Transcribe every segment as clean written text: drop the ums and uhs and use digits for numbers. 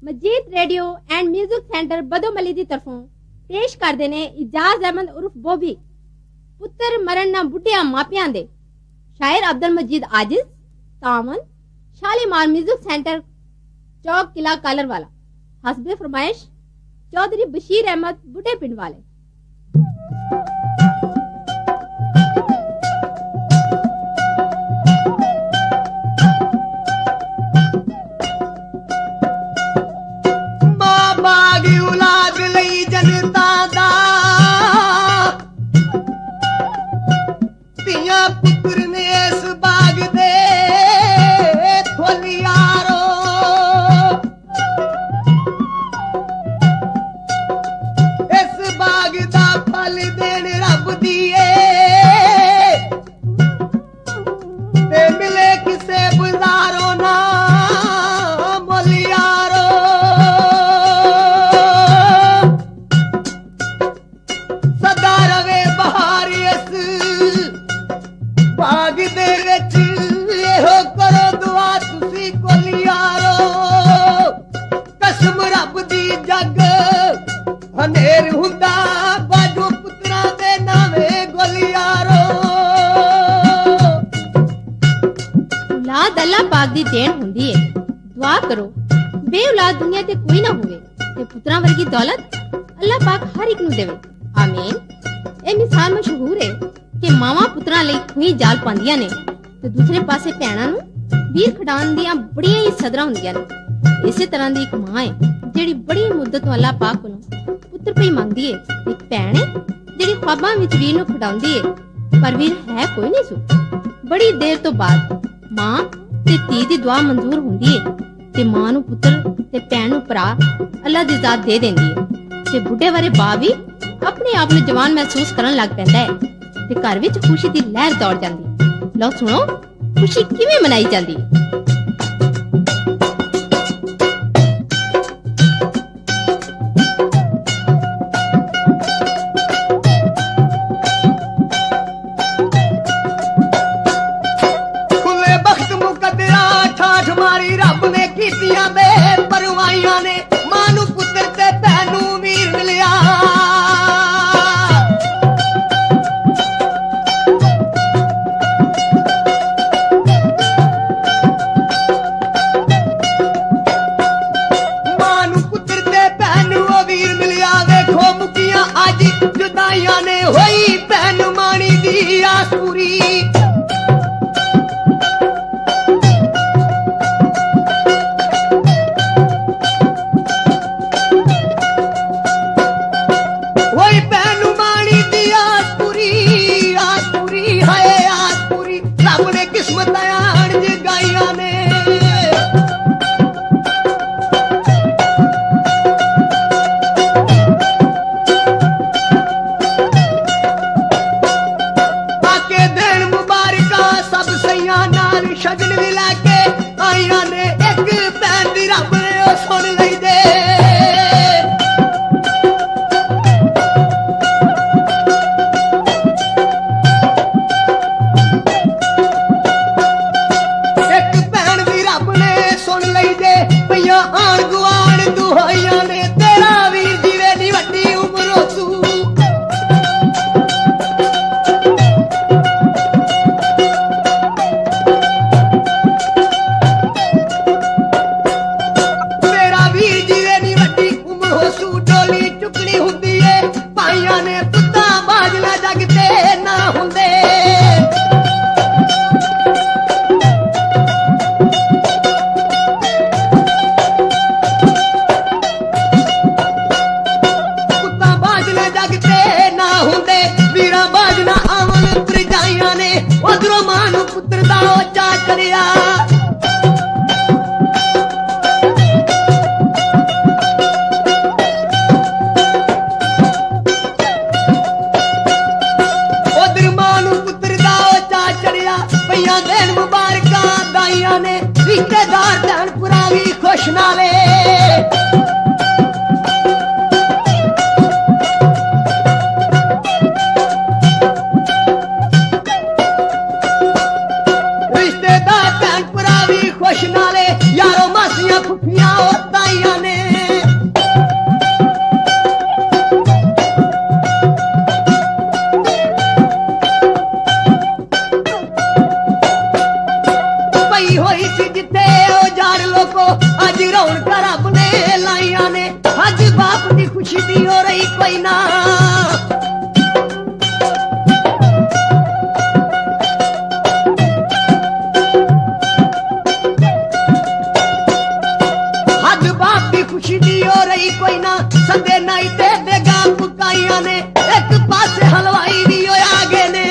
Majid radio and music centre Badomali ਦੀ ਤਰਫੋਂ ਪੇਸ਼ ਕਰਦੇ ਨੇ ਇਜਾਜ਼ ਅਹਿਮਦ ਉਰਫ ਬੋਬੀ, ਪੁੱਤਰ ਮਰਨ ਨਾ ਬੁੱਢਿਆਂ ਮਾਪਿਆਂ ਦੇ। ਸ਼ਾਇਰ ਅਬਦੁਲ ਮਜੀਦ ਆजिज, ਤਾਮਨ ਸ਼ਾਲੀਮਾਰ ਮਿਊਜ਼ਿਕ ਸੈਂਟਰ ਚੌਕ ਕਿਲਾ ਕਾਲਰਵਾਲਾ। ਹਸਬੇ फरमाइश चौधरी बशीर अहमद बुढ़े पिंड वाले। देन हुंदी है। दुआ करो बे औलाद दुनिया ते कोई ना होवे ते पुत्रा वर्गी दौलत अल्लाह पाक हर एक नु देवे, आमीन। ए मिसाल मशहूर है कि मावा पुत्रा लई खुई जाल पांदियां ने ते दूसरे पासे भैणां नु वीर खडान दियां बड़ियां ही सदरां हुंदियां ने। इसे तरह दी एक मां है जेड़ी बड़ी मुद्दत तो अल्लाह पाक कोलों पुत्र पई मंगदी है, एक भैण है जेड़ी ख्वाबां विच वीर नु खडाउंदी है पर वीर है कोई नहीं सु। बड़ी देर तो बाद मां ते धी दी दुआ मंजूर हुंदी है ते मां नू पुत्र ते भैण नू भरा अल्लाह दी जात दे देंदी है ते बुढ़े वाले बा भी अपने आप नू जवान महसूस करन लग पैंदा है ते घर विच खुशी दी लहर दौड़ जांदी। लो सुनो खुशी किवें मनाई जांदी है। खुश नाले यारो मासियां फुफियां ताइयां ने ਲਈ ਕੋਈ ਨਾ ਸਦੇ ਨਾਈ ਤੇ ਦੇਗਾ ਪੁਕਾਈਆਂ ਨੇ ਇੱਕ ਪਾਸੇ ਹਲਵਾਈ ਵੀ ਆ ਗਏ ਨੇ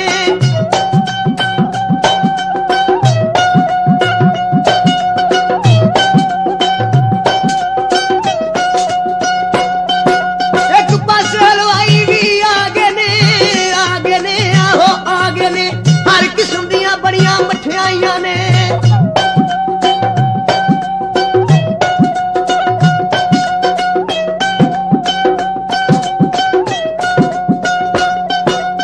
ਮਠਿਆਈਆਂ ਨੇ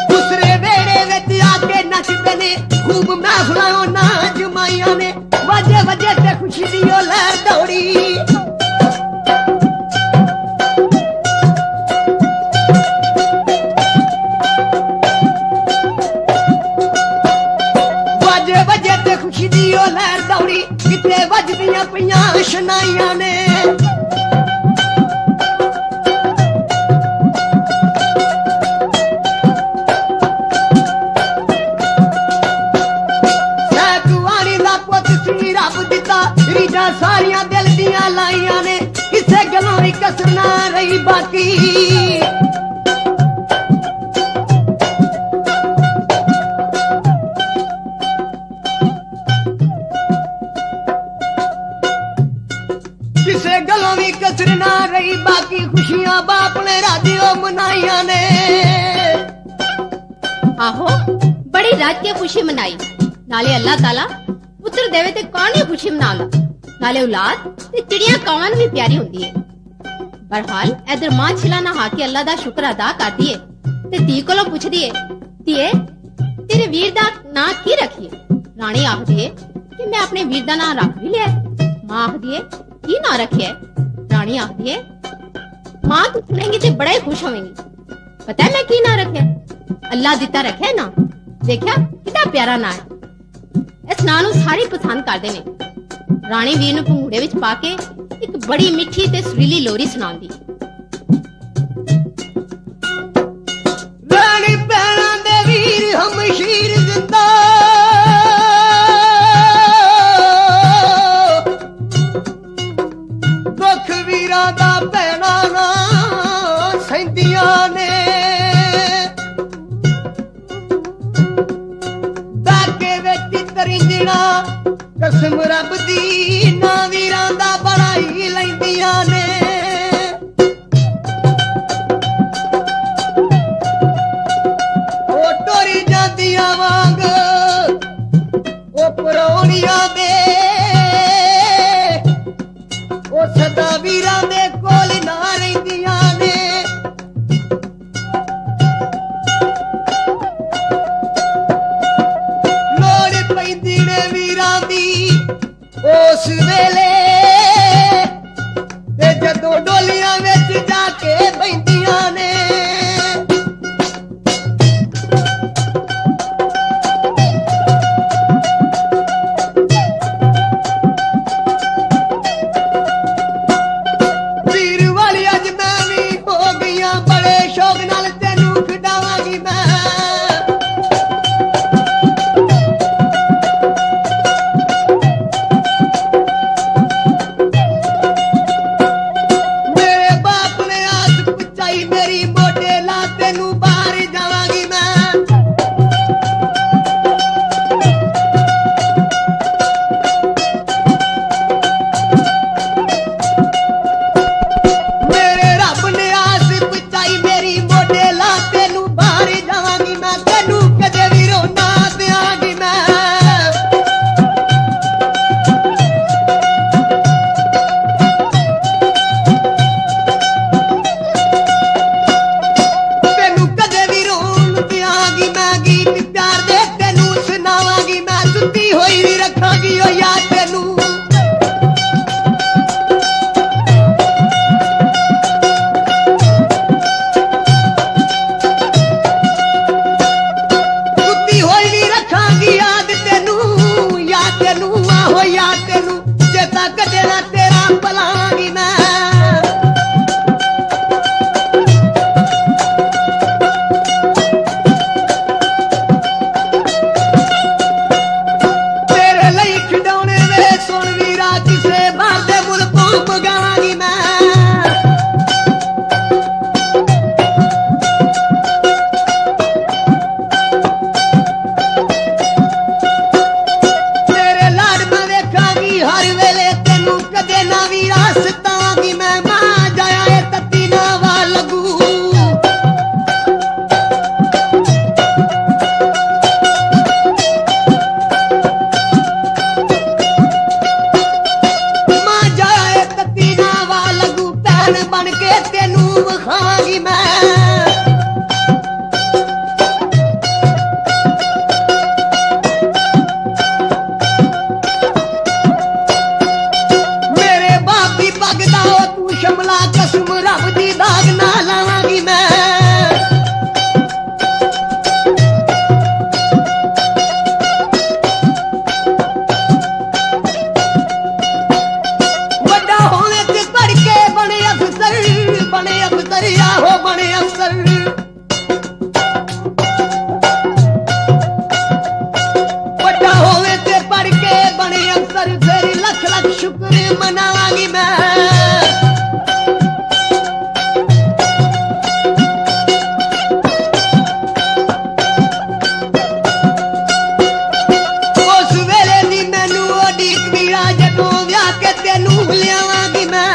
ਦੂਸਰੇ ਵੇੜੇ ਵਿੱਚ ਆ ਕੇ ਨੱਚਦੇ ਨੇ ਖੂਬ ਮਹਿਫਲਾਂ ਉਹਨਾਂ ਜਮਾਈਆਂ ਨੇ ਵਾਜੇ ਵਜੇ ਤੇ ਖੁਸ਼ੀ ਦੀ ਉਹ ਲਹਿਰ ਦੌੜੀ ਵਜੇ ਤੇ ਖੁਸ਼ੀ ਦੀ ਉਹ ਲਹਿਰ ਦੌੜੀ ਕਿਤੇ ਵੱਜਦੀਆਂ ਪਈਆਂ ਸ਼ਨਾਈਆਂ ਨੇ ਸੈਕਵਾਨੀ ਦਾ ਪੁੱਤ ਸੀ ਰੱਬ ਦਿੱਤਾ ਰੀਝਾਂ ਸਾਰੀਆਂ ਦਿਲ ਦੀਆਂ ਲਾਈਆਂ ਨੇ ਕਿਸੇ ਗੱਲੋਂ ਵੀ ਕਸਰ ਨਾ ਰਹੀ ਬਾਕੀ ਕਿਸੇ ਗੱਲੋਂ ਵੀ ਕਸਰ ਨਾ ਰਹੀ ਬਾਕੀ ਖੁਸ਼ੀਆਂ ਬਾਪ ਨੇ ਰਾਜਿਓ ਮਨਾਈਆਂ ਨੇ ਆਹੋ ਬੜੀ ਰਾਜ ਕੇ ਖੁਸ਼ੀ ਮਨਾਈ ਨਾਲੇ ਅੱਲਾਹ ਤਾਲਾ ਪੁੱਤਰ ਦੇਵੇ ਤੇ ਕੌਣ ਨਹੀਂ ਖੁਸ਼ੀ ਮਨਾਉਂਦਾ ਨਾਲੇ ਔਲਾਦ ਤੇ ਚਿੜੀਆਂ ਕੌਣ ਨੂੰ ਵੀ ਪਿਆਰੀ ਹੁੰਦੀ ਹੈ ਬਰਹਾਲ ਇਧਰ ਮਾਂ ਛਿਲਾ ਨਹਾ ਕੇ ਅੱਲਾਹ ਦਾ ਸ਼ੁਕਰ ਅਦਾ ਕਰਦੀ ਏ ਤੇ ਧੀ ਕੋਲੋਂ ਪੁੱਛਦੀ ਏ ਧੀਏ ਤੇਰੇ ਵੀਰ ਦਾ ਨਾਂ ਕੀ ਰੱਖੀਏ ਰਾਣੀ ਆਖਦੀ ਏ ਕਿ ਮੈਂ ਆਪਣੇ ਵੀਰ ਦਾ ਨਾਂ ਰੱਖ ਵੀ ਲਿਆ ਮਾਂ ਆਖਦੀ ਏ ਕੀ ਨਾਂ ਰੱਖਿਆ ਰਾਣੀ ਆਖਦੀ ਏ ਮਾਂ ਤੂੰ ਸੁਣੇਂਗੀ ਤੇ ਬੜਾ ਹੀ ਖੁਸ਼ ਹੋਵੇਂਗੀ ਪਤਾ ਮੈਂ ਕੀ ਨਾਂ ਰੱਖਿਆ ਅੱਲਾਹ ਦਿੱਤਾ ਰੱਖਿਆ ਨਾ ਦੇਖਿਆ ਕਿੰਨਾ ਪਿਆਰਾ ਨਾਂ ਹੈ ਇਸ ਨਾਂ ਨੂੰ ਸਾਰੇ ਪਸੰਦ ਕਰਦੇ ਨੇ ਰਾਣੀ ਵੀਰ ਨੂੰ ਪੰਘੂੜੇ ਵਿੱਚ ਪਾ ਕੇ ਇੱਕ ਬੜੀ ਮਿੱਠੀ ਤੇ ਸੁਰੀਲੀ ਲੋਰੀ ਸੁਣਾਉਂਦੀ ਰਾਣੀ ਭੈਣਾਂ ਦੇ ਵੀਰ ਹਮਸ਼ੀਰ ਜ਼ਿੰਦਾ ਦੁੱਖ ਵੀਰਾਂ ਦਾ ਭੈਣਾਂ ਨਾ ਸਹਿੰਦੀਆਂ ਨੇ ਦਾਗੇ ਵਿੱਚ ਤਰਿੰਜਣਾ ਕਸਮ ਰੱਬ ਦੀ ਨਾ ਵੀਰਾਂ ਦਾ ਬੜਾ ਹੀ ਲੈਂਦੀਆਂ ਨੇ ਉਹ ਟੁਰ ਜਾਂਦੀਆਂ ਵਾਂਗ ਉਹ ਪਰੌਣੀਆਂ ਦੇ ਉਹ ਸਦਾ ਵੀਰਾਂ ਦੇ ਕੋਲ ਨਾ ਰਹਿੰਦੀਆਂ ਨੇ ਲੋੜ ਪੈਂਦੀ ਨੇ ਵੀਰਾਂ ਦੀ ਉਸ ਵੇਲੇ ਤੇ ਜਦੋਂ ਡੋਲੀਆਂ ਵਿੱਚ ਜਾ ਕੇ ਬੈਂਦੀਆਂ ਨੇ ਵੀਰ ਵਾਲੀ ਅੱਜ ਮੈਂ ਵੀ ਹੋ ਗਈਆਂ ਬੜੇ ਸ਼ੌਕ ਨਾਲ ਤੈਨੂੰ ਖਿਡਾਵਾਂਗੀ ਮੈਂ ਮੇਰੇ ਬਾਪ ਨੇ ਆਸ ਪੁੱਛਾਈ ਮੇਰੀ ਮੋਢੇ ਲਾ ਤੈਨੂੰ ਬਾਹਰ ਜਾਵਾਂਗੀ ਮੈਂ ਮੇਰੇ ਰੱਬ ਨੇ ਆਸ ਪੁੱਛਾਈ ਮੇਰੀ ਮੋਢੇ ਲਾ ਤੈਨੂੰ ਬਾਹਰ ਜਾਵਾਂਗੀ ਮੈਂ ਤੈਨੂੰ ਕਦੇ ਵੀ ਰੋਣਾ ਦਿਆਂਗੀ ਮੈਂ ਤੈਨੂੰ ਕਦੇ ਵੀ ਰੋਣ ਦਿਆਂਗੀ ਮੈਂ ਗੀਤ ਪਿਆਰ ਦੇ ਤੈਨੂੰ ਸੁਣਾਵਾਂਗੀ ਮੈਂ ਸੁੱਤੀ ਹੋਈ ਵੀ ਰੱਖਾਂਗੀ ਓ ਯਾਦ ਤੈਨੂੰ ਸੁੱਤੀ ਹੋਈ ਵੀ ਰੱਖਾਂਗੀ ਯਾਦ ਤੈਨੂੰ ਆਹੋ ਯਾਦ ਤੈਨੂੰ ਚੇਤਾ ਕਦੇ ਨਾ ਤੇਰਾ ਭੁਲਾਂਗੀ ਮੈਂ ਤੇਰੇ ਲਈ ਖਿਡੌਣੇ ਵੇ ਸੁਣ ਵੀਰਾ ਕਿਸੇ ਬਾਹਰ ਦੇ ਮੁਲਕੋਂ ਮੰਗਾਵਾਂਗੀ ਮੈਂ ਰੱਬ ਦੀ ਦਾਗ ਨਾ ਲਾਵਾਂਗੀ ਮੈਂ ਵੱਡਾ ਹੋਵੇ ਤੇ ਪੜ ਕੇ ਬਣੇ ਅਫਸਰ ਆਹੋ ਬਣੇ ਅਫਸਰ ਵੱਡਾ ਹੋਵੇ ਤੇ ਪੜ ਕੇ ਬਣੇ ਅਫਸਰ ਫਿਰ ਲੱਖ ਲੱਖ ਸ਼ੁਕਰ ਮਨਾਵਾਂਗੀ ਮੈਂ ਉਸ ਵੇਲੇ ਦੀ ਮੈਨੂੰ ਉਡੀਕਦੀ ਆ ਜਦੋਂ ਵਿਆਹ ਕੇ ਤੈਨੂੰ ਲਿਆਵਾਂਗੀ ਮੈਂ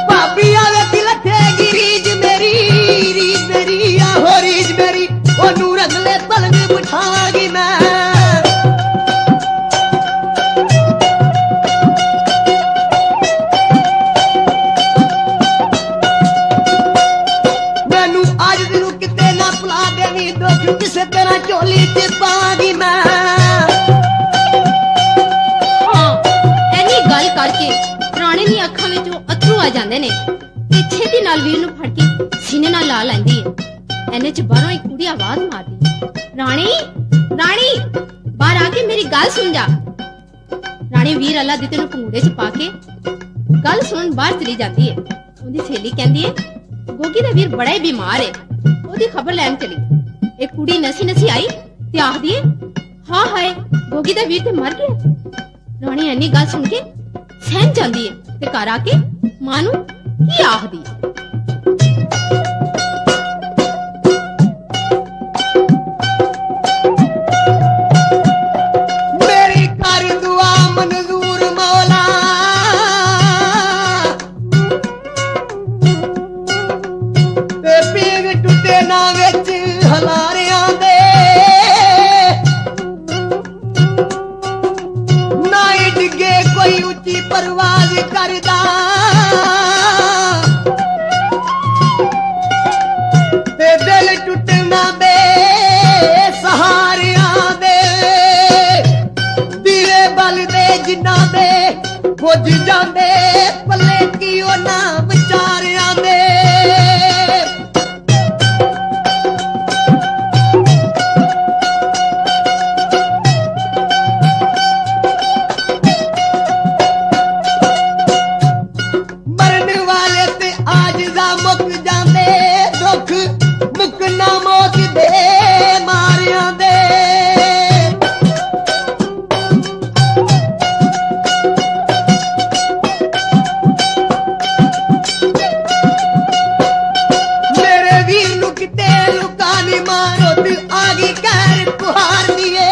ਭਾਬੀ ਆਵੇ ਕਿ ਲੱਥੇਗੀ ਰੀਝ ਮੇਰੀ ਆਹੋ ਰੀਝ ਮੇਰੀ ਉਹਨੂੰ ਰਗਲੇ ਪਲੰਗ ਬਿਠਾਵਾਂਗੀ ਮੈਂ ਮੈਨੂੰ ਅੱਜ ਨੂੰ ਕਿਤੇ ਨਾ ਭੁਲਾ ਦੇਵੀਂ ਦੁੱਖ ਕਿਸੇ ਤਰ੍ਹਾਂ ਝੋਲੀ ਚ ਪਾਵਾਂਗੀ ਮੈਂ ਹਾਂ ਐਨੀ ਗੱਲ ਕਰਕੇ ਰਾਣੇ ਦੀਆਂ ਅੱਖਾਂ ਵਿੱਚੋਂ ਅੱਥਰੂ ਆ ਜਾਂਦੇ ਨੇ ਤੇ ਛੇਤੀ ਨਾਲ ਵੀਰ ਨੂੰ ਫੜ ਕੇ ਸੀਨੇ ਨਾਲ ਲਾ ਲੈਂਦੀ ਹੈ ਐਨੇ ਚ ਬਾਹਰੋਂ ਇੱਕ ਕੁੜੀ ਆਵਾਜ਼ ਮਾਰਦੀ ਰਾਣੀ ਬਾਹਰ ਆ ਕੇ ਮੇਰੀ ਗੱਲ ਸੁਣ ਜਾ ਰਾਣੀ ਵੀਰ ਅੱਲਾ ਦਿੱਤੇ ਨੂੰ ਪੰਗੂੜੇ ਚ ਪਾ ਕੇ ਗੱਲ ਸੁਣਨ ਬਾਹਰ ਚਲੀ ਜਾਂਦੀ ਹੈ ਉਹਦੀ ਸਹੇਲੀ ਕਹਿੰਦੀ ਹੈ ਗੋਗੀ ਦਾ ਵੀਰ ਬੜਾ ਹੀ ਬਿਮਾਰ ਹੈ ਉਹਦੀ ਖਬਰ ਲੈਣ ਚਲੀ ਇੱਕ ਕੁੜੀ ਨਸੀ ਆਈ ਤੇ ਆਖਦੀ ਹੈ ਹਾਂ ਹਾਏ ਗੋਗੀ ਦਾ ਵੀਰ ਤੇ ਮਰ ਗਿਆ ਰਾਣੀ ਐਨੀ ਗੱਲ ਸੁਣ ਕੇ ਸਹਿਮ ਜਾਂਦੀ ਹੈ ਤੇ ਘਰ ਆ ਕੇ ਮਾਂ ਨੂੰ ਕੀ ਆਖਦੀ ਹੈ ਮੇਰੀ ਕਰ ਦੁਆ ਮਨਜ਼ੂਰ ਮੌਲਾ ਤੇ ਪੀਰ ਟੁੱਟੇ ਨਾ ਵਿੱਚ ਹਲਾਰਿਆਂ ਦੇ ਨਾ ਹੀ ਡਿੱਗੇ ਕੋਈ ਉੱਚੀ ਪਰਵਾਜ਼ ਕਰਦਾ ਤੇ ਦਿਲ ਟੁੱਟਣਾ ਬੇ ਸਹਾਰਿਆਂ ਦੇ ਦੀਵੇ ਬਲਦੇ ਜਿਨ੍ਹਾਂ ਦੇ ਬੁੱਝ ਜਾਂਦੇ ਪੱਲੇ ਕੀ ਉਹਨਾਂ ਵਿਚਾਰਿਆਂ ਦੇ ਮਰਨ ਵਾਲੇ ਤੇ ਆਜਜ਼ਾ ਮੁੱਕ ਜਾਂਦੇ ਦੁੱਖ ਮੁੱਕਣਾ ਮੌਤ ਦੇ ਮਾਰਿਆਂ ਦੇ ਮੇਰੇ ਵੀਰ ਨੂੰ ਕਿਤੇ ਲੁਕਾ ਨੀ ਮਾਰੋ ਤੇ ਆ ਗਈ ਕਹਿਰ ਪੁਹਾਰ ਦੀਏ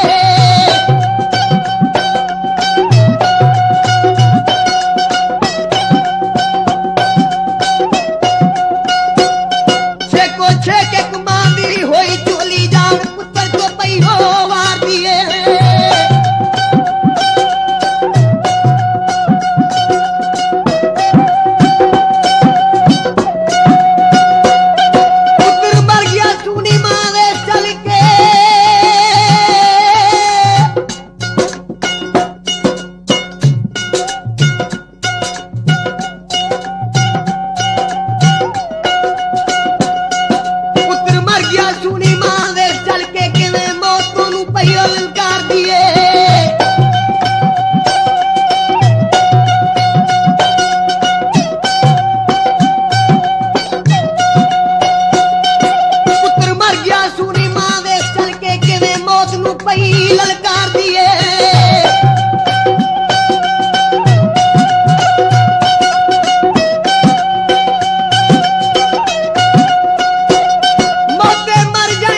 ਛੇਕੋ ਛੇਕੇ ਕਮਾਂਦੀ ਹੋਈ ਝੋਲੀ ਜਾਣ ਪੁੱਤਰ ਕੋ ਪਈ ਹੋ ਵਾਰ ਦੀਏ ਪੁੱਤਰ ਮਰ ਗਿਆ ਸੂਨੀ ਮਾਂ ਵੇ ਚੱਲ ਕੇ ਪੁੱਤਰ ਮਰ ਗਿਆ ਸੂਨੀ ਮਾਂ ਵੇ ਚੱਲ ਕੇ ਕਿਵੇਂ ਮੌਤ ਨੂੰ ਪਈਓ ਲਲਕਾਰ ਦੀਏ ਪੁੱਤਰ ਮਰ ਗਿਆ ਸੂਨੀ ਮਾਂ ਵੇ ਚੱਲ ਕੇ ਕਿਵੇਂ ਮੌਤ ਨੂੰ ਪਈ ਲਲਕਾਰ ਦੀਏ ਮੌਤੇ ਮਰ ਜਾ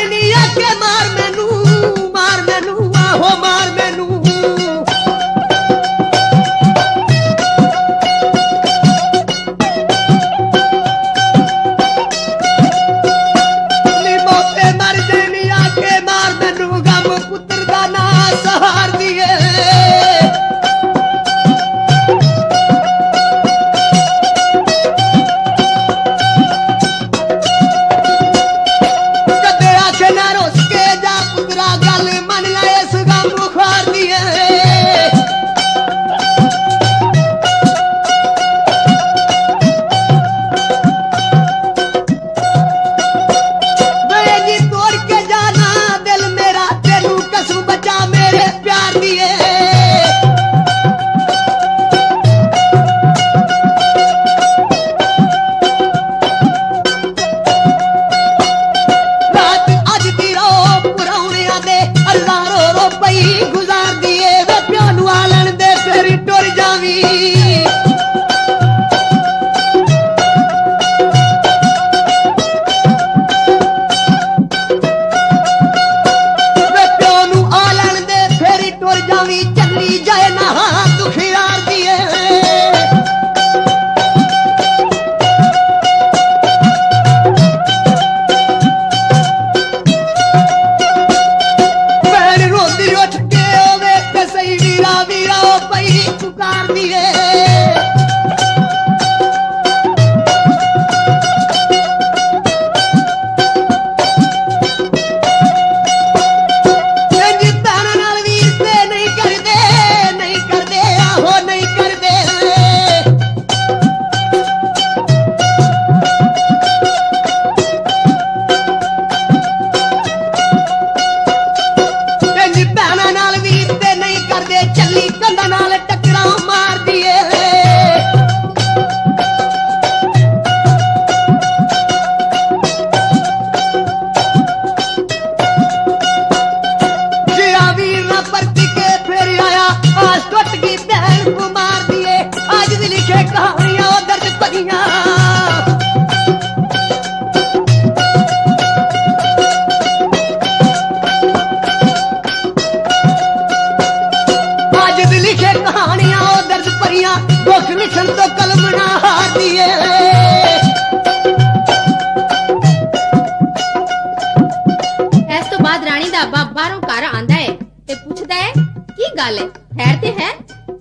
ਦਾ ਅੱਬਾ ਬਾਹਰੋਂ ਘਰ ਆਂਦਾ ਹੈ ਤੇ ਪੁੱਛਦਾ ਹੈ ਕੀ ਗੱਲ ਹੈ, ਖੈਰ ਤੇ ਹੈ?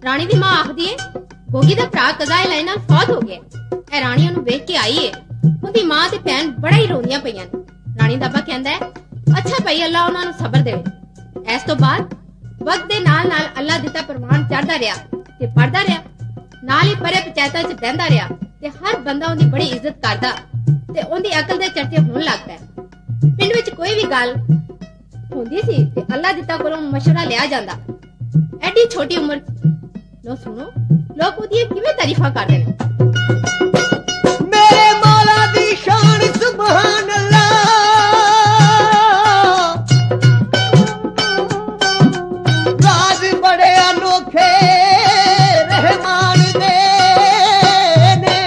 ਰਾਣੀ ਦੀ ਮਾਂ ਆਖਦੀ ਹੈ ਗੋਗੀ ਦਾ ਭਰਾ ਕਜ਼ਾਏ ਲਾਈ ਨਾਲ ਫੌਤ ਹੋ ਗਿਆ। ਇਹ ਰਾਣੀ ਉਹਨੂੰ ਵੇਖ ਕੇ ਆਈ ਹੈ। ਉਹਦੀ ਮਾਂ ਤੇ ਭੈਣ ਬੜਾ ਹੀ ਰੋਂਦੀਆਂ ਪਈਆਂ ਨੇ। ਰਾਣੀ ਦਾ ਅੱਬਾ ਕਹਿੰਦਾ ਹੈ ਅੱਛਾ ਭਈ ਅੱਲਾ ਉਹਨਾਂ ਨੂੰ ਸਬਰ ਦੇਵੇ। ਇਸ ਤੋਂ ਬਾਅਦ ਵਕਤ ਦੇ ਨਾਲ ਨਾਲ ਅੱਲਾ ਦਿੱਤਾ ਪ੍ਰਮਾਣ ਚੜਦਾ ਰਿਹਾ ਤੇ ਪੜਦਾ ਰਿਹਾ, ਨਾਲ ਹੀ ਪਰੇ ਪੰਚਾਇਤਾਂ 'ਚ ਬਹਿੰਦਾ ਰਿਹਾ ਤੇ ਹਰ ਬੰਦਾ ਉਹਦੀ ਬੜੀ ਇੱਜ਼ਤ ਕਰਦਾ ਤੇ ਉਹਦੀ ਅਕਲ ਦੇ ਚਰਚੇ ਹੋਣ ਲੱਗ ਪਏ। ਪਿੰਡ ਵਿੱਚ ਕੋਈ ਵੀ ਗੱਲ ਹੁੰਦੀ ਸੀ ਤੇ ਅੱਲਾ ਦਿੱਤਾ ਕੋਲੋਂ ਮਸ਼ਵਰਾ ਲਿਆ ਜਾਂਦਾ। ਐਡੀ ਛੋਟੀ ਉਮਰ ਲੋ ਸੁਣੋ ਲੋਕ ਉਹਦੀਆਂ ਕਿਵੇਂ ਤਾਰੀਫਾਂ ਕਰਦੇ ਨੇ। ਮੇਰੇ ਮੌਲਾ ਦੀ ਸ਼ਾਨ ਸੁਭਾਨ ਅੱਲਾ, ਰਾਜ਼ ਬੜੇ ਅਨੋਖੇ ਰਹਿਮਾਨ ਦੇ ਨੇ।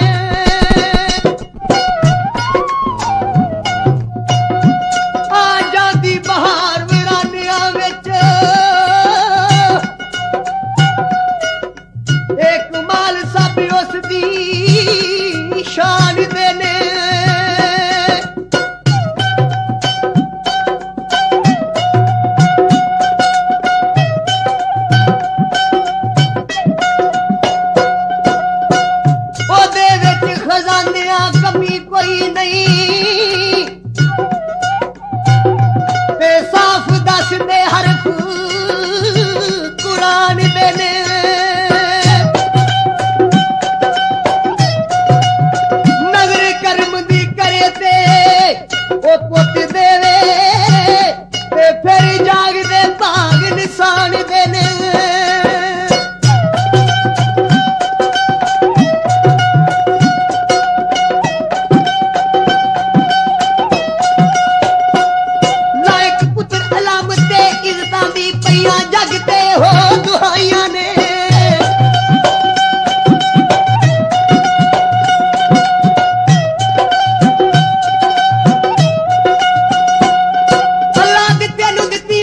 ਆ ਜਾਂਦੀ ਬਹਾਰ ਵਿਰਾਨਿਆਂ ਵਿੱਚ ਇੱਕ ਕਮਾਲ ਸਭ ਉਸ ਦੀ ਸ਼ਾਨ ਦੇ ਨੇ। ਉਹਦੇ ਵਿੱਚ ਖਜ਼ਾਨਿਆਂ ਕਮੀ ਕੋਈ ਨਹੀਂ ਤੇ ਸਾਫ਼ ਦੱਸਦੇ ਹਰਫ ਕੁਰਾਨ ਦੇ ਨੇ। ਨਜ਼ਰ ਕਰਮ ਦੀ ਕਰੇ ਤੇ ਉਹ ਪੁੱਤ ਦੇਵੇ ਤੇ ਫਿਰ ਜਾਗਦੇ ਭਾਗ ਨਿਸ਼ਾਨ ਦੇ ਨੇ। ਲਾਇਕ ਪੁੱਤਰ ਅਲਾਮਤ ਤੇ ਇੱਜ਼ਤਾਂ ਦੀ ਪਈਆਂ ਜੱਗ ਤੇ ਹੋ ਦੁਹਾਈਆਂ ਨੇ। ਅੱਲਾ ਦਿੱਤੇ ਨੂੰ ਦਿੱਤੀ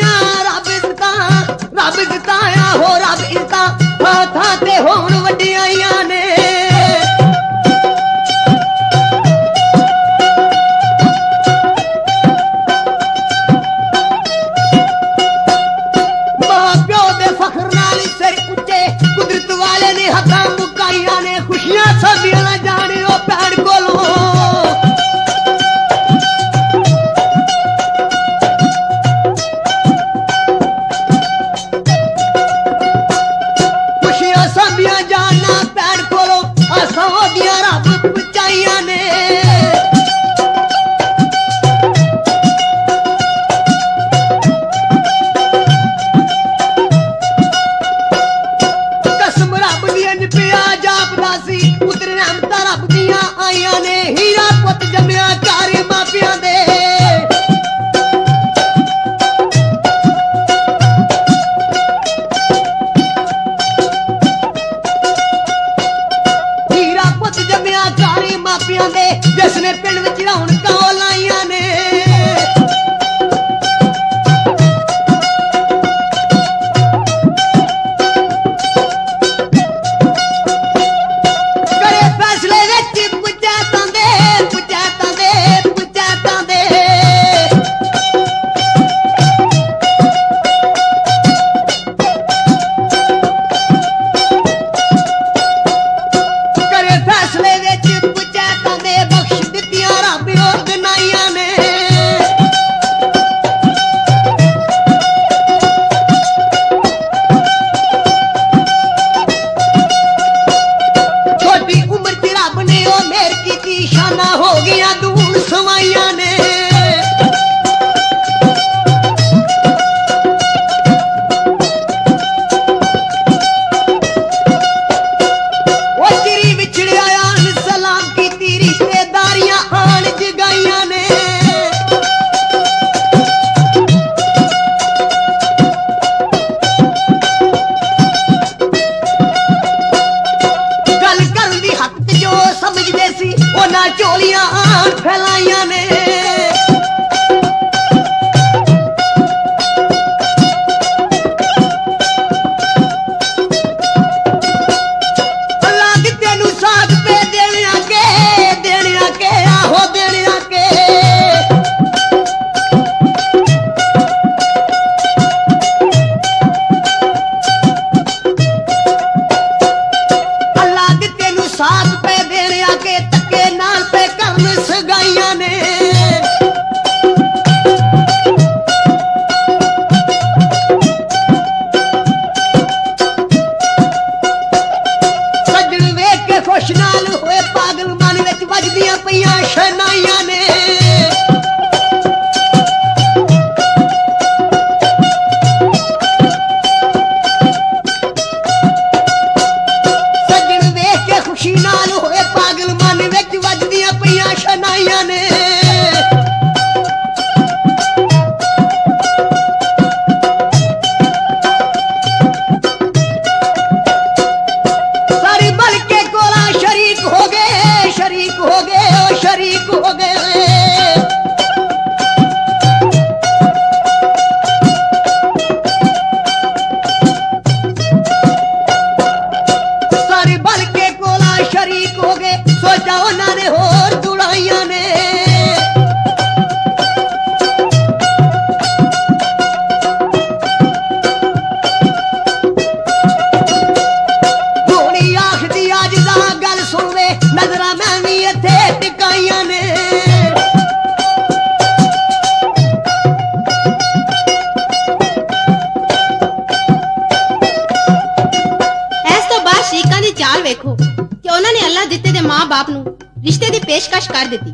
ਬਰਦਾਸ਼ਤ ਕਰ ਦਿੱਤੀ।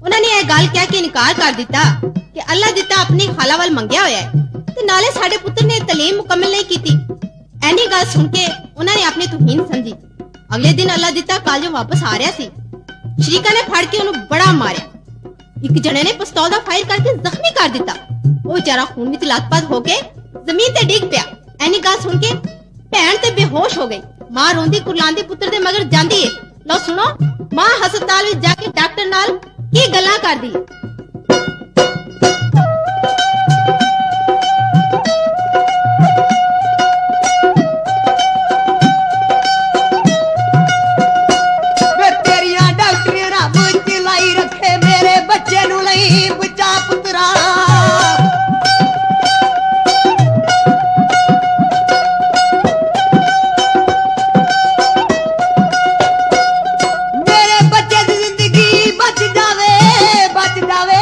ਉਹਨਾਂ ਨੇ ਇਹ ਗੱਲ ਕਹਿ ਕੇ ਇਨਕਾਰ ਕਰ ਦਿੱਤਾ ਕਿ ਅੱਲਾ ਦਿੱਤਾ ਆਪਣੀ ਖਾਲਾ ਵੱਲ ਮੰਗਿਆ ਹੋਇਆ ਹੈ ਤੇ ਨਾਲੇ ਸਾਡੇ ਪੁੱਤਰ ਨੇ ਤਾਲੀਮ ਮੁਕੰਮਲ ਨਹੀਂ ਕੀਤੀ। ਐਨੀ ਗੱਲ ਸੁਣ ਕੇ ਉਹਨਾਂ ਨੇ ਆਪਣੀ ਤੋਹੀਨ ਸਮਝੀ। ਅਗਲੇ ਦਿਨ ਅੱਲਾ ਦਿੱਤਾ ਕਾਲਜੋਂ ਵਾਪਸ ਆ ਰਿਹਾ ਸੀ। ਸ਼ਰੀਕਾ ਨੇ ਫੜ ਕੇ ਉਹਨੂੰ ਬੜਾ ਮਾਰਿਆ। ਇੱਕ ਜਣੇ ਨੇ ਪਿਸਤੌਲ ਦਾ ਫਾਇਰ ਕਰਕੇ ਜ਼ਖਮੀ ਕਰ ਦਿੱਤਾ। ਉਹ ਵਿਚਾਰਾ ਖੂਨ ਵਿੱਚ ਲੱਥਪੱਥ ਹੋ ਕੇ ਜ਼ਮੀਨ ਤੇ ਡਿੱਗ ਪਿਆ। ਐਨੀ ਗੱਲ ਸੁਣ ਕੇ ਭੈਣ ਤੇ ਬੇਹੋਸ਼ ਹੋ ਗਈ। ਮਾਂ ਰੋਂਦੀ ਕੁਰਲਾਂਦੀ ਪੁੱਤਰ ਦੇ ਮਗਰ ਜਾਂਦੀ ਏ। ਲਓ ਸੁਣੋ ਮਾਂ ਹਸਪਤਾਲ ਵਿੱਚ ਜਾ ਕੇ ਡਾਕਟਰ ਨਾਲ ਕੀ ਗੱਲਾਂ ਕਰਦੀ ਏ। ਵੇ ਤੇਰੀਆਂ ਡਾਕਟਰੀਆਂ ਰੱਬ ਚਲਾਈ ਰੱਖੇ ਮੇਰੇ ਬੱਚੇ ਨੂੰ ਲਈ ਬਚਾ ਪੁੱਤਰਾ। ਮੇਰੇ ਬੱਚੇ ਦੀ ਜ਼ਿੰਦਗੀ ਬਚ ਜਾਵੇ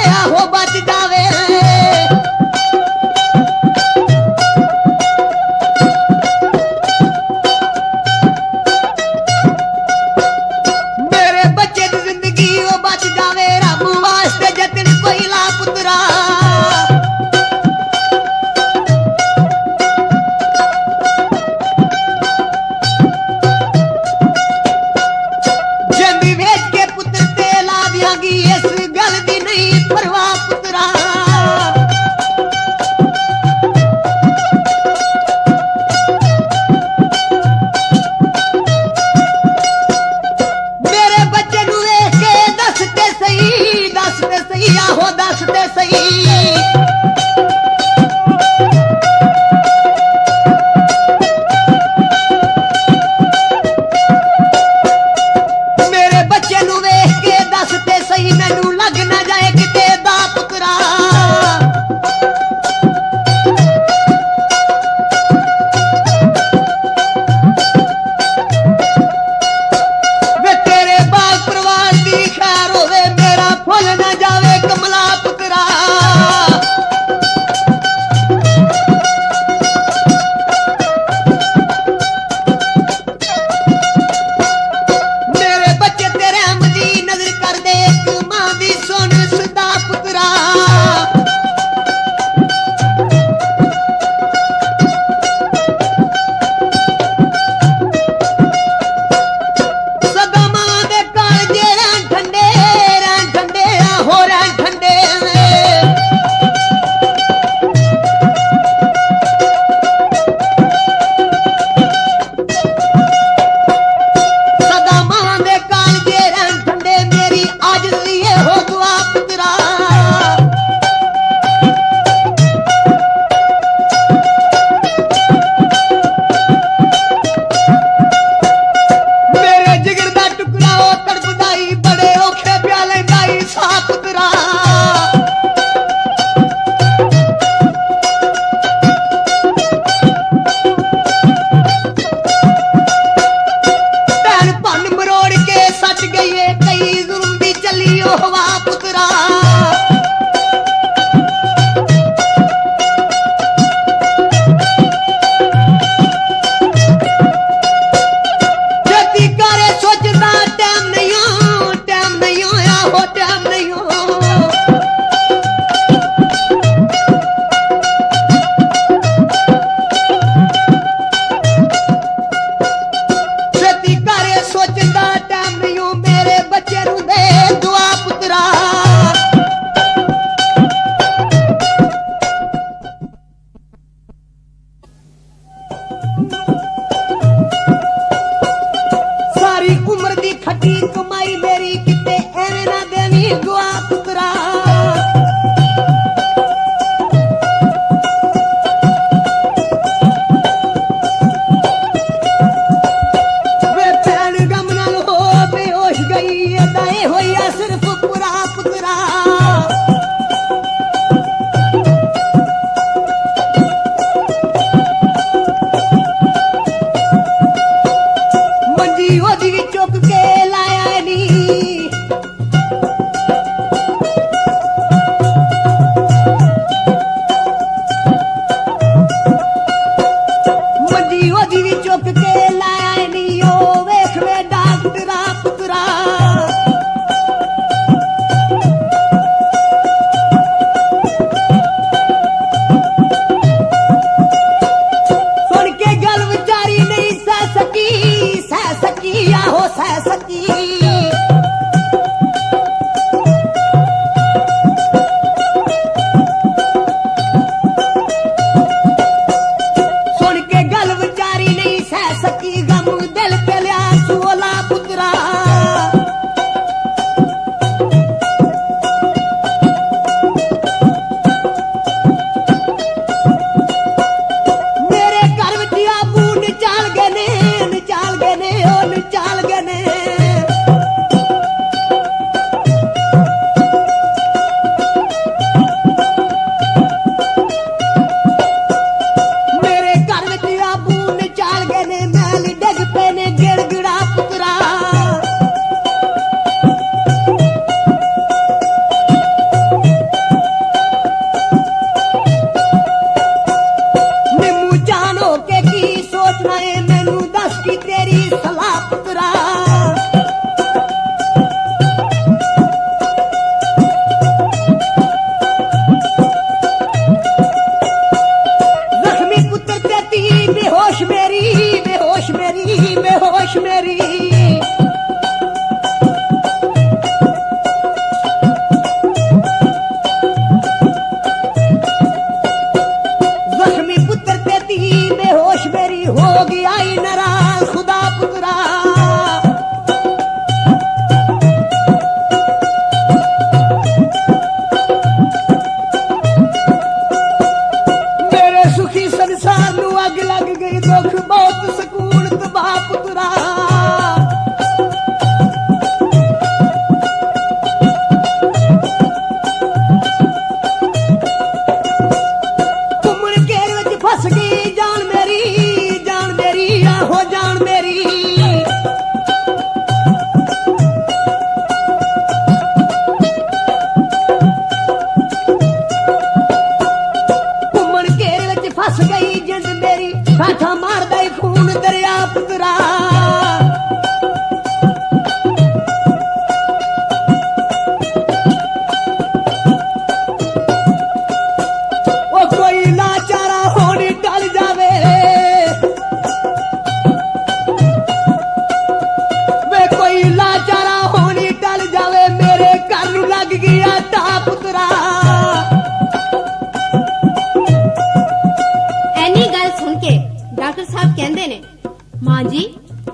ਕਹਿੰਦੇ ਨੇ, ਮਾਂ ਜੀ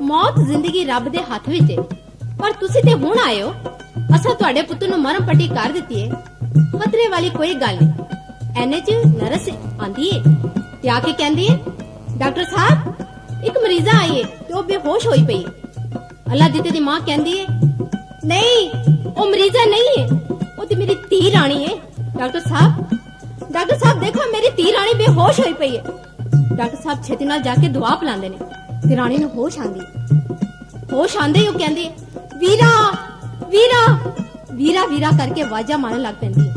ਮੌਤ ਜ਼ਿੰਦਗੀ ਰੱਬ ਦੇ ਹੱਥ ਵਿੱਚ ਹੈ, ਪਰ ਤੁਸੀਂ ਤੇ ਹੁਣ ਆਏ ਹੋ। ਅਸਾਂ ਤੁਹਾਡੇ ਪੁੱਤ ਨੂੰ ਮਰਮ ਪੱਟੀ ਕਰ ਦਿੱਤੀ ਹੈ, ਖਤਰੇ ਵਾਲੀ ਕੋਈ ਗੱਲ ਨਹੀਂ। ਐਨੇ ਚ ਨਰਸ ਆਂਦੀ ਏ ਤੇ ਆ ਕੇ ਕਹਿੰਦੀ ਏ, ਡਾਕਟਰ ਸਾਹਿਬ ਇੱਕ ਮਰੀਜ਼ਾ ਆਈ ਏ ਤੇ ਉਹ ਬੇਹੋਸ਼ ਹੋਈ ਪਈ ਏ। ਅੱਲਾ ਦਿੱਤੇ ਦੀ ਮਾਂ ਕਹਿੰਦੀ ਏ, ਨਹੀਂ ਉਹ ਮਰੀਜ਼ਾ ਨਹੀਂ ਏ, ਉਹ ਤੇ ਮੇਰੀ ਧੀ ਰਾਣੀ ਏ। ਡਾਕਟਰ ਸਾਹਿਬ ਦੇਖੋ ਮੇਰੀ ਧੀ ਰਾਣੀ ਬੇਹੋਸ਼ ਹੋਈ ਪਈ ਏ। ਡਾਕਟਰ ਸਾਹਿਬ ਛੇਤੀ ਨਾਲ ਜਾ ਕੇ ਦੁਆ ਪਿਲਾਉਂਦੇ ਨੇ ਤੇ ਰਾਣੀ ਨੂੰ ਹੋਸ਼ ਆਂਦੀ। ਹੋਸ਼ ਆਂਦੇ ਹੀ ਉਹ ਕਹਿੰਦੀ, ਵੀਰਾ ਵੀਰਾ ਵੀਰਾ ਵੀਰਾ ਕਰਕੇ ਆਵਾਜ਼ਾਂ ਮਾਰਨ ਲੱਗ ਪੈਂਦੀ ਹੈ।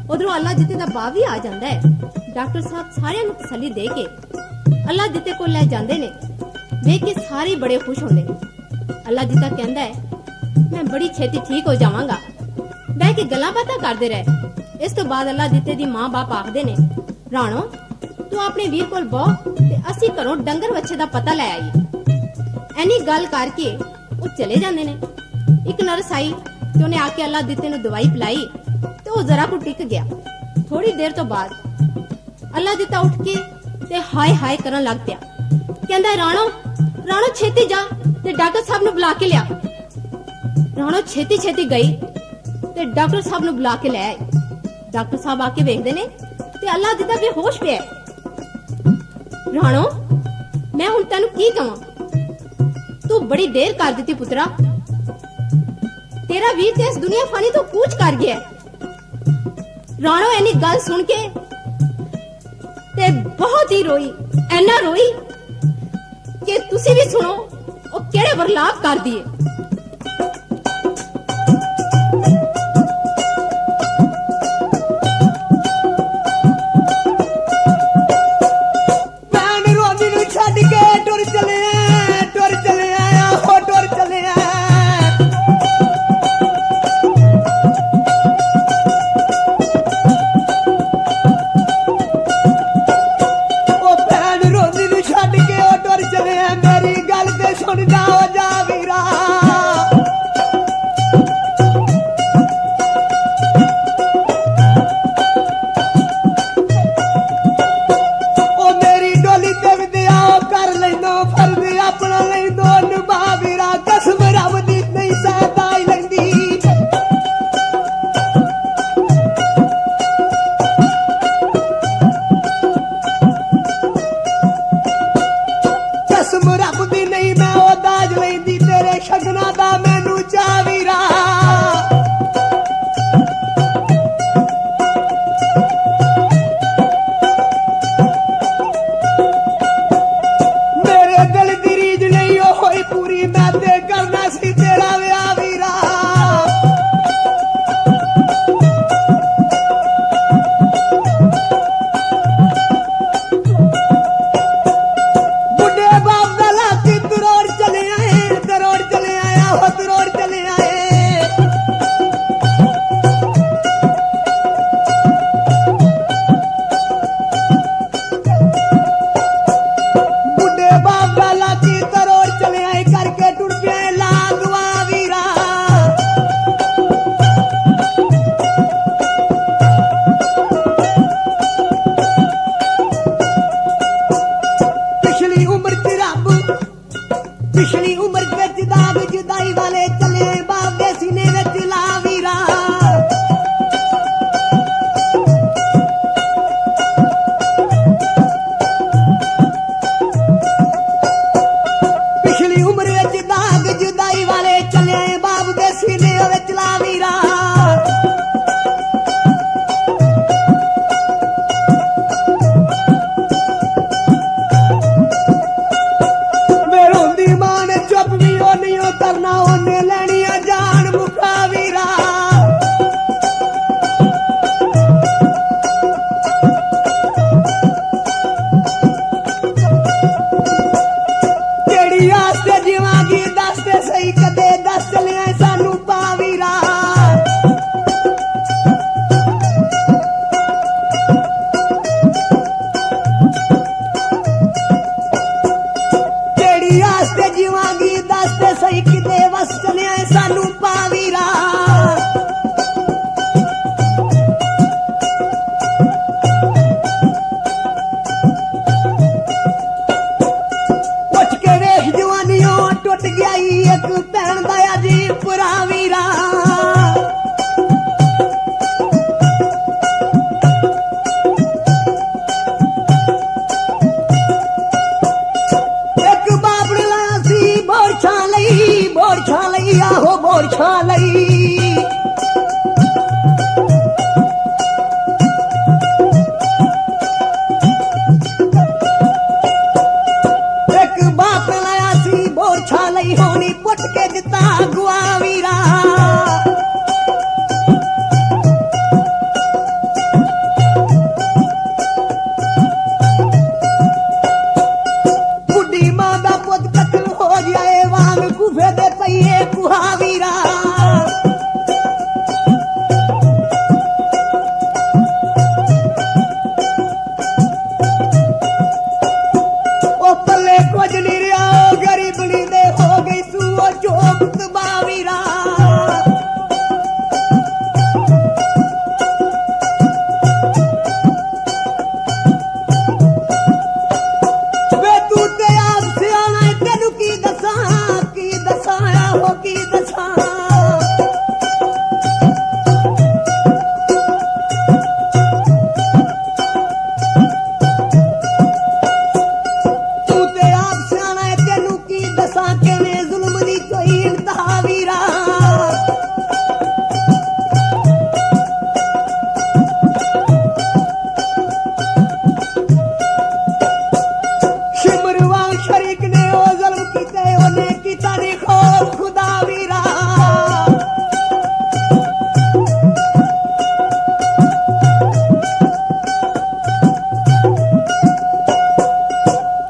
ਉਧਰੋਂ ਅੱਲਾ ਦਿੱਤੇ ਦਾ ਬਾਪ ਵੀ ਆ ਜਾਂਦਾ ਹੈ। ਡਾਕਟਰ ਸਾਹਿਬ ਸਾਰਿਆਂ ਨੂੰ ਤਸੱਲੀ ਦੇ ਕੇ ਅੱਲਾ ਦਿੱਤੇ ਕੋਲ ਲੈ ਜਾਂਦੇ ਨੇ। ਵੇਖ ਕੇ ਸਾਰੇ ਬੜੇ ਖੁਸ਼ ਹੁੰਦੇ ਨੇ। ਅੱਲਾ ਦਿੱਤਾ ਕਹਿੰਦਾ ਹੈ, ਮੈਂ ਬੜੀ ਛੇਤੀ ਠੀਕ ਹੋ ਜਾਵਾਂਗਾ। ਬਹਿ ਕੇ ਗੱਲਾਂ ਬਾਤਾਂ ਕਰਦੇ ਰਹੇ। ਇਸ ਤੋਂ ਬਾਅਦ ਅੱਲਾ ਦਿੱਤੇ ਦੀ ਮਾਂ ਬਾਪ ਆਖਦੇ ਨੇ, ਰਾਣੋ ਤੂੰ ਆਪਣੇ ਵੀਰ ਕੋਲ ਬਹੁ ਤੇ ਅਸੀਂ ਘਰੋਂ ਡੰਗਰ ਵੱਛੇ ਦਾ ਪਤਾ ਲੈ ਆਈਏ। ਐਨੀ ਗੱਲ ਕਰਕੇ ਉਹ ਚਲੇ ਜਾਂਦੇ ਨੇ। ਇੱਕ ਨਰਸ ਆਈ ਤੇ ਉਹਨੇ ਆ ਕੇ ਅੱਲਾ ਦਿੱਤੇ ਨੂੰ ਦਵਾਈ ਪਿਲਾਈ ਤੇ ਉਹ ਜ਼ਰਾ ਕੁ ਟਿਕ ਗਿਆ। ਥੋੜੀ ਦੇਰ ਤੋਂ ਬਾਅਦ ਅੱਲਾ ਦਿੱਤਾ ਉੱਠ ਕੇ ਤੇ ਹਾਏ ਹਾਏ ਕਰਨ ਲੱਗ ਪਿਆ। ਕਹਿੰਦਾ, ਰਾਣੋ ਛੇਤੀ ਜਾ ਤੇ ਡਾਕਟਰ ਸਾਹਿਬ ਨੂੰ ਬੁਲਾ ਕੇ ਲਿਆ। ਰਾਣੋ ਛੇਤੀ ਗਈ ਤੇ ਡਾਕਟਰ ਸਾਹਿਬ ਨੂੰ ਬੁਲਾ ਕੇ ਲੈ ਆਏ। ਡਾਕਟਰ ਸਾਹਿਬ ਆ ਕੇ ਵੇਖਦੇ ਨੇ ਤੇ ਅੱਲਾ ਦਿੱਤਾ ਬੇਹੋਸ਼ ਪਿਆ। ਰਾਣੋ ਮੈਂ ਹੁਣ ਤੈਨੂੰ ਕੀ ਕਵਾਂ, ਤੂੰ ਬੜੀ ਦੇਰ ਕਰ ਦਿੱਤੀ ਪੁੱਤਰਾ। ਤੇਰਾ ਵੀਰ ਤੇ ਇਸ ਦੁਨੀਆ ਫਾਨੀ ਤੋਂ ਕੂਚ ਕਰ ਗਿਆ। ਰਾਣੋ ਐਨੀ ਗੱਲ ਸੁਣ ਕੇ ਤੇ ਬਹੁਤ ਹੀ ਰੋਈ, ਐਨਾ ਰੋਈ ਕਿ ਤੁਸੀਂ ਵੀ ਸੁਣੋ ਉਹ ਕਿਹੜੇ ਵਰਲਾਪ ਕਰਦੀ ਏ। ਸੁਣ ਜਾ ਵੀਰਾ।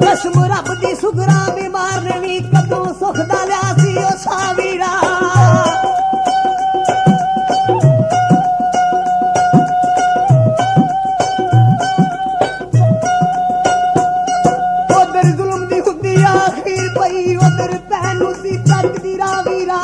ਕਸਮ ਰੱਬ ਦੀ ਸੁਗਰਾ ਬਿਮਾਰ ਨੇ ਵੀ ਕਦੋਂ ਸੁਖ ਦਾ ਲਿਆ ਸੀ ਉਹ ਸਾਵੀਰਾ ਉਧਰ ਜ਼ੁਲਮ ਦੀ ਹੁੰਦੀ ਆਖੀਰ ਪਈ ਉਧਰ ਭੈਣ ਨੂੰ ਸੀ ਤੱਕਦੀ ਰਾਵੀਰਾ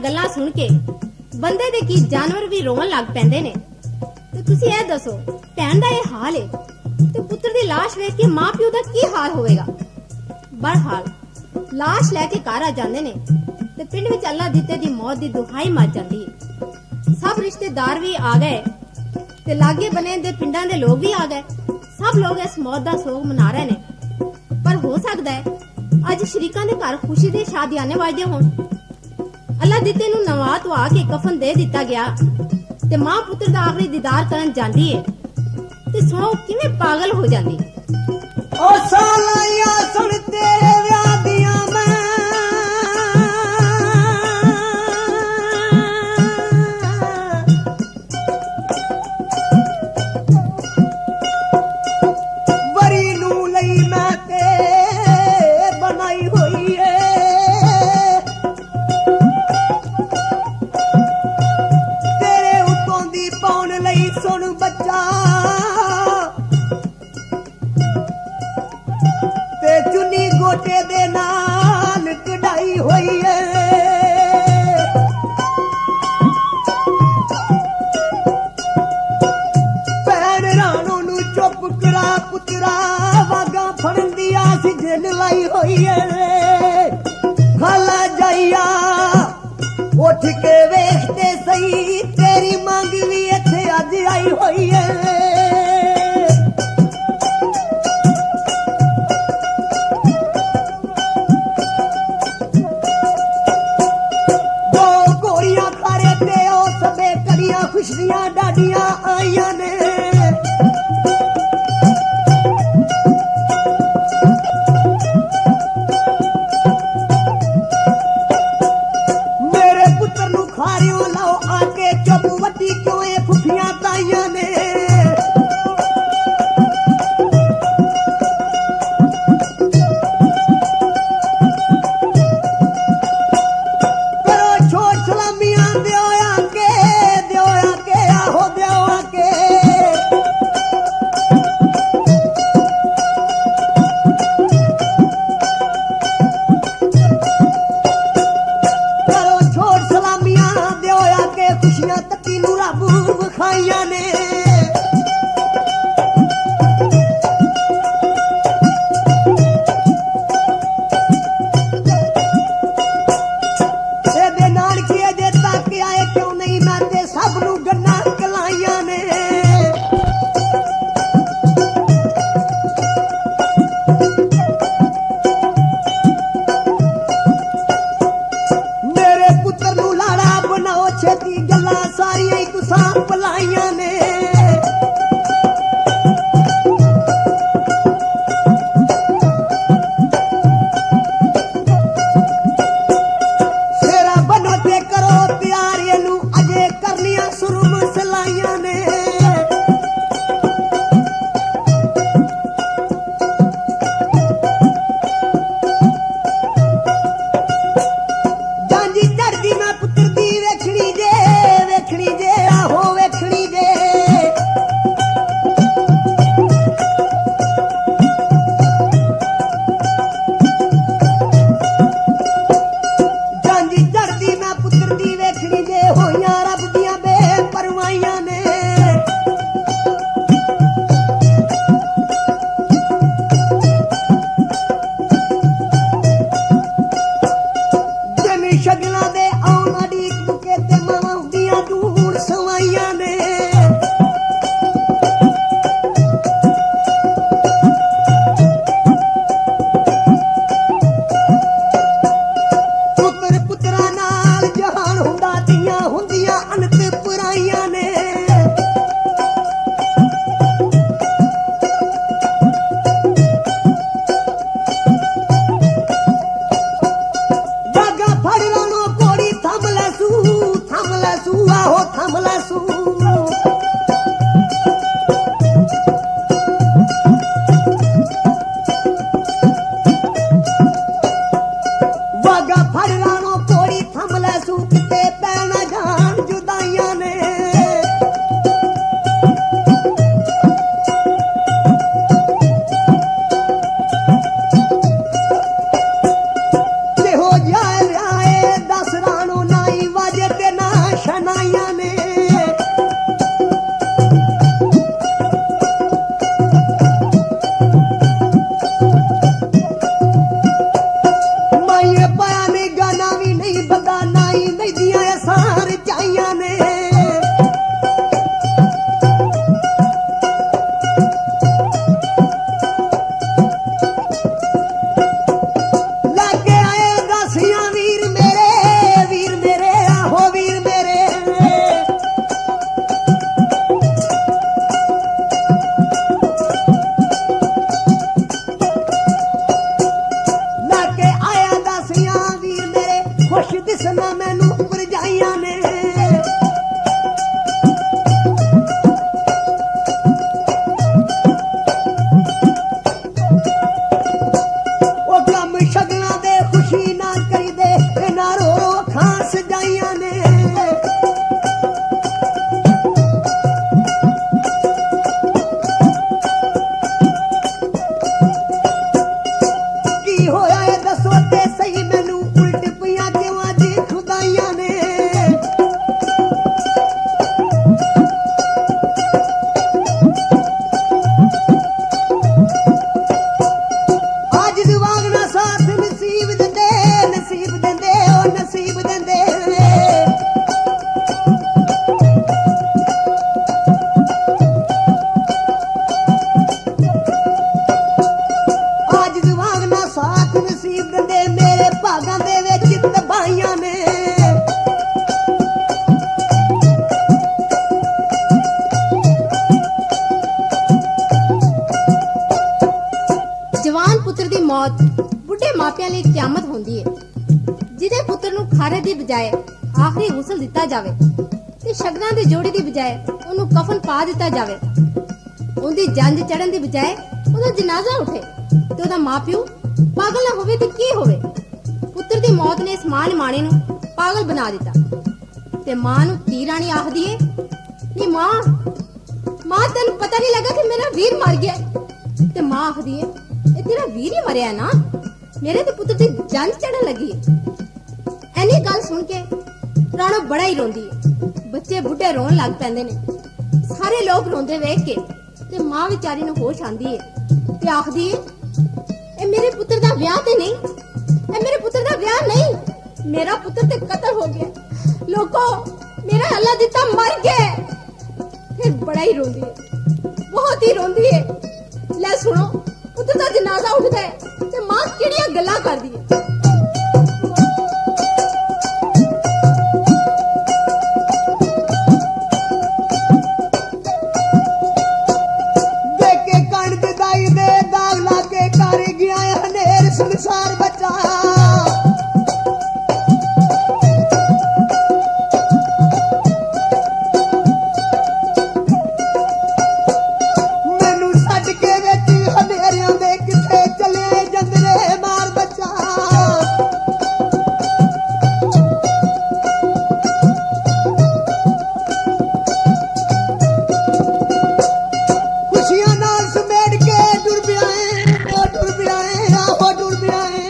ਗੱਲਾਂ ਸੁਣ ਕੇ ਬੰਦੇ ਦੇ ਕੀ ਜਾਨਵਰ ਵੀ ਰੋਣ ਲੱਗ ਪੈਂਦੇ ਨੇ। ਤੇ ਤੁਸੀਂ ਇਹ ਦੱਸੋ ਭੈਣ ਦਾ ਇਹ ਹਾਲ ਹੈ ਤੇ ਪੁੱਤਰ ਦੀ ਲਾਸ਼ ਵੇਖ ਕੇ ਮਾਂ ਪਿਓ ਦਾ ਕੀ ਹਾਲ ਹੋਵੇਗਾ। ਬਹਰਹਾਲ ਲਾਸ਼ ਲੈ ਕੇ ਘਰ ਆ ਜਾਂਦੇ ਨੇ ਤੇ ਪਿੰਡ ਵਿੱਚ ਅੱਲਾ ਦਿੱਤੇ ਦੀ ਮੌਤ ਦੀ ਦੁਹਾਈ ਮਚ ਜਾਂਦੀ ਹੈ। ਸਭ ਰਿਸ਼ਤੇਦਾਰ ਵੀ ਆ ਗਏ ਤੇ ਲਾਗੇ ਬਨੇ ਦੇ ਪਿੰਡਾਂ ਦੇ ਲੋਕ ਵੀ ਆ ਗਏ। ਸਭ ਲੋਕ ਇਸ ਮੌਤ ਦਾ ਸੋਗ ਮਨਾ ਰਹੇ ਨੇ। ਪਰ ਹੋ ਸਕਦਾ ਹੈ ਅੱਜ ਸ਼ਰੀਕਾਂ ਦੇ ਘਰ ਖੁਸ਼ੀ ਦੇ ਸ਼ਾਦੀਆਨੇ ਵੱਜਦੇ ਹੋਣ। ਅੱਲਾ ਦਿੱਤੇ ਨੂੰ ਨਵਾ ਧਵਾ ਕੇ ਕਫਨ ਦੇ ਦਿੱਤਾ ਗਿਆ ਤੇ ਮਾਂ ਪੁੱਤਰ ਦਾ ਆਖਰੀ ਦੀਦਾਰ ਕਰਨ ਜਾਂਦੀ ਏ ਤੇ ਸੁਣੋ ਕਿਵੇਂ ਪਾਗਲ ਹੋ ਜਾਂਦੀ। ਓ ਸਾਲਿਆ ਸੁਣ ਤੇਰੇ ਵਿਆਹ ਦੀਆਂ ਮੈਂ ਵਰੀ ਨੂੰ ਲਈ ਮੈਂ ਤੇ ਬਣਾਈ ਹੋਈ ਏ। ਤੇਰੇ ਉੱਤੋਂ ਦੀ ਪਾਉਣ ਲਈ ਸੁਣ ਬੱਚਾ ਤੇ ਚੁੰਨੀ ਗੋਟੇ ਦੇ ਨਾਲ ਕਢਾਈ ਹੋਈ ਏ। ਭੈਣ ਰਾਣੋ ਨੂੰ ਚੁੱਪ ਕਰਾ ਪੁੱਤਰਾ ਵਾਗਾ ਫੜਨ ਦੀ ਆਸ ਜਿਨ ਲਾਈ ਹੋਈ ਏ। ਖਾਲਾ ਜਾਈਆ ਉੱਠ ਕੇ ਵੇਖਦੇ ਸਹੀ ਤੇਰੀ ਮੰਗ ਵੀ ਇੱਥੇ ਅੱਜ ਆਈ ਹੋਈ ਏ। ਖੁਸ਼ੀਆਂ ਡਾਡੀਆਂ ਆਈਆਂ ਨੇ ਮੇਰੇ ਪੁੱਤਰ ਨੂੰ ਖਾਰਿਓ ਲਾਓ ਆ ਕੇ ਚੁੱਪ ਵੱਡੀ ਕਿਉਂ ਇਹ ਖੁਫੀਆਂ ਤਾਈਆਂ ਨੇ। ਤੇ ਸਹੀ ਮੈਨੂੰ ਉਲਟ ਪਈਆਂ ਕਿਉਂ ਜੀ ਖੁਦਾਈਆਂ ਨੇ ਅੱਜ ਦਿਵਾਂਗ ਨਾ ਸਾਥ ਨਸੀਬ ਦਿੰਦੇ ਉਹ ਨਸੀਬ ਦਿੰਦੇ ਅੱਜ ਦਿਵਾਂਗ ਨਾ ਸਾਥ ਨਸੀਬ ਦਿੰਦੇ ਮੇਰੇ ਭਾਗਾਂ ਦੇ ਵਿੱਚ ਤਬਾਹੀਆਂ ਨੇ ਜਵਾਨ ਪੁੱਤਰ ਦੀ ਮੌਤ ਬੁੱਢੇ ਮਾਪਿਆਂ ਲਈ ਕਿਆਮਤ ਹੁੰਦੀ ਹੈ। ਜਿਹਦੇ ਪੁੱਤਰ ਨੂੰ ਖਾਰੇ ਦੀ ਬਜਾਏ ਆਖਰੀ ਗੁਸਲ ਦਿੱਤਾ ਜਾਵੇ ਤੇ ਸ਼ਗਨਾਂ ਦੀ ਜੋੜੀ ਦੀ ਬਜਾਏ ਉਹਨੂੰ ਕਫਨ ਪਾ ਦਿੱਤਾ ਜਾਵੇ, ਉਹਦੀ ਜੰਜ ਚੜਨ ਦੀ ਬਜਾਏ ਉਹਦਾ ਜਨਾਜ਼ਾ ਉੱਠੇ ਤੇ ਉਹਦਾ ਮਾਪਿਓ ਪਾਗਲ ਨਾ ਹੋਵੇ ਤੇ ਕੀ ਹੋਵੇ। ਪੁੱਤਰ ਦੀ ਮੌਤ ਨੇ ਇਸ ਮਾਂ ਨਿਮਾਣੇ ਨੂੰ ਪਾਗਲ ਬਣਾ ਦਿੱਤਾ ਤੇ ਮਾਂ ਨੂੰ ਧੀ ਰਾਣੀ ਆਖਦੀ ਏ, ਨੀ ਮਾਂ ਤੈਨੂੰ ਪਤਾ ਨਹੀਂ ਲੱਗਾ ਕਿ ਮੇਰਾ ਵੀਰ ਮਰ ਗਿਆ। ਤੇ ਮਾਂ ਆਖਦੀ ਏ, ਇਹ ਤੇਰਾ ਵੀਰ ਹੀ ਮਰਿਆ ਨਾ, ਮੇਰੇ ਤੇ ਪੁੱਤਰ ਦੀ ਜੰਜ ਚੜਨ ਲੱਗੀ ਏ। ਐਨੀ ਗੱਲ ਸੁਣ ਕੇ ਰਾਣੋ ਬੜਾ ਹੀ ਰੋਂਦੀ ਏ। ਬੱਚੇ ਬੁੱਢੇ ਰੋਣ ਲੱਗ ਪੈਂਦੇ ਨੇ। ਸਾਰੇ ਲੋਕ ਰੋਂਦੇ ਵੇਖ ਕੇ ਤੇ ਮਾਂ ਵਿਚਾਰੀ ਨੂੰ ਹੋਸ਼ ਆਂਦੀ ਏ ਤੇ ਆਖਦੀ ਏ, ਇਹ ਮੇਰੇ ਪੁੱਤਰ ਦਾ ਵਿਆਹ ਤੇ ਨਹੀਂ, ਇਹ ਮੇਰੇ ਪੁੱਤਰ ਦਾ ਵਿਆਹ ਨਹੀਂ, ਮੇਰਾ ਪੁੱਤਰ ਤੇ ਕਤਲ ਹੋ ਗਿਆ। ਲੋਕੋ ਮੇਰਾ ਅੱਲਾ ਦਿੱਤਾ ਮਰ ਗਿਆ। ਫਿਰ ਬੜਾ ਹੀ ਰੋਂਦੀ ਏ, ਬਹੁਤ ਹੀ ਰੋਂਦੀ ਏ। ਲੈ ਸੁਣੋ, ਪੁੱਤਰ ਦਾ ਜਨਾਜ਼ਾ ਉੱਠਦਾ ਹੈ ਤੇ ਮਾਂ ਕਿਹੜੀਆਂ ਗੱਲਾਂ ਕਰਦੀ ਏ। ਦੇਖ ਕੇ ਕਣਕ ਦਾਈ ਦੇ ਦਾਗ ਲਾ ਕੇ ਕਰ ਗਿਆ ਹਨੇਰ ਸੰਸਾਰ ਬਚਾ ਮੈਨੂੰ ਛੱਡ ਕੇ ਵਿੱਚ ਹਨੇਰਿਆਂ ਦੇ ਕਿੱਥੇ ਚਲੇ ਜੰਦਰੇ ਮਾਰ ਬੱਚਾ ਖੁਸ਼ੀਆਂ ਨਾਲ ਸਮੇਟ ਕੇ ਟੁਰ ਪਿਆ ਏ, ਉਹ ਟੁਰ ਪਿਆ ਏ, ਆਹੋ ਟੁਰ ਪਿਆ ਏ।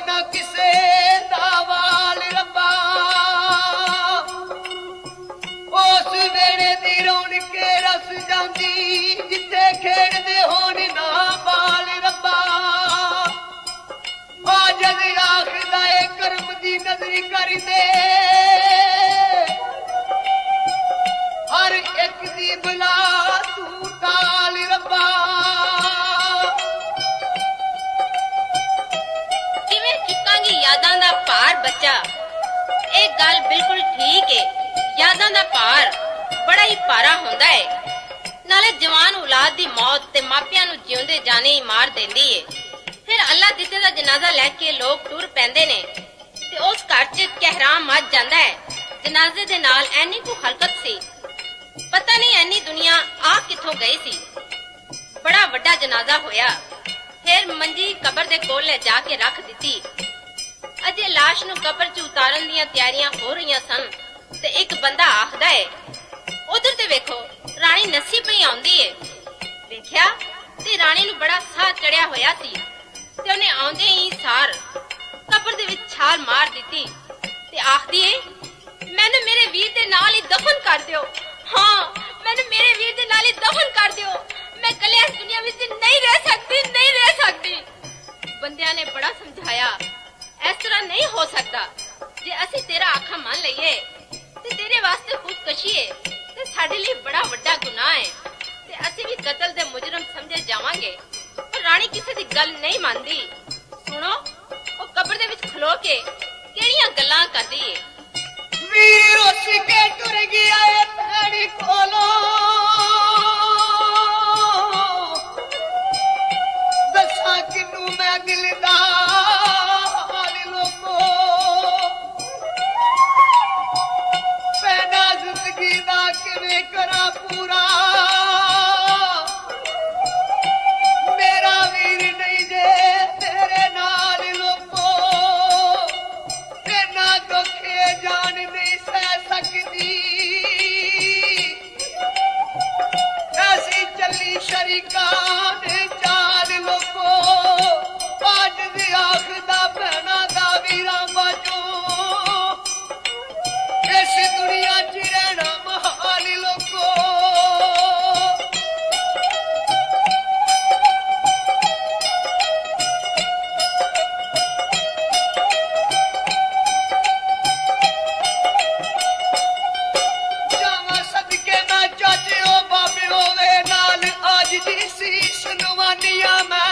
ਨਾ ਕਿਸੇ ਦਾ ਵਾਲ ਰੱਬਾ ਉਸ ਵੇਲੇ ਦੀ ਰੌਣਕ ਰਸ ਜਾਂਦੀ ਜਿੱਥੇ ਖੇਡਦੇ ਹੋਣ ਨਾ ਬਾਲ ਰੱਬਾ ਆ ਜਦ ਆਖਦਾ ਏ ਕਰਮ ਦੀ ਨਜ਼ਰੀ ਕਰਦੇ ਹਰ ਇੱਕ ਦੀ ਬਲਾ ਤੂੰ ਟਾਲ ਰੱਬਾ ਕਿਵੇਂ ਚੁੱਕਾਂਗੀ ਯਾਦਾਂ ਦਾ ਭਾਰ ਬੱਚਾ ਇਹ ਗੱਲ ਬਿਲਕੁਲ ਠੀਕ ਏ ਯਾਦਾਂ ਦਾ ਭਾਰ ਬੜਾ ਹੀ ਭਾਰਾ ਹੁੰਦਾ ਏ ਨਾਲੇ ਜਵਾਨ ਔਲਾਦ ਦੀ ਮੌਤ ਤੇ ਮਾਪਿਆਂ ਨੂੰ ਜਿਉਂਦੇ ਜਾਣੇ ਹੀ ਮਾਰ ਦਿੰਦੀ ਏ ਫਿਰ ਅੱਲਾ ਦਿੱਤੇ ਦਾ ਜਨਾਜ਼ਾ ਲੈ ਕੇ ਲੋਕ ਟੁਰ ਪੈਂਦੇ ਨੇ ਤੇ ਉਸ ਘਰ 'ਚ ਕਹਿਰਾਮ ਮੱਚ ਜਾਂਦਾ ਹੈ ਜਨਾਜ਼ੇ ਦੇ ਨਾਲ ਐਨੀ ਕੁ ਹਲਕਤ ਸੀ ਪਤਾ ਨਹੀਂ ਐਨੀ ਦੁਨੀਆ ਆ ਕਿੱਥੋਂ ਗਈ ਸੀ ਬੜਾ ਵੱਡਾ ਜਨਾਜ਼ਾ ਹੋਇਆ ਫਿਰ ਮੰਜੀ ਕਬਰ ਦੇ ਕੋਲ ਲੈ ਜਾ ਕੇ ਰੱਖ ਦਿੱਤੀ ਅਜੇ ਲਾਸ਼ ਨੂੰ ਕਬਰ 'ਚ ਉਤਾਰਨ ਦੀਆਂ ਤਿਆਰੀਆਂ ਹੋ ਰਹੀਆਂ ਸਨ ਤੇ ਇੱਕ ਬੰਦਾ ਆਖਦਾ ਏ ਉਧਰ ਤੇ ਵੇਖੋ ਰਾਣੀ ਨੱਸੀ ਪਈ ਆਉਂਦੀ ਏ ਵੇਖਿਆ ਤੇ ਰਾਣੀ ਨੂੰ ਬੜਾ ਸਾਹ ਚੜਿਆ ਹੋਇਆ ਸੀ ਤੇ ਉਹਨੇ ਆਉਂਦੇ ਹੀ ਸਾਰ ਕਬਰ ਦੇ ਵਿੱਚ ਛਾਲ ਮਾਰ ਦਿੱਤੀ ਤੇ ਆਖਦੀ ਏ ਮੈਨੂੰ ਮੇਰੇ ਵੀਰ ਦੇ ਨਾਲ ਹੀ ਦਫਨ ਕਰ ਦਿਓ ਹਾਂ ਮੈਨੂੰ ਮੇਰੇ ਵੀਰ ਦੇ ਨਾਲ ਹੀ ਦਫਨ ਕਰ ਦਿਓ ਮੈਂ ਕੱਲੇ ਇਸ ਦੁਨੀਆ ਵਿੱਚ ਨਹੀਂ ਰਹਿ ਸਕਦੀ ਬੰਦਿਆਂ ਨੇ ਬੜਾ ਸਮਝਾਇਆ ਇਸ ਤਰ੍ਹਾਂ ਨਹੀਂ ਹੋ ਸਕਦਾ ਜੇ ਅਸੀਂ ਤੇਰਾ ਆਖਾ ਮੰਨ ਲਈਏ ਤੇ ਤੇਰੇ ਵਾਸਤੇ ਖੁਦਕਸ਼ੀ ਹੈ ਤੇ ਸਾਡੇ ਲਈ ਬੜਾ ਵੱਡਾ ਗੁਨਾਹ ਹੈ ਤੇ ਅਸੀਂ ਵੀ ਕਤਲ ਦੇ ਮੁਜਰਮ ਸਮਝੇ ਜਾਵਾਂਗੇ ਪਰ ਰਾਣੀ ਕਿਸੇ ਦੀ ਗੱਲ ਨਹੀਂ ਮੰਨਦੀ ਸੁਣੋ ਉਹ ਕਬਰ ਦੇ ਵਿੱਚ ਖਲੋ ਕੇ ਕਿਹੜੀਆਂ ਗੱਲਾਂ ਕਰਦੀ ਏ ਵੀਰ ਉੱਠ ਕੇ ਟੁਰ ਗਿਆ ਏ ਭੈਣੀ ਕੋਲੋਂ ਦੱਸਾਂ ਕਿਨੂੰ ਮੈਂ ਦਿਲ ਦਾ ਹਾਲ ਲੋਕੋ ਪੈਣਾ ਜ਼ਿੰਦਗੀ ਦਾ ਕਿਵੇਂ ਕਰਾਂ ਪੂਰਾ ਮੇਰਾ ਵੀਰ ਨਹੀਂ ਜੇ ਤੇਰੇ ਨਾਲ ਲੋਕੋ ਤੇ ਨਾ ਦੁੱਖੇ ਜਾਨ ਨਹੀਂ ਸਹਿ ਸਕਦੀ ਐਸੀ ਚੱਲੀ ਸ਼ਰੀਕਾਂ ਦੇ ਚਾਲ ਲੋਕੋ ਅੱਜ ਦੀ ਆਖਦਾ ਭੈਣਾਂ ਦਾ ਵੀਰਾਂ ਬਾਜੋ ਇਸ ਦੁਨੀਆ 'ਚ ਰਹਿਣਾ ਮਹਾਲ ਲੋਕੋ ਜਾਵਾਂ ਸਦਕੇ ਮੈਂ ਚਾਚਿਓ ਬਾਬਿਓ ਵੇ ਨਾਲ ਅੱਜ ਦੀ ਸੀਸ ਨਵਾਨੀਆਂ ਮੈਂ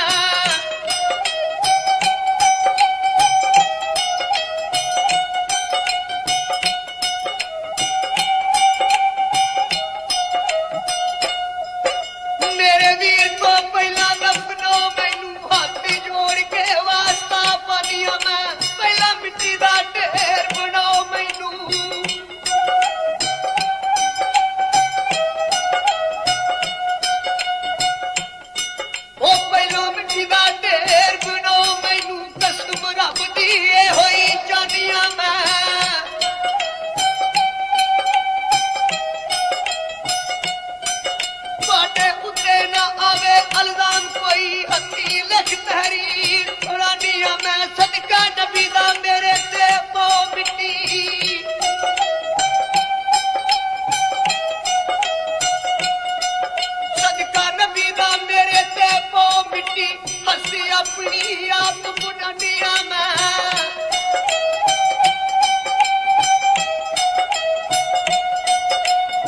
ਮੇਰੇ ਵੀਰ ਤੋਂ ਪਹਿਲਾਂ ਦਫਨੋ ਮੈਨੂੰ ਹੱਥ ਜੋੜ ਕੇ ਵਾਸਤਾ ਪਾਨੀਆਂ ਮੈਂ ਪਹਿਲਾਂ ਮਿੱਟੀ ਦਾ ਢੇਰ ਬਣਾਓ ਮੈਨੂੰ ਉਹ ਪਹਿਲਾਂ ਮਿੱਟੀ ਦਾ ਢੇਰ ਬਣਾਓ ਮੈਨੂੰ ਕਸਮ ਰੱਬ ਦੀ ਏ ਹੋਈ ਚਾਨੀਆਂ ਮੈਂ ਤੁਹਾਡੇ ਉੱਤੇ ਨਾ ਆਵੇ ਇਲਜ਼ਾਮ ਕੋਈ ਹੱਥੀ ਲਿਖ ਤਹਿਰੀਰ ਪੁਰਾਨੀਆਂ ਮੈਂ ਸਦਕਾ ਨਬੀ ਦਾ ਮੇਰੇ ਤੇ ਪਾਓ ਮਿੱਟੀ ਸਦਕਾ ਨਬੀ ਦਾ ਮੇਰੇ ਤੇ ਪਾਓ ਮਿੱਟੀ ਹੱਸੀ ਆਪਣੀ ਆਪ ਬੁਢਾਨੀਆਂ ਮੈਂ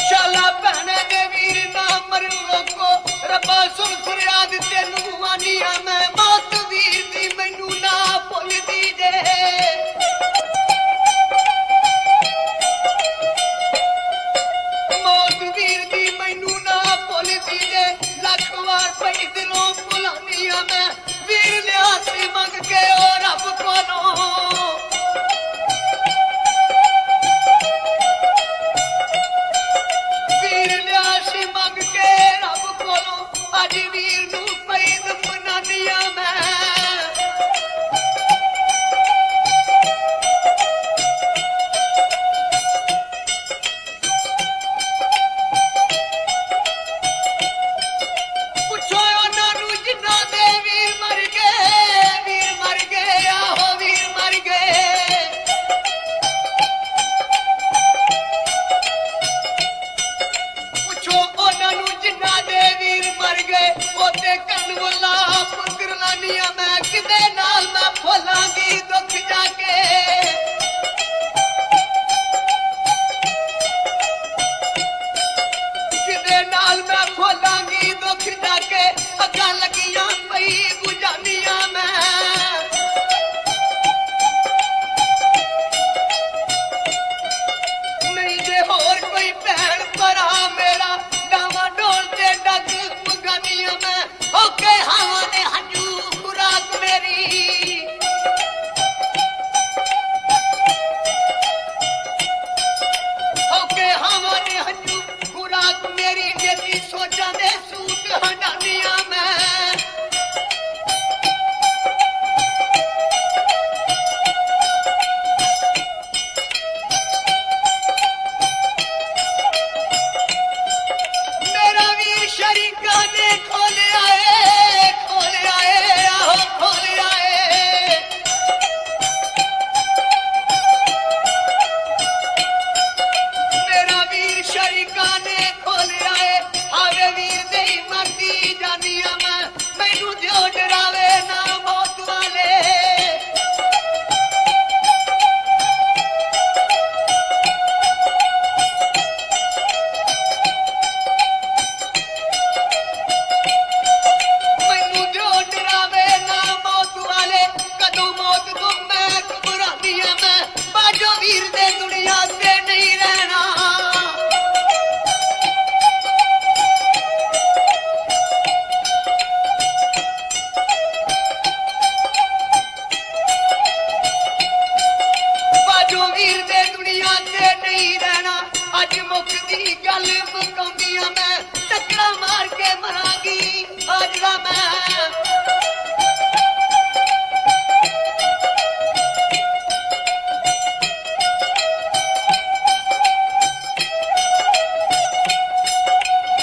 ਸ਼ਾਲਾ ਭੈਣੇ ਦੇ ਵੀਰ ਨਾ ਮਰਨ ਲੋਕੋ ਰੱਬਾ ਸੁਣ ਫਰਿਆਦ ਤੈਨੂੰ ਆਨੀਆਂ ਮੈਂ ਮੌਤ ਵੀਰ ਦੀ ਮੈਨੂੰ ਨਾ ਭੁੱਲਦੀ ਜੇ ਅੱਜ ਮੁੱਕਦੀ ਗੱਲ ਮੁਕਾਉਂਦੀਆਂ ਮੈਂ ਟੱਕਰਾਂ ਮਾਰ ਕੇ ਮਰਾਂਗੀ ਅੱਜ ਦਾ ਮੈਂ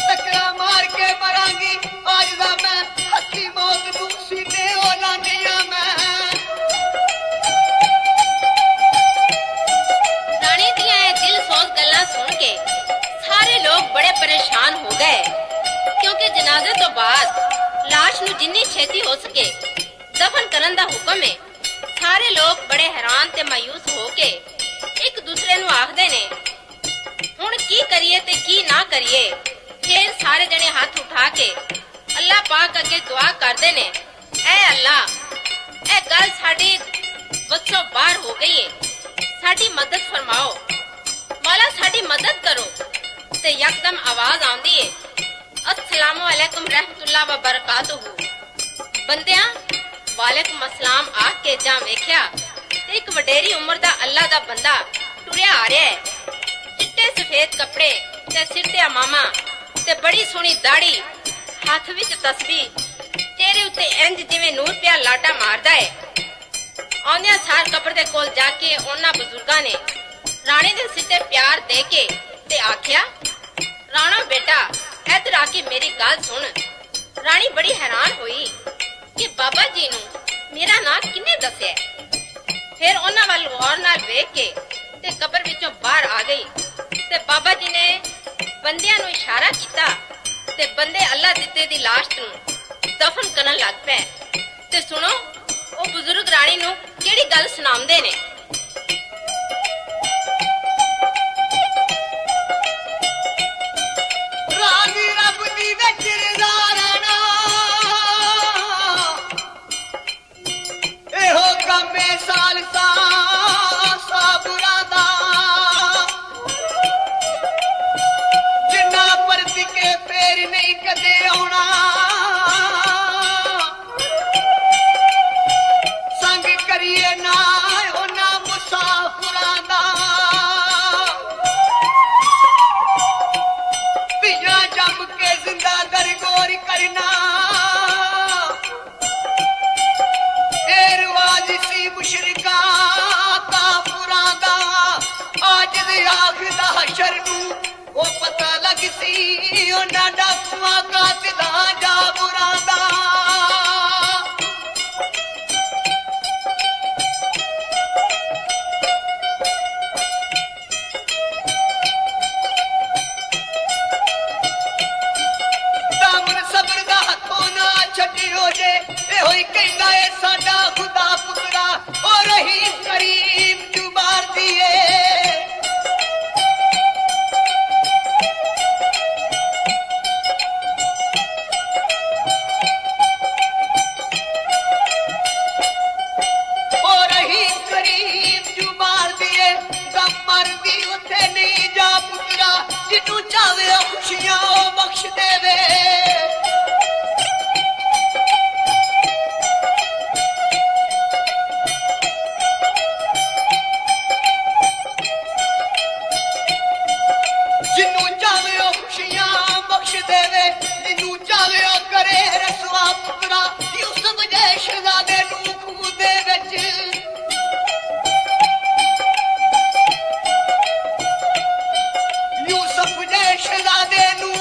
ਟੱਕਰਾਂ ਮਾਰ ਕੇ ਮਰਾਂਗੀ ਅੱਜ ਦਾ ਮੈਂ ਹੱਥੀ ਮੌਤ ਨੂੰ ਸੀਨੇ ਹੋ ਲਾਂਗੀਆਂ ਮੈਂ ਰਾਣੀ ਦੀਆਂ ਇਹ ਦਿਲ ਸੋਜ਼ ਗੱਲਾਂ ਸੁਣ ਕੇ ਸਾਰੇ ਲੋਕ ਬੜੇ ਪਰੇਸ਼ਾਨ ਹੋ ਗਏ ਕਿਉਂਕਿ ਜਨਾਜ਼ੇ ਤੋਂ ਬਾਅਦ ਲਾਸ਼ ਨੂੰ ਜਿੰਨੀ ਛੇਤੀ ਹੋ ਸਕੇ ਦਫਨ ਕਰਨ ਦਾ ਹੁਕਮ ਹੈ। ਸਾਰੇ ਲੋਕ ਬੜੇ ਹੈਰਾਨ ਤੇ ਮਾਯੂਸ ਹੋ ਕੇ ਇੱਕ ਦੂਸਰੇ ਨੂੰ ਆਖਦੇ ਨੇ ਹੁਣ ਕੀ ਕਰੀਏ ਤੇ ਕੀ ਨਾ ਕਰੀਏ। ਫਿਰ ਸਾਰੇ ਜਣੇ ਹੱਥ ਉਠਾ ਕੇ ਅੱਲਾਹ ਪਾਕ ਅੱਗੇ ਦੁਆ ਕਰਦੇ ਨੇ, ਐ ਅੱਲਾਹ ਇਹ ਗੱਲ ਸਾਡੀ ਵੱਸੋਂ ਬਾਹਰ ਹੋ ਗਈ ਹੈ, ਸਾਡੀ ਮਦਦ ਫਰਮਾਓ, ਮੌਲਾ ਸਾਡੀ ਮਦਦ ਕਰੋ। ਤੇ ਯਕਦਮ ਆਵਾਜ਼ ਆਉਂਦੀ ਹੈ, अस्सलामु अलैकुम रहमतुल्लाह व बरकातुहू। ਬੰਦਿਆਂ ਵਾਲੇਕੁਮ ਅਸਲਾਮ ਆਖ ਕੇ ਜਾਂ ਵੇਖਿਆ ਤੇ ਇੱਕ ਵਡੇਰੀ ਉਮਰ ਦਾ ਅੱਲਾ ਦਾ ਬੰਦਾ ਟੁਰਿਆ ਆ ਰਿਹਾ ਹੈ। ਚਿੱਟੇ ਸਫੇਦ ਕੱਪੜੇ ਤੇ ਸਿਰ ਤੇ ਅਮਾਮਾ ਤੇ ਬੜੀ ਸੋਹਣੀ ਦਾੜੀ, ਹੱਥ ਵਿੱਚ ਤਸਬੀਹ, ਚਿਹਰੇ ਉੱਤੇ ਇੰਜ ਜਿਵੇਂ ਨੂਰ ਪਿਆ ਲਾਟਾ ਮਾਰਦਾ ਹੈ। ਆਉਂਦਿਆਂ ਸਾਰ ਕਬਰ ਦੇ ਕੋਲ ਜਾ ਕੇ ਉਹਨਾਂ ਬਜ਼ੁਰਗਾਂ ਨੇ ਰਾਣੀ ਦੇ ਸਿਰ ਤੇ ਪਿਆਰ ਦੇ ਕੇ ਤੇ ਆਖਿਆ, ਰਾਣਾ ਬੇਟਾ ਇੱਧਰ ਆ ਕੇ ਮੇਰੀ ਗੱਲ ਸੁਣ। ਰਾਣੀ ਬੜੀ ਹੈਰਾਨ ਹੋਈ ਕਿ ਬਾਬਾ ਜੀ ਨੂੰ ਮੇਰਾ ਨਾਂ ਕਿਹਨੇ ਦੱਸਿਆ। ਫਿਰ ਉਹਨਾਂ ਵੱਲ ਗੌਰ ਨਾਲ ਵੇਖ ਕੇ ਤੇ ਕਬਰ ਵਿੱਚੋਂ ਬਾਹਰ ਆ ਗਈ ਤੇ ਬਾਬਾ ਜੀ ਨੇ ਬੰਦਿਆਂ ਨੂੰ ਇਸ਼ਾਰਾ ਕੀਤਾ ਤੇ ਬੰਦੇ ਅੱਲਾ ਦਿੱਤੇ ਦੀ ਲਾਸ਼ ਨੂੰ ਦਫਨ ਕਰਨ ਲੱਗ ਪਏ। ਤੇ ਸੁਣੋ ਉਹ ਬਜ਼ੁਰਗ ਰਾਣੀ ਨੂੰ ਕਿਹੜੀ ਗੱਲ ਸੁਣਾਉਂਦੇ ਨੇ। ਰਾਜੀ ਰੱਬ ਦੀ ਵਿੱਚ ਰਜ਼ਾਨਾ ਇਹੋ ਕੰਮੇ ਸਾਲਸਾ ਸਾਬੁਰਾਂ ਦਾ ਜਿੰਨਾ ਪਰਤ ਕੇ ਫੇਰ ਨਹੀਂ ਕਦੇ ਆਉਣਾ ਸੰਗ ਕਰੀਏ ਨਾ ਉਹਨਾਂ ਮੁਸਾਫਰਾਂ ਦਾ ਧੀਆਂ ਜੰਮ ਕੇ ਜ਼ਿੰਦਾ ਦਰਗੋਰ ਕਰਨਾ ਇਹ ਰਿਵਾਜ ਸੀ ਮੁਸ਼ਰਿਕਾਂ ਕਾਫਰਾਂ ਦਾ ਅੱਜ ਦੇ ਆਖਰ ਦਾ ਹਸ਼ਰ ਨੂੰ ਉਹ ਪਤਾ ਲੱਗ ਸੀ ਉਹਨਾਂ ਡਾਕੂਆਂ ਕਾਤਲਾਂ ਜਾਬਰਾਂ ਦਾ ਦਾਮਨ ਸਬਰ ਦਾ ਹੱਥੋਂ ਨਾ ਛੱਡਿਓ ਜੇ ਇਹੋ ਹੀ ਕਹਿੰਦਾ ਏ ਸਾਡਾ ਖੁਦਾ ਪੁੱਤਰਾ ਉਹ ਰਹੀਮ ਕਰੀਮ ਜੁਬਾਰ ਦੀਏ ਉਹ ਰਹੀਮ ਕਰੀਮ ਜੁਬਾਰ ਦੀਏ ਗਮ ਮਰਦੀ ਉੱਥੇ ਨਹੀਂ ਜਾ ਪੁੱਤਰਾ ਜਿਹਨੂੰ ਚਾਵੇ ਉਹ ਖੁਸ਼ੀਆਂ ਉਹ ਬਖਸ਼ ਦੇਵੇ ਜਿਹਨੂੰ ਚਾਵੇ ਉਹ ਖੁਸ਼ੀਆਂ ਬਖਸ਼ ਦੇਵੇ ਜਿਹਨੂੰ ਚਾਵੇ ਉਹ ਕਰੇ ਰਸਵਾ ਪੁੱਤਰਾ ਯੂਸਫ ਦੇ ਸ਼ਹਿਜ਼ਾਦੇ ਨੂੰ ਖੂਹ ਦੇ ਵਿੱਚ ਯੂਸਫ ਦੇ ਸ਼ਹਿਜ਼ਾਦੇ ਨੂੰ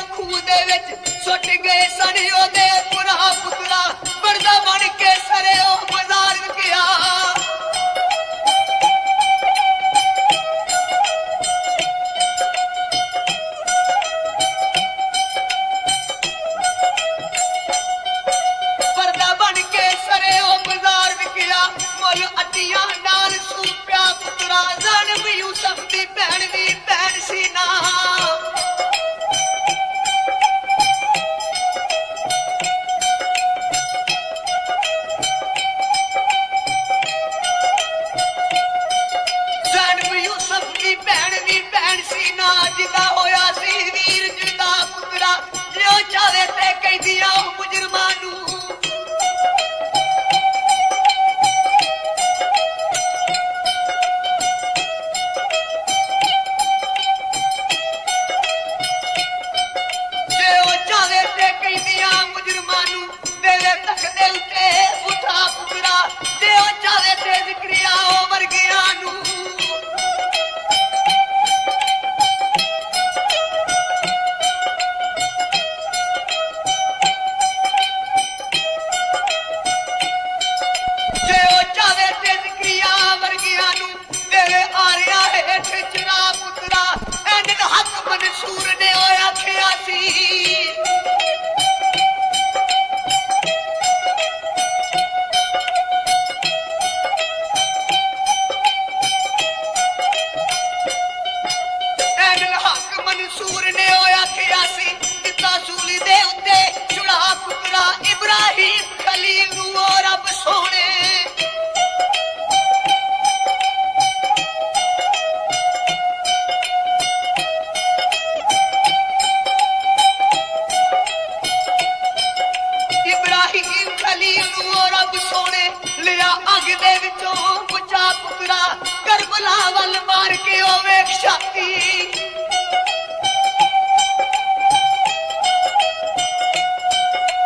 ਮਾਰ ਕੇ ਉਹ ਵੇਖ ਛਾਤੀ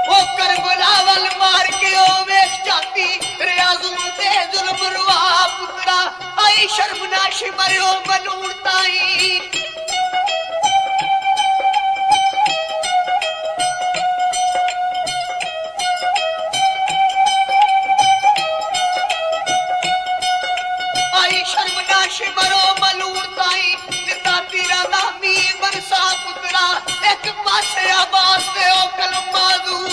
ਉਹ ਕਰਬਲਾ ਵੱਲ ਮਾਰ ਕੇ ਉਹ ਵੇਖ ਛਾਤੀ ਰਿਆਜ਼ੂ ਤੇ ਜ਼ੁਲਮ ਰਵਾ ਪੁੱਤਰਾ ਆਈ ਸ਼ਰਮਨਾਸ਼ ਮਰਿਓ ਮਲੂਣ ਤਾਈ ਮਰੋ ਮਲੂਰ ਤਾਈ ਜਿੱਦਾਂ ਤੀਰਾਂ ਦਾ ਮੀਂਹ ਬਰਸਾ ਪੁੱਤਰਾ ਇੱਕ ਪਾਸੇ ਆਵਾਜ਼ ਤੇ ਉਹ ਕਲਮਾਜ਼ੂ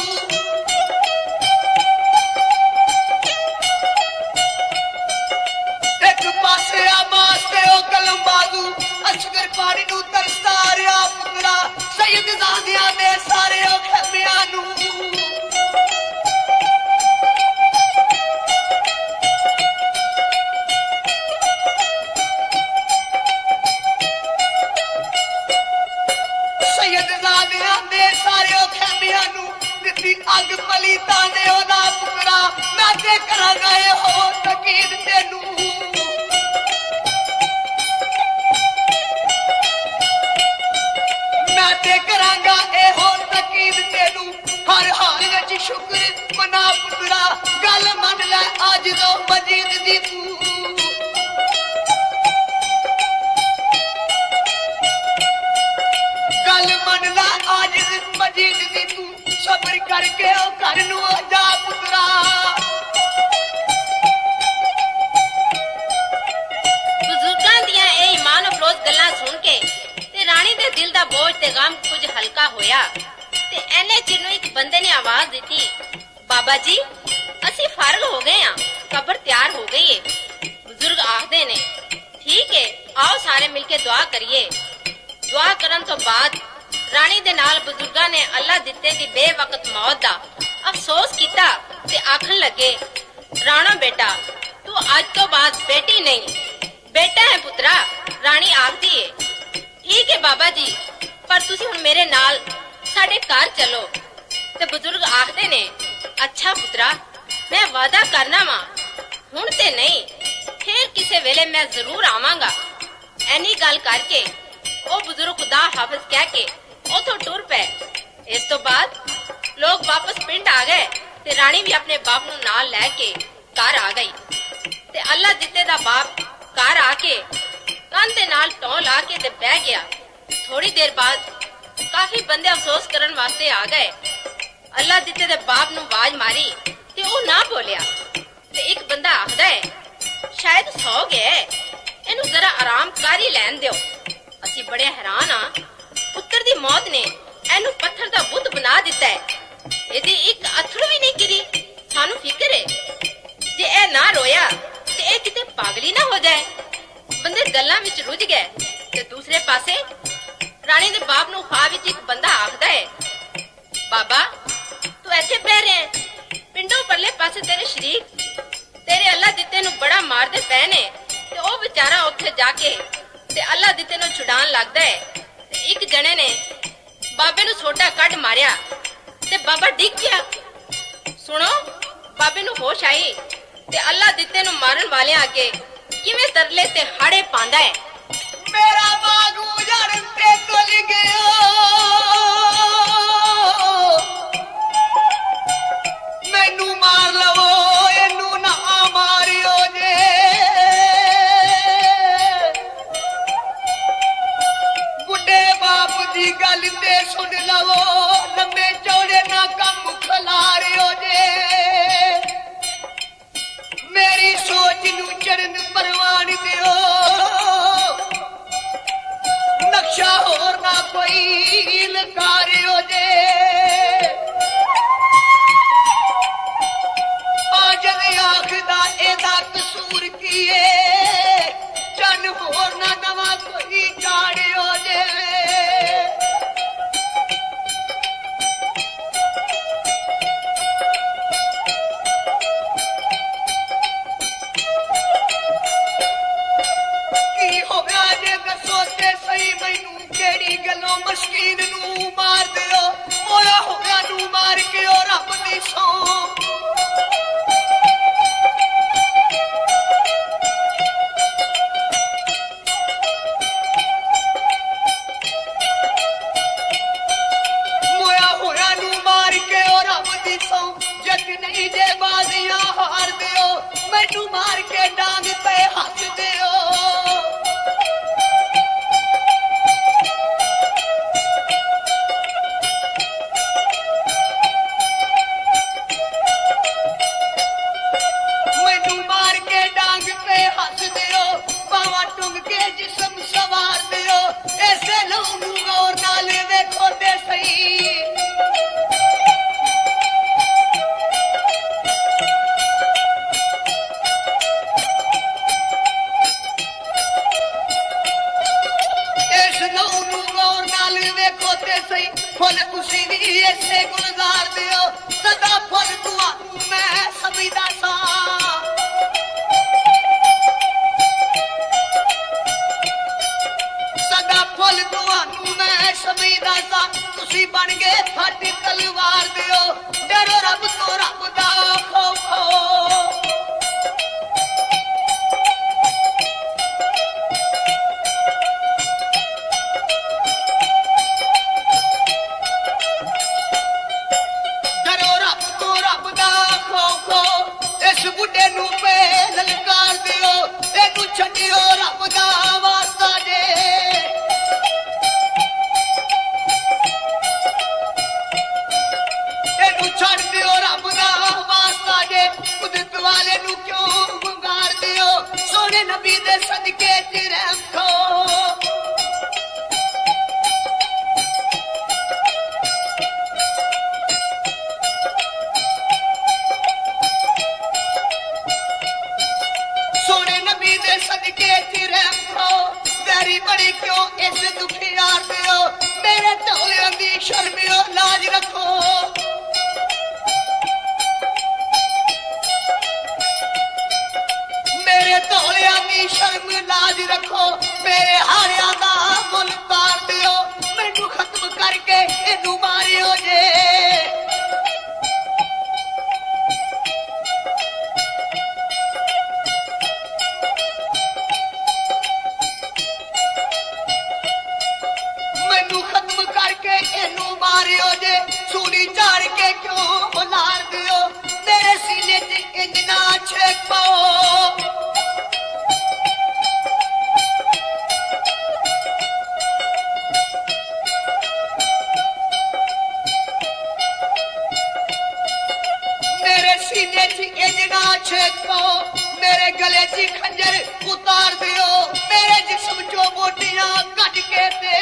ਇੱਕ ਪਾਸੇ ਆਵਾਜ਼ ਤੇ ਉਹ ਕਲਮਾਜ਼ੂ ਅਸ਼ਗਰ ਪਾਣੀ ਨੂੰ ਤਰਸਦਾ ਰਿਹਾ ਪੁੱਤਰਾ ਸੈਦ ਜ਼ਾਦਿਆਂ ਦੇ ਸਾਰੇ ਉਹ ਖੈਮਿਆਂ ਨੂੰ ਅੱਗ ਪਲੀਤਾਂ ਨੇ ਉਹਦਾ ਪੁੱਤਰਾ ਮੈਂ ਤੇ ਕਰਾਂਗਾ ਇਹੋ ਤਕੀਦ ਤੈਨੂੰ ਮੈਂ ਤੇ ਕਰਾਂਗਾ ਇਹੋ ਤਕੀਦ ਤੈਨੂੰ ਹਰ ਹਾਲ ਵਿੱਚ ਸ਼ੁਕਰ ਮਨਾ ਪੁੱਤਰਾ ਗੱਲ ਮੰਨ ਲੈ ਅੱਜ ਤੋਂ ਮਜੀਦ ਦੀ ਤੂੰ ਗੱਲ ਮੰਨ ਲੈ ਅੱਜ ਮਜੀਦ ਦੀ ਤੂੰ ਸਬਰ ਕਰਕੇ ਉਹ ਘਰ ਨੂੰ ਆ ਜਾ ਪੁੱਤਰਾ ਬਜ਼ੁਰਗਾਂ ਦੀਆਂ ਇਹ ਇਮਾਨ ਅਫਰੋਜ਼ ਗੱਲਾਂ ਸੁਣ ਕੇ ਤੇ ਰਾਣੀ ਦੇ ਦਿਲ ਦਾ ਬੋਝ ਤੇ ਗਮ ਕੁਝ ਹਲਕਾ ਹੋਇਆ ਤੇ ਐਨੇ ਚਿਰ ਨੂੰ ਇੱਕ ਬੰਦੇ ਨੇ ਆਵਾਜ਼ ਦਿੱਤੀ ਬਾਬਾ ਜੀ ਅਸੀਂ ਫਾਰਗ ਹੋ ਗਏ ਆ ਕਬਰ ਤਿਆਰ ਹੋ ਗਈ ਏ ਬਜ਼ੁਰਗ ਆਖਦੇ ਨੇ ਠੀਕ ਏ ਆਓ ਸਾਰੇ ਮਿਲ ਕੇ ਦੁਆ ਕਰੀਏ ਦੁਆ ਕਰਨ ਤੋਂ ਬਾਅਦ ਰਾਣੀ ਦੇ ਨਾਲ ਬਜ਼ੁਰਗਾਂ ਨੇ ਅੱਲਾ ਦਿੱਤੇ ਦੀ ਬੇਵਕਤ ਮੌਤ ਦਾ ਅਫਸੋਸ ਕੀਤਾ ਤੇ ਆਖਣ ਲੱਗੇ ਰਾਣਾ ਬੇਟਾ ਤੂੰ ਅੱਜ ਤੋਂ ਬਾਅਦ ਬੇਟੀ ਨਹੀਂ ਬੇਟਾ ਹੈ ਪੁੱਤਰਾ ਰਾਣੀ ਆਖਦੀ ਏ ਠੀਕ ਹੈ ਬਾਬਾ ਜੀ ਪਰ ਤੁਸੀਂ ਹੁਣ ਮੇਰੇ ਨਾਲ ਸਾਡੇ ਘਰ ਚਲੋ ਤੇ ਬਜ਼ੁਰਗ ਆਖਦੇ ਨੇ ਅੱਛਾ ਪੁੱਤਰਾ ਮੈਂ ਵਾਅਦਾ ਕਰਨਾ ਵਾਂ ਹੁਣ ਤੇ ਨਹੀਂ ਫੇਰ ਕਿਸੇ ਵੇਲੇ ਮੈਂ ਜ਼ਰੂਰ ਆਵਾਂਗਾ ਐਨੀ ਗੱਲ ਕਰਕੇ ਉਹ ਬਜ਼ੁਰਗ ਖੁਦਾ ਹਾਫਿਜ਼ ਕਹਿ ਕੇ ਉਥੋਂ ਟੁਰ ਪਏ ਇਸ ਤੋਂ ਬਾਅਦ ਲੋਕ ਵਾਪਸ ਪਿੰਡ ਆ ਗਏ ਤੇ ਰਾਣੀ ਵੀ ਆਪਣੇ ਬਾਪ ਨੂੰ ਨਾਲ ਲੈ ਕੇ ਘਰ ਆ ਗਈ ਤੇ ਅੱਲਾ ਦਿੱਤੇ ਦਾ ਬਾਪ ਘਰ ਆ ਕੇ ਕੰਨ ਦੇ ਨਾਲ ਟੌਂ ਲਾ ਕੇ ਤੇ ਬਹਿ ਗਿਆ ਥੋੜੀ ਦੇਰ ਬਾਅਦ ਕਾਫੀ ਬੰਦੇ ਅਫਸੋਸ ਕਰਨ ਵਾਸਤੇ ਆ ਗਏ ਅੱਲਾ ਦਿੱਤੇ ਦੇ ਬਾਪ ਨੂੰ ਆਵਾਜ਼ ਮਾਰੀ ਤੇ ਉਹ ਨਾ ਬੋਲਿਆ ਤੇ ਇੱਕ ਬੰਦਾ ਆਖਦਾ ਹੈ ਸ਼ਾਇਦ ਸੌ ਗਿਆ ਇਹਨੂੰ ਜ਼ਰਾ ਆਰਾਮ ਕਰ ਹੀ ਲੈਣ ਦਿਓ ਅਸੀਂ ਬੜੇ ਹੈਰਾਨ ਆ ਪੁੱਤਰ ਦੀ ਮੌਤ ਨੇ ਇਹਨੂੰ ਪੱਥਰ ਦਾ ਬੁੱਤ ਬਣਾ ਦਿੱਤਾ ਹੈ ਇਹਦੀ ਇੱਕ ਅੱਥਰੂ ਵੀ ਨਹੀਂ ਗਿਰੀ ਸਾਨੂੰ ਫਿਕਰ ਹੈ ਜੇ ਇਹ ਨਾ ਰੋਇਆ ਤੇ ਇਹ ਕਿਤੇ ਪਾਗਲੀ ਨਾ ਹੋ ਜਾਏ ਬੰਦੇ ਗੱਲਾਂ ਵਿੱਚ ਰੁੱਝ ਗਏ ਤੇ ਦੂਸਰੇ ਪਾਸੇ ਰਾਣੀ ਦੇ ਬਾਪ ਨੂੰ ਖੁਆਬ ਵਿੱਚ ਇੱਕ ਬੰਦਾ ਆਖਦਾ ਹੈ ਬਾਬਾ ਤੂੰ ਇੱਥੇ ਬਹਿ ਰਿਹਾ ਪਿੰਡੋਂ ਪਰਲੇ ਪਾਸੇ ਤੇਰੇ ਸ਼ਰੀਕ ਤੇਰੇ ਅੱਲਾ ਦਿੱਤੇ ਨੂੰ ਬੜਾ ਮਾਰਦੇ ਪਏ ਨੇ ਤੇ ਉਹ ਵਿਚਾਰਾ ਉੱਥੇ ਜਾ ਕੇ ਤੇ ਅੱਲਾ ਦਿੱਤੇ ਨੂੰ ਛੁਡਾਉਣ ਲੱਗਦਾ ਹੈ ਤੇ ਇੱਕ ਜਣੇ ਨੇ ਬਾਬੇ ਨੂੰ ਸੋਟਾ ਕੱਢ ਮਾਰਿਆ ਤੇ ਬਾਬਾ ਡਿੱਗ ਗਿਆ ਸੁਣੋ ਬਾਬੇ ਨੂੰ ਹੋਸ਼ ਆਈ ਤੇ ਅੱਲਾ ਦਿੱਤੇ ਨੂੰ ਮਾਰਨ ਵਾਲਿਆਂ ਅੱਗੇ ਕਿਵੇਂ ਤਰਲੇ ਤੇ ਹਾੜੇ ਪਾਉਂਦਾ ਹੈ ਮੇਰਾ ਬਾਗ ਉਜੜਨ ਤੇ ਤੁਲ ਗਿਆ ਮੈਨੂੰ ਮਾਰ ਲਵੋ ਇਹਨੂੰ ਨਾ ਮਾਰਿਓ ਜੇ ਬੁੱਢੇ ਬਾਪ ਦੀ ਗੱਲ ਤੇ ਸੁਣ ਲਵੋ ਲੰਮੇ ਚੌੜੇ ਨਾ ਕੰਮ ਖਲਾਰਿਓ ਜੇ ਮੇਰੀ ਸੋਚ ਨੂੰ ਚਰਨ ਪਰਵਾਨ ਦਿਓ ਨਕਸ਼ਾ ਹੋਰ ਨਾ ਕੋਈ ਲਕਾਰਿਓ ਜੇ ਆ ਜਦ ਆਖਦਾ ਇਹਦਾ ਕਸੂਰ ਕੀਏ ਚੰਨ ਹੋਰ ਨਾ ਨਵਾਂ ਕੋਈ ਚਾੜਿਓ ਜੇ ਪੋਤੇ ਸਹੀ ਫੁੱਲ ਤੁਸੀਂ ਵੀ ਇਸੇ ਗੁਲਜ਼ਾਰ ਦਿਓ ਸਦਾ ਫੁੱਲ ਤੁਹਾਨੂੰ ਮੈਂ ਸਮਝਦਾ ਸਾਂ ਸਦਾ ਫੁੱਲ ਤੁਹਾਨੂੰ ਮੈਂ ਸਮਝਦਾ ਸਾਂ ਤੁਸੀਂ ਬਣ ਗਏ ਸਾਡੀ ਤਲਵਾਰ ਦਿਓ ਡਰੋ ਰੱਬ ਤੋਂ ਰੱਬ ਦਾ ਖੌਫੋ ਬੁੱਢੇ ਨੂੰ ਪੇ ਲਲਕਾਰ ਦਿਓ ਇਹਨੂੰ ਛੱਡਿਓ ਰੱਬ ਦਾ ਵਾਸਤਾ ਜੇ ਇਹਨੂੰ ਛੱਡ ਦਿਓ ਰੱਬ ਦਾ ਵਾਸਤਾ ਜੇ ਕੁਦਰਤ ਵਾਲੇ ਨੂੰ ਕਿਉਂ ਵੰਗਾਰ ਦਿਓ ਸੋਹਣੇ ਨਬੀ ਦੇ ਸਦਕੇ ਚ ਰਹਿਮ ਖੋ सदके रखो मेरी बड़ी क्यों इस दुखियार दियो मेरे ढोलियों की शर्मियों लाज रखो मेरे ढोलियों की शर्म लाज रखो मेरे हारिया का मुल तार दियो मैनू खत्म करके इनू मारियो जे मारियो जे सूली झाड़ के क्यों बुलार दियो मेरे सीने च इंजना छेक पाओ मेरे सीने च इंजना छेक पाओ मेरे गले च खंजर उतार दियो मेरे जिस्म चो बोटियां कट के दे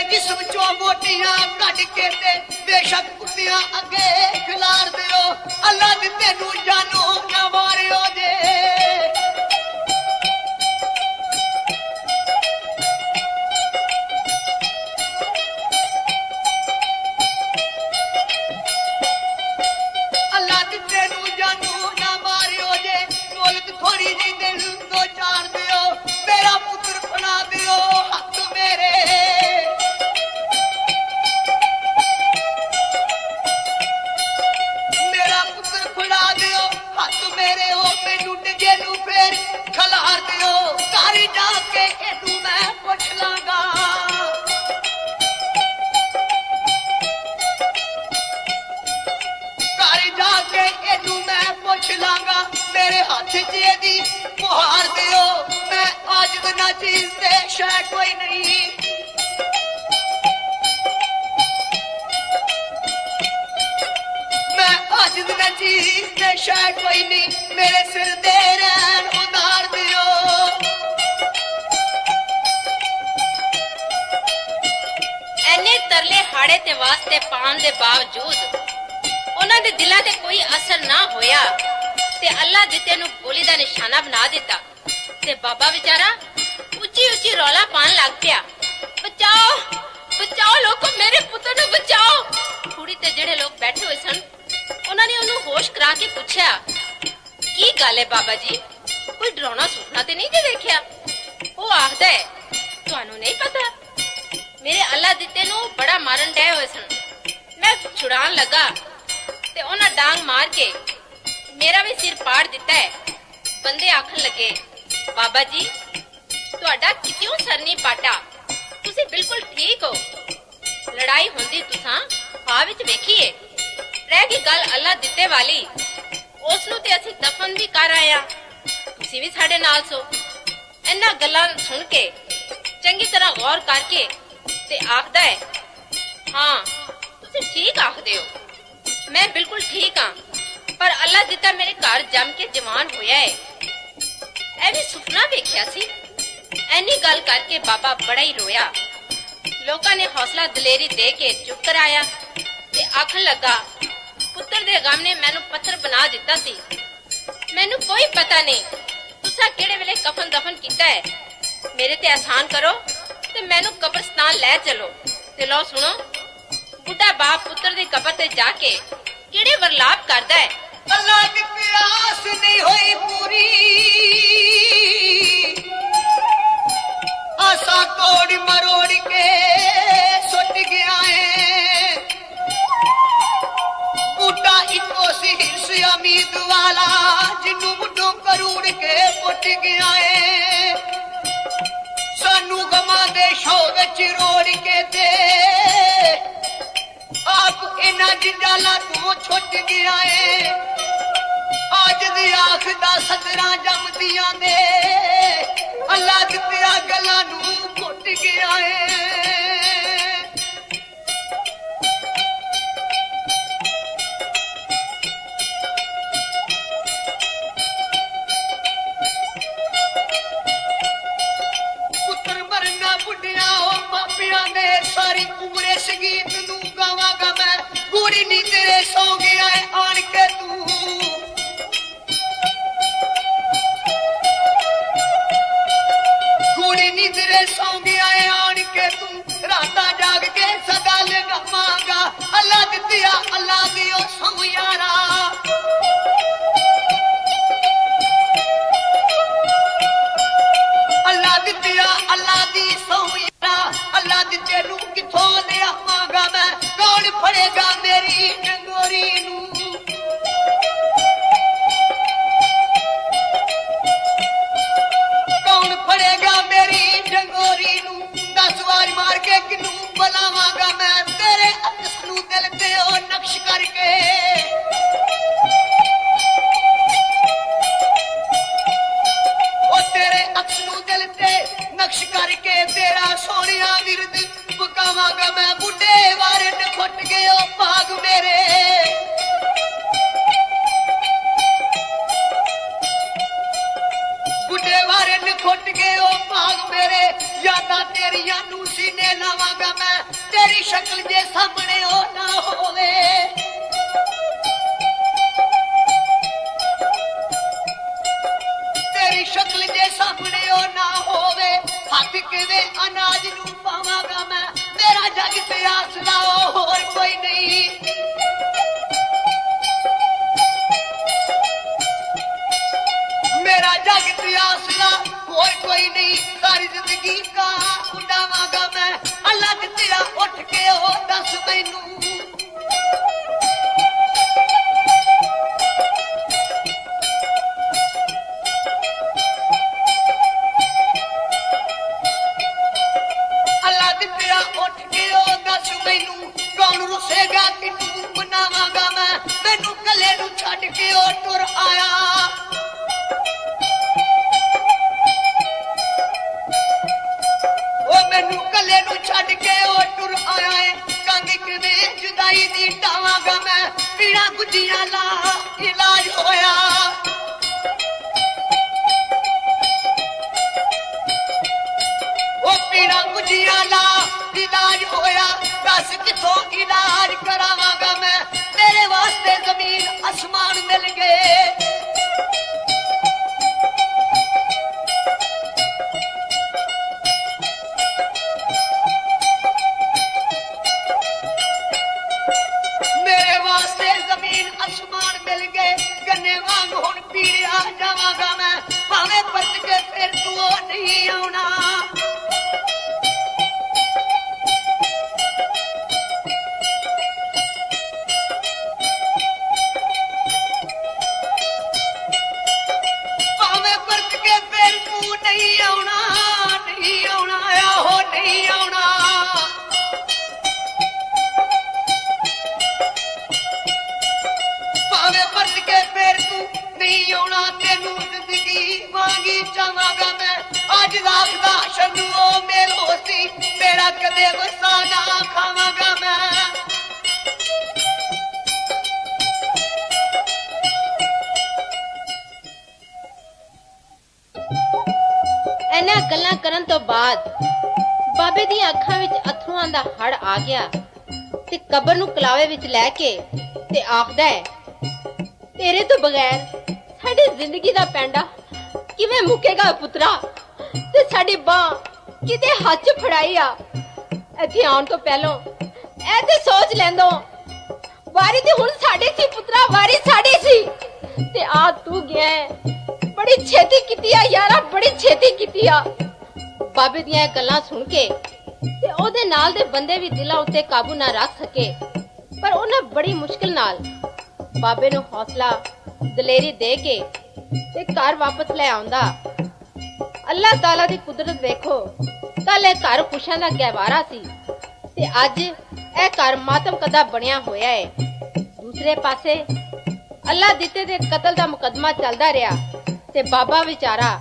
जिस्म चो मोटियां कट के ते बेशक कुत्तियां अगे खिलार दियो अल्लाह दी तेनू जानो ना मारियो जे अल्लाह दी तेनू जानो ना मारियो जे मोलत थोड़ी जी दिल तो चार दियो मेरा पुत्र फड़ा दियो हक मेरे खलार दियो कारी जाके एनू मैं पुछ लांगा कारी जाके एनू मैं पुछ लांगा मेरे हाथ च एदी मुहार दियो मैं आज बिना चीज ते शै कोई नहीं मैं आज बिना चीज ते शै कोई नहीं मेरे सिर दे रैन उतार दियो ਐਨੇ ਤਰਲੇ ਹਾੜੇ ਤੇ ਵਾਸਤੇ ਪਾਉਣ ਦੇ ਬਾਵਜੂਦ ਉਹਨਾਂ ਦੇ ਦਿਲਾਂ ਤੇ ਕੋਈ ਅਸਰ ਨਾ ਹੋਇਆ ਤੇ ਅੱਲਾ ਦਿੱਤੇ ਨੂੰ ਗੋਲੀ ਦਾ ਨਿਸ਼ਾਨਾ ਬਣਾ ਦਿੱਤਾ ਤੇ ਬਾਬਾ ਵਿਚਾਰਾ ਉੱਚੀ ਉੱਚੀ ਰੌਲਾ ਪਾਉਣ ਲੱਗ ਪਿਆ ਬਚਾਓ ਬਚਾਓ ਲੋਕੋ ਮੇਰੇ ਪੁੱਤਰ ਨੂੰ ਬਚਾਓ ਕੁੜੀ ਤੇ ਜਿਹੜੇ ਲੋਕ ਬੈਠੇ ਹੋਏ ਸਨ ਉਹਨਾਂ ਨੇ ਉਹਨੂੰ ਹੋਸ਼ ਕਰਾ ਕੇ ਪੁੱਛਿਆ ਕੀ ਗੱਲ ਹੈ ਬਾਬਾ ਜੀ ਕੋਈ ਡਰਾਉਣਾ ਸੁਪਨਾ ਤੇ ਨਹੀਂ ਦੇਖਿਆ ਉਹ ਆਖਦਾ ਹੈ ਤੁਹਾਨੂੰ ਨਹੀਂ ਪਤਾ ਮੇਰੇ ਅੱਲਾ ਦਿੱਤੇ ਨੂੰ ਬੜਾ ਮਾਰਨ ਡਏ ਹੋਏ ਸਨ ਮੈਂ ਛੁਡਾਉਣ ਲੱਗਾ ਤੇ ਉਹਨਾਂ ਡਾਂਗ ਮਾਰ ਕੇ ਮੇਰਾ ਵੀ ਸਿਰ ਪਾੜ ਦਿੱਤਾ ਹੈ ਬੰਦੇ ਆਖਣ ਲੱਗੇ ਬਾਬਾ ਜੀ ਤੁਹਾਡਾ ਕਿਉਂ ਸਰ ਨਹੀਂ ਪਾਟਾ ਤੁਸੀਂ ਬਿਲਕੁਲ ਠੀਕ ਹੋ ਲੜਾਈ ਹੁੰਦੀ ਤੁਸਾਂ ਖਾ ਵਿੱਚ ਵੇਖੀਏ ਰਹਿ ਗਈ ਗੱਲ ਅੱਲਾ ਦਿੱਤੇ ਵਾਲੀ ਉਸ ਨੂੰ ਤੇ ਅਸੀਂ ਦਫਨ ਵੀ ਕਰ ਆਇਆ ਤੁਸੀਂ ਵੀ ਸਾਡੇ ਨਾਲ ਸੋ ਇਹਨਾਂ ਗੱਲਾਂ ਸੁਣ ਕੇ ਚੰਗੀ ਤਰ੍ਹਾਂ ਗੌਰ ਕਰਕੇ ਤੇ ਆਖਦਾ ਹੈ ਹਾਂ ਤੁਸੀਂ ਠੀਕ ਆਖਦੇ ਹੋ ਮੈਂ ਬਿਲਕੁਲ ਠੀਕ ਹਾਂ ਪਰ ਅੱਲਾ ਦਿੱਤਾ ਮੇਰੇ ਘਰ ਜੰਮ ਕੇ ਜਵਾਨ ਹੋਇਆ ਹੈ ਇਹ ਵੀ ਸੁਪਨਾ ਵੇਖਿਆ ਸੀ ਐਨੀ ਗੱਲ ਕਰਕੇ ਬਾਬਾ ਬੜਾ ਹੀ ਰੋਇਆ ਲੋਕਾਂ ਨੇ ਹੌਸਲਾ ਦਲੇਰੀ ਦੇ ਕੇ ਚੁੱਪ ਕਰਾਇਆ ਤੇ ਆਖਣ ਲੱਗਾ ਪੁੱਤਰ ਦੇ ਗਮ ਨੇ ਮੈਨੂੰ ਪੱਥਰ ਬਣਾ ਦਿੱਤਾ ਸੀ। ਮੈਨੂੰ ਕੋਈ ਪਤਾ ਨਹੀਂ ਤੁਸੀਂ ਕਿਹੜੇ ਵੇਲੇ ਕਫਨ ਦਫਨ ਕੀਤਾ ਹੈ। ਮੇਰੇ ਤੇ ਆਸਾਨ ਕਰੋ ਤੇ ਮੈਨੂੰ ਕਬਰਸਤਾਨ ਲੈ ਚਲੋ। ਤੇ ਲਓ ਸੁਣੋ, ਬੁੱਢਾ ਬਾਪ ਪੁੱਤਰ ਦੀ ਕਬਰ ਤੇ ਜਾ ਕੇ ਕਿਹੜੇ ਵਰਲਾਪ ਕਰਦਾ ਹੈ। ਅੱਲਾ ਦੀ ਪਿਆਸ ਨਹੀਂ ਹੋਈ ਪੂਰੀ, ਆਸਾ ਤੋੜ ਮਰੋੜ ਕੇ ਸੁੱਟ ਗਿਆ ਏ। ਬੂਟਾ ਇੱਕੋ ਸੀ ਹਿਰਸ ਉਮੀਦ ਵਾਲਾ, ਜਿਹਨੂੰ ਮੁੱਢੋਂ ਕਰੂੜ ਕੇ ਪੁੱਟ ਗਿਆ ਏ। ਸਾਨੂੰ ਗਮਾਂ ਦੇ ਸ਼ੌਕ ਵਿੱਚ ਰੋੜ ਕੇ ਤੇ ਆਪ ਇਹਨਾਂ ਜੰਜਾਲਾਂ ਤੋਂ ਛੁੱਟ ਗਿਆ ਏ। ਅੱਜ ਦੀ ਆਖ ਦਾ ਸਦਰਾਂ ਜੰਮਦੀਆਂ ਨੇ ਅੱਲਾ ਦਿੱਤੀਆਂ ਗੱਲਾਂ ਨੂੰ ਘੁੱਟ ਗਿਆ ਏ। ਪੁੱਤਰ ਮਰਨਾ ਬੁੱਢਿਆ ਉਹ ਮਾਪਿਆਂ ਨੇ ਸਾਰੀ ਉਮਰ ਇਸ ਗੀਤ ਨੂੰ ਗਾਵਾਂਗਾ ਮੈਂ। ਗੂੜੀ ਨੀ ਤੇਰੇ ਸੌ ਗਿਆ ਏ ਆਣ ਕੇ ਤੂੰ, ਗੂੜੀ ਨੀ ਤੇਰੇ ਸੌ ਗਿਆ ਏ ਆਣ ਕੇ ਤੂੰ। ਰਾਤਾਂ ਜਾਗ ਕੇ ਸਦਾ ਲਗਾਵਾਂਗਾ ਅੱਲਾ ਦਿੱਤਿਆ ਅੱਲਾ ਦੀ ਉਹ ਸੌ ਯਾਰਾ। ਅੱਲਾ ਦਿੱਤਿਆ ਅੱਲਾ ਦੀ ਸੌ ਯਾਰਾ। ਅੱਲਾ ਦਿੱਤੇ ਨੂੰ ਕਿੱਥੋਂ ਲਿਆਵਾਂਗਾ ਮੈਂ, ਕੌਣ ਫੜੇਗਾ ਮੇਰੀ ਡੰਗੋਰੀ ਨੂੰ। ਕੌਣ ਫੜੇਗਾ ਮੇਰੀ ਡੰਗੋਰੀ ਨੂੰ। 10 ਵਾਰ ਮਾਰ ਕੇ ਕਿਨੂੰ ਬੁਲਾਵਾਂਗਾ ਮੈਂ, ਤੇਰੇ ਅਕਸ ਨੂੰ ਦਿਲ ਤੇ ਉਹ ਨਕਸ਼ ਕਰਕੇ। ਉਹ ਤੇਰੇ ਅਕਸ ਨੂੰ ਦਿਲ ਤੇ ਨਕਸ਼ ਕਰਕੇ ਤੇਰਾ ਸੋਹਣਿਆ ਵਿਰਦ ਪਕਾਵਾਂਗਾ ਮੈਂ। ਬੁੱਢੇ ਵਾਰਨ ਖੁੱਟ ਗਏ ਉਹ ਭਾਗ ਮੇਰੇ। ਬੁੱਢੇ ਵਾਰਨ ਖੁੱਟ ਗਏ ਉਹ ਭਾਗ ਮੇਰੇ। ਯਾਦਾਂ ਤੇਰੀਆਂ ਨੂੰ ਸੀਨੇ ਲਾਵਾਂਗਾ ਮੈਂ, ਤੇਰੀ ਸ਼ਕਲ ਜੇ ਸਾਹਮਣੇ ਉਹ ਨਾ ਹੋਵੇ। ਤੇਰੀ ਸ਼ਕਲ ਜੇ ਸਾਹਮਣੇ ਉਹ ਨਾ ਹੋਵੇ। ਹੱਥ ਕਿਵੇਂ ਅਨਾਜ ਨੂੰ ਪਾਵਾਂਗਾ ਮੈਂ, ਮੇਰਾ ਜੱਗ ਤੇ ਆਸਰਾ ਉਹ ਹੋਰ ਕੋਈ ਨਹੀਂ। ਮੇਰਾ ਜੱਗ ਤੇ ਆਸਰਾ ਹੋਰ ਕੋਈ ਨਹੀਂ। ਸਾਰੀ ਜ਼ਿੰਦਗੀ ਕਾ ਉਡਾਵਾਂਗਾ ਮੈਂ, ਅੱਲਾ ਦਿੱਤਿਆ ਉੱਠ ਕੇ ਉਹ ਦੱਸ ਮੈਨੂੰ। ਅੱਲਾ ਦਿੱਤਿਆ ਉੱਠ ਕੇ ਉਹ ਦੱਸ ਮੈਨੂੰ, ਕੌਣ ਰੁੱਸੇਗਾ ਕਿਨੂੰ ਮਨਾਵਾਂਗਾ ਮੈਂ। ਮੈਨੂੰ ਕੱਲੇ ਨੂੰ ਛੱਡ ਕੇ ਉਹ ਟੁਰ ਆਇਆ। ਉਹ ਮੈਨੂੰ ਕੱਲੇ ਨੂੰ ਛੱਡ ਕੇ ਉਹ ਟੁਰ ਆਇਆ ਏ। ਕੰਗ ਕਿਵੇਂ ਜੁਦਾਈ ਦੀ ਟਾਵਾਂਗਾ ਮੈਂ, ਪੀੜਾ ਗੁੱਜੀਆਂ ਲਾ ਇਲਾਜ ਹੋਇਆ। ਉਹ ਪੀੜਾ ਗੁੱਜੀਆਂ ਲਾ ਇਲਾਜ ਹੋਇਆ। ਦੱਸ ਕਿੱਥੋਂ ਇਲਾਜ ਕਰਾਵਾਂਗਾ ਮੈਂ, ਤੇਰੇ ਵਾਸਤੇ ਜ਼ਮੀਨ ਅਸਮਾਨ ਮਿਲ ਗਏ। ਮੇਰੇ ਵਾਸਤੇ ਜ਼ਮੀਨ ਅਸਮਾਨ ਮਿਲ ਗਏ। ਗੰਨੇ ਵਾਂਗ ਹੁਣ ਪੀੜਿਆ ਜਾਵਾਂਗਾ ਮੈਂ, ਭਾਵੇਂ ਪਰਤ ਕੇ ਫਿਰ ਤੂੰ ਉਹ ਨਹੀਂ ਆਉਣਾ। ਭਾਵੇਂ ਪਰਤ ਕੇ ਫਿਰ ਤੂੰ ਨਹੀਂ ਆਉਣਾ, ਨਹੀਂ ਆਉਣਾ ਆਹੋ ਨਹੀਂ ਆਉਣਾ। ਭਾਵੇਂ ਪਰਤ ਕੇ ਫਿਰ ਤੂੰ ਨਹੀਂ ਆਉਣਾ। ਤੈਨੂੰ ਜ਼ਿੰਦਗੀ ਵਾਂਗੀ ਚਾਹਾਂਗਾ ਮੈਂ, ਅੱਜ ਰਾਤ ਦਾ ਸ਼ਬਦ ਉਹ ਮੇਲ ਹੋਸੀ। ਮੇਰਾ ਕਦੇ ਗੁੱਸਾ ਨਾ ਖਾਵਾਂਗਾ ਮੈਂ। ਇਹਨਾਂ ਗੱਲਾਂ ਕਰਨ ਤੋਂ ਬਾਅਦ ਬਾਬੇ ਦੀਆਂ ਅੱਖਾਂ ਵਿੱਚ ਅਥਰੂਆਂ ਦਾ ਹੜ ਆ ਗਿਆ ਤੇ ਕਬਰ ਨੂੰ ਕਲਾਵੇ ਵਿੱਚ ਲੈ ਕੇ ਤੇ ਆਖਦਾ ਹੈ, ਤੇਰੇ ਤੋਂ ਬਗੈਰ ਸਾਡੀ ਜ਼ਿੰਦਗੀ ਦਾ ਪੈਂਡਾ ਕਿਵੇਂ ਮੁੱਕੇਗਾ ਪੁੱਤਰਾ, ਤੇ ਸਾਡੀ ਬਾਹ ਕਿਤੇ ਹੱਥ 'ਚ ਫੜਾਈ ਆ। ਇੱਥੇ ਆਉਣ ਤੋਂ ਪਹਿਲਾਂ ਇਹ ਤੇ ਸੋਚ ਲੈਂਦੋ, ਵਾਰੀ ਤੇ ਹੁਣ ਸਾਡੇ ਸੀ ਪੁੱਤਰਾ, ਵਾਰੀ ਸਾਡੇ ਸੀ, ਤੇ ਆ ਤੂੰ ਗਿਆ ਹੈ। ਬੜੀ ਛੇਤੀ ਕੀਤੀ ਆ ਯਾਰਾ, ਬੜੀ ਛੇਤੀ ਕੀਤੀ ਆ। ਬਾਬੇ ਦੀਆਂ ਇਹ ਗੱਲਾਂ ਸੁਣ ਕੇ ਤੇ ਉਹਦੇ ਨਾਲ ਦੇ ਬੰਦੇ ਵੀ ਦਿਲਾਂ ਉੱਤੇ ਕਾਬੂ ਨਾ ਰੱਖ ਸਕੇ, ਪਰ ਉਹਨਾਂ ਬੜੀ ਮੁਸ਼ਕਿਲ ਨਾਲ ਬਾਬੇ ਨੂੰ ਹੌਸਲਾ ਦਲੇਰੀ ਦੇ ਕੇ ਤੇ ਘਰ ਵਾਪਸ ਲੈ ਆਉਂਦਾ। ਅੱਲਾਹ ਤਾਲਾ ਦੀ ਕੁਦਰਤ ਵੇਖੋ, ਕੱਲ ਇਹ ਘਰ ਖੁਸ਼ੀਆਂ ਦਾ ਗਹਿਵਾਰਾ ਸੀ ਤੇ ਅੱਜ ਇਹ ਘਰ ਮਾਤਮ ਕਦਾ ਬਣਿਆ ਹੋਇਆ ਹੈ। ਦੂਸਰੇ ਪਾਸੇ ਅੱਲਾਹ ਦਿੱਤੇ ਦੇ ਕਤਲ ਦਾ ਮੁਕੱਦਮਾ ਚੱਲਦਾ ਰਿਹਾ ਤੇ ਬਾਬਾ ਵਿਚਾਰਾ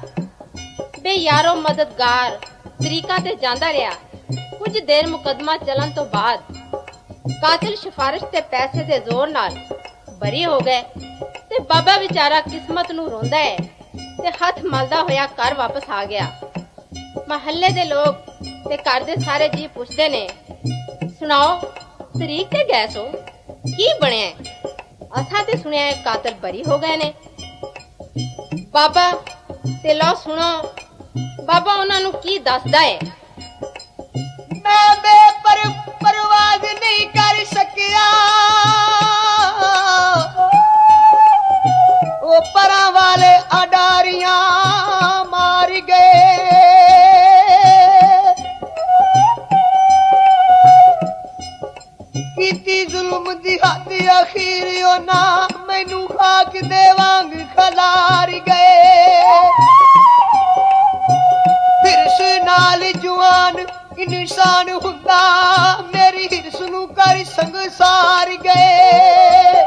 ਬੇਯਾਰੋ ਮਦਦਗਾਰ ਤਰੀਕਾ ਤੇ ਜਾਂਦਾ ਰਿਹਾ। ਕੁਝ ਦੇਰ ਮੁਕੱਦਮਾ ਚੱਲਣ ਤੋਂ ਬਾਅਦ ਕਾਤਿਲ ਸਿਫਾਰਿਸ਼ ਤੇ ਪੈਸੇ ਦੇ ਜ਼ੋਰ ਨਾਲ ਬਰੀ ਹੋ ਗਏ ਤੇ ਬਾਬਾ ਵਿਚਾਰਾ ਕਿਸਮਤ ਨੂੰ ਰੋਂਦਾ ਹੈ ਤੇ ਹੱਥ ਮਲਦਾ ਹੋਇਆ ਘਰ ਵਾਪਸ ਆ ਗਿਆ। ਮਹੱਲੇ ਦੇ ਲੋਕ ਤੇ ਘਰ ਦੇ ਸਾਰੇ ਜੀ ਪੁੱਛਦੇ ਨੇ, ਸੁਣਾਓ ਤਰੀਕ ਤੇ ਗਏ ਸੋ, ਕੀ ਬਣਿਆ? ਅਸਾਂ ਤੇ ਸੁਣਿਆ ਕਾਤਲ ਬਰੀ ਹੋ ਗਏ ਨੇ। ਬਾਬਾ ਤੇ ਲਓ ਸੁਣੋ ਬਾਬਾ ਉਹਨਾਂ ਨੂੰ ਕੀ ਦੱਸਦਾ ਹੈ। ਮੈਂ ਬੇਪਰਵਾਹ ਨਹੀਂ ਕਰ ਸਕਿਆ, ਉਹ ਪਰਾਂ ਵਾਲੇ ਅਡਾਰੀਆਂ ਮਾਰ ਗਏ। ਕੀਤੀ ਜ਼ੁਲਮ ਦੀ ਹੱਦ ਅਖੀਰ ਉਹਨਾਂ ਮੈਨੂੰ ਖਾਕ ਦੇ ਵਾਂਗ ਖਲਾਰ ਗਏ। ਹਿਰਸ ਨਾਲ ਜਵਾਨ ਇਨਸਾਨ ਹੁੰਦਾ, ਮੇਰੀ ਹਿਰਸ ਨੂੰ ਕਰ ਸੰਗਸਾਰ ਗਏ।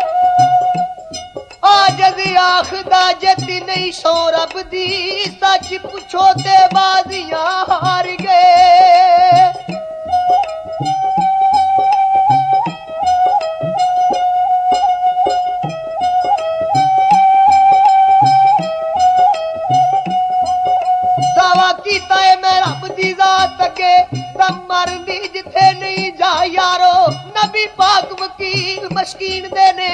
ਆ ਜਦ ਆਖਦਾ ਜਤੀ ਨਹੀਂ ਸੋ ਰੱਬ ਦੀ, ਸੱਚ ਪੁੱਛੋ ਤੇ ਬਾਜ਼ੀਆਂ ਹਾਰ ਗਏ। ਦਾਵਾ ਕੀਤਾ ਏ ਮੈਂ ਰੱਬ ਦੀ ਜ਼ਾਤ ਅੱਗੇ, ਦਮ ਮਰਨ ਦੀ ਜਿੱਥੇ ਨਹੀਂ ਜਾ ਯਾਰੋ, ਨਬੀ ਪਾਕ ਵਕੀਲ ਮਸਕੀਨ ਦੇ ਨੇ।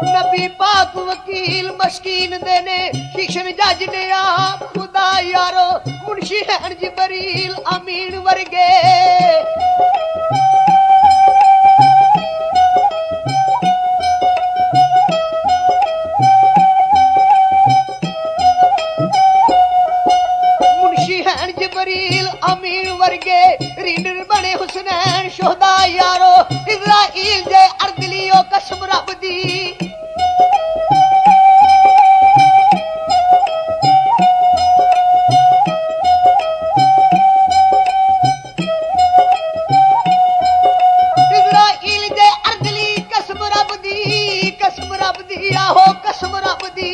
ਨਬੀ ਪਾਕ ਵਕੀਲ ਮਸਕੀਨ ਦੇ ਨੇ। ਸ਼ਿਕਸ਼ਨ ਜੱਜ ਨੇ ਆ ਖੁਦਾ ਯਾਰੋ, ਮੁਨਸ਼ੀ ਹੈਨ ਜਬਰੀਲ ਅਮੀਨ ਵਰਗੇ। ਮੁਨਸ਼ੀ ਹੈਨ ਜਬਰੀਲ ਅਮੀਨ ਵਰਗੇ। ਰੀਡਰ ਬਣੇ ਹੁਸਨੈਨ ਸ਼ੋਹਦਾ ਯਾਰੋ, ਇਜ਼ਰਾਈਲ ਦੇ ਅਰਦਲੀਓ ਕਸਮ ਰੱਬ ਦੀ। ਆਹੋ ਕਸਮ ਰੱਬ ਦੀ।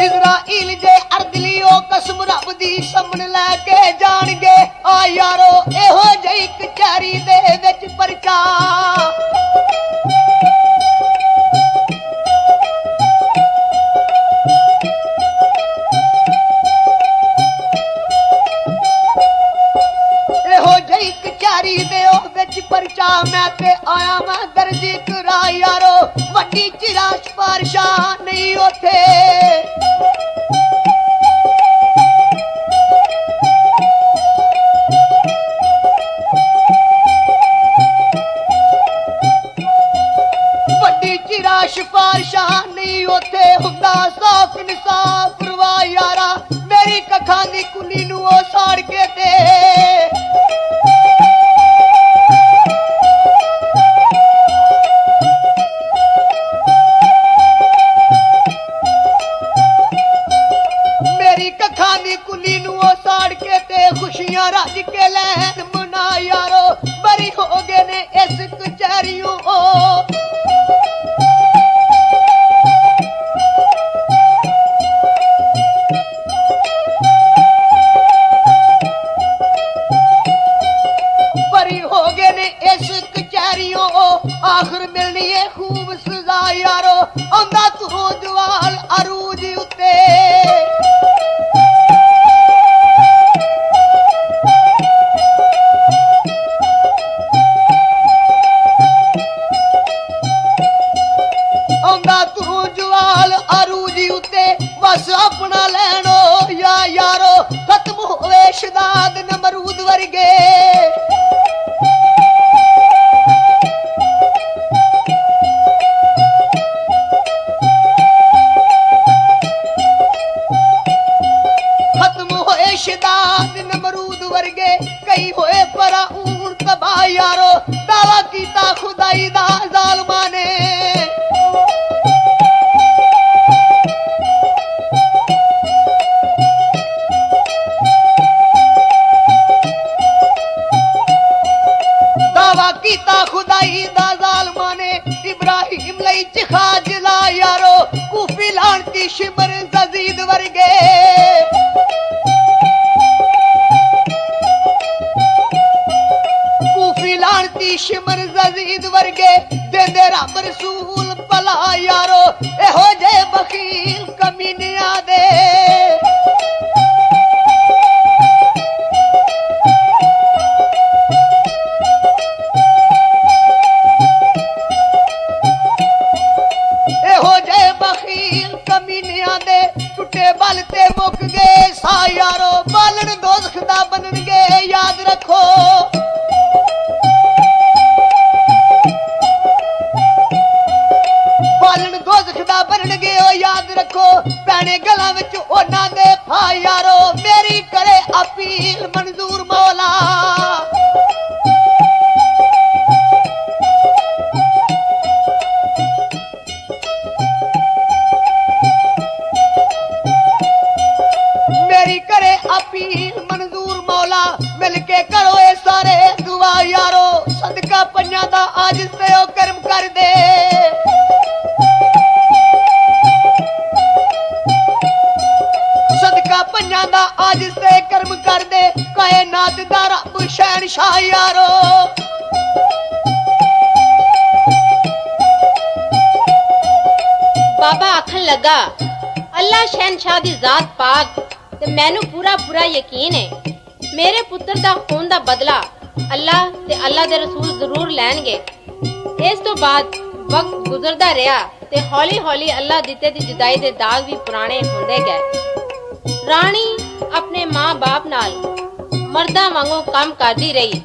ਇਜ਼ਰਾਈਲ ਦੇ ਅਰਦਲੀਓ ਕਸਮ ਰੱਬ ਦੀ, ਸਾਹਮਣੇ ਲੈ ਕੇ ਜਾਣਗੇ ਆ ਯਾਰੋ ਇਹੋ ਜਿਹੀ ਕਚਹਿਰੀ ਦੇ ਵਿੱਚ ਪਰਚਾ। ਇਹੋ ਜਿਹੀ ਕਚਹਿਰੀ ਦੇ ਉਹ ਵਿੱਚ ਪਰਚਾ, ਮੈਂ ਤੇ ਆਇਆ ਮੈਂ ਦਰਜੀ ਕਰਾ ਯਾਰੋ, ਵੱਡੀ ਚਿਰਾ ਸਿਫਾਰਿਸ਼ਾਂ ਨਹੀਂ ਉੱਥੇ। ਵੱਡੀ ਚਿਰਾ ਸਿਫਾਰਿਸ਼ਾਂ ਨਹੀਂ ਉੱਥੇ, ਹੁੰਦਾ ਸਾਫ ਇਨਸਾਫ ਰਵਾ ਯਾਰਾ, ਮੇਰੀ ਕੱਖਾਂ ਦੀ ਕੁੱਲੀ ਨੂੰ ਉਹ ਸਾੜ ਕੇ ਤੇ। ਕੁੱਲੀ ਨੂੰ ਉਹ ਸਾੜ ਕੇ ਤੇ ਖੁਸ਼ੀਆਂ ਰੱਜ ਕੇ ਲੈਣ ਮਨਾ ਯਾਰੋ, ਬਰੀ ਹੋ ਗਏ ਨੇ ਇਸ ਕਚਹਿਰੀਓਂ। ਬਰੀ ਹੋ ਗਏ ਨੇ ਇਸ ਆਖਰ ਮਿਲਣੀ ਏ ਖੂਬ ਸਜ਼ਾ ਯਾਰੋ ਆਉਂਦਾ ਤੂੰ ਜਵਾਲ ਅਰੂਜ ਉੱਤੇ ਆਉਂਦਾ ਤੂੰ ਜਵਾਲ ਅਰੂਜ ਉੱਤੇ ਬਸ ਆਪਣਾ ਲੈਣੋ ਯਾ ਯਾਰੋ ਖਤਮ ਹੋਵੇ ਸ਼ਦਾਦ ਨਮਰੂਦ ਵਰਗੇ ਸ਼ਦਾਦ ਨਮਰੂਦ ਵਰਗੇ ਕਈ ਹੋਏ ਪਰਾਊਨ ਤਬਾਹ ਯਾਰੋ ਦਾਵਾ ਕੀਤਾ ਖੁਦਾਈ ਦਾ ਜ਼ਾਲਮਾਂ ਨੇ ਦਾਵਾ ਕੀਤਾ ਖੁਦਾਈ ਦਾ ਜ਼ਾਲਮਾਂ ਨੇ ਇਬਰਾਹੀਮ ਲਈ ਚਿਖਾ ਜਲਾ ਯਾਰੋ ਕੂਫੀ ਲਾਣਤੀ ਸ਼ਿਮਰ ਜ਼ੀਦ ਵਰਗੇ ਲਾਣਤੀ ਸ਼ਿਮਰ ਜ਼ੀਦ ਵਰਗੇ ਦੇਂਦੇ ਰੱਬ ਰਸੂਲ ਭਲਾ ਯਾਰੋ ਇਹੋ ਜੇ ਬਖੀਲ ਕਮੀਨਿਆਂ ਦੇ ਇਹੋ ਜੇ ਬਖੀਲ ਕਮੀਨਿਆਂ ਦੇ ਟੁੱਟੇ ਬਲ ਤੇ ਮੁੱਕ ਗਏ ਸਾ ਯਾਰੋ ਬਾਲਣ ਦੋਜ਼ਖ ਦਾ ਬਣਨਗੇ ਯਾਦ ਰੱਖੋ ਬਾਲਣ ਦੋਜ਼ਖ ਦਾ ਬਣਨਗੇ ਉਹ ਯਾਦ ਰੱਖੋ ਪੈਣੇ ਗਲਾਂ ਵਿੱਚ ਉਹਨਾਂ ਦੇ ਫਾ ਯਾਰੋ ਮੇਰੀ ਕਰੇ ਅਪੀਲ ਮਨਜ਼ੂਰ ਮੌਲਾ ਮੇਰੀ ਕਰੇ ਅਪੀਲ ਮਨਜ਼ੂਰ ਮੌਲਾ ਮਿਲ ਕੇ ਕਰੋ ਇਹ ਸਾਰੇ ਦੁਆ ਯਾਰੋ ਸਦਕਾ ਪੰਜਾਂ ਦਾ ਆਜ ਤੇ ਉਹ ਕਰਮ ਕਰ ਦੇ ਸਦਕਾ ਪੰਜਾਂ ਦਾ ਆਜ ਤੇ ਕਰਮ ਕਰ ਦੇ ਕਾਇਨਾਤ ਦਾ ਰੱਬ ਸ਼ਹਿਨशाह ਯਾਰੋ ਬਾਬਾ ਆਖਣ ਲੱਗਾ ਅੱਲਾ ਸ਼ਹਿਨशाह ਦੀ ਜ਼ਾਤ ਪਾਕ ਤੇ ਮੈਨੂੰ ਪੂਰਾ ਯਕੀਨ ਹੈ ਮੇਰੇ ਪੁੱਤਰ ਦਾ ਖੂਨ ਦਾ ਬਦਲਾ ਅੱਲਾ ਤੇ ਅੱਲਾ ਦੇ ਰਸੂਲ ਜ਼ਰੂਰ ਲੈਣਗੇ। ਇਸ ਤੋਂ ਬਾਅਦ ਵਕਤ ਗੁਜ਼ਰਦਾ ਰਿਹਾ ਤੇ ਹੌਲੀ ਅੱਲਾ ਦਿੱਤੇ ਦੀ ਜੁਦਾਈ ਦੇ ਦਾਗ ਵੀ ਪੁਰਾਣੇ ਹੁੰਦੇ ਗਏ। ਰਾਣੀ ਆਪਣੇ ਮਾਂ-ਬਾਪ ਨਾਲ ਮਰਦਾਂ ਵਾਂਗੂ ਕੰਮ ਕਰਦੀ ਰਹੀ।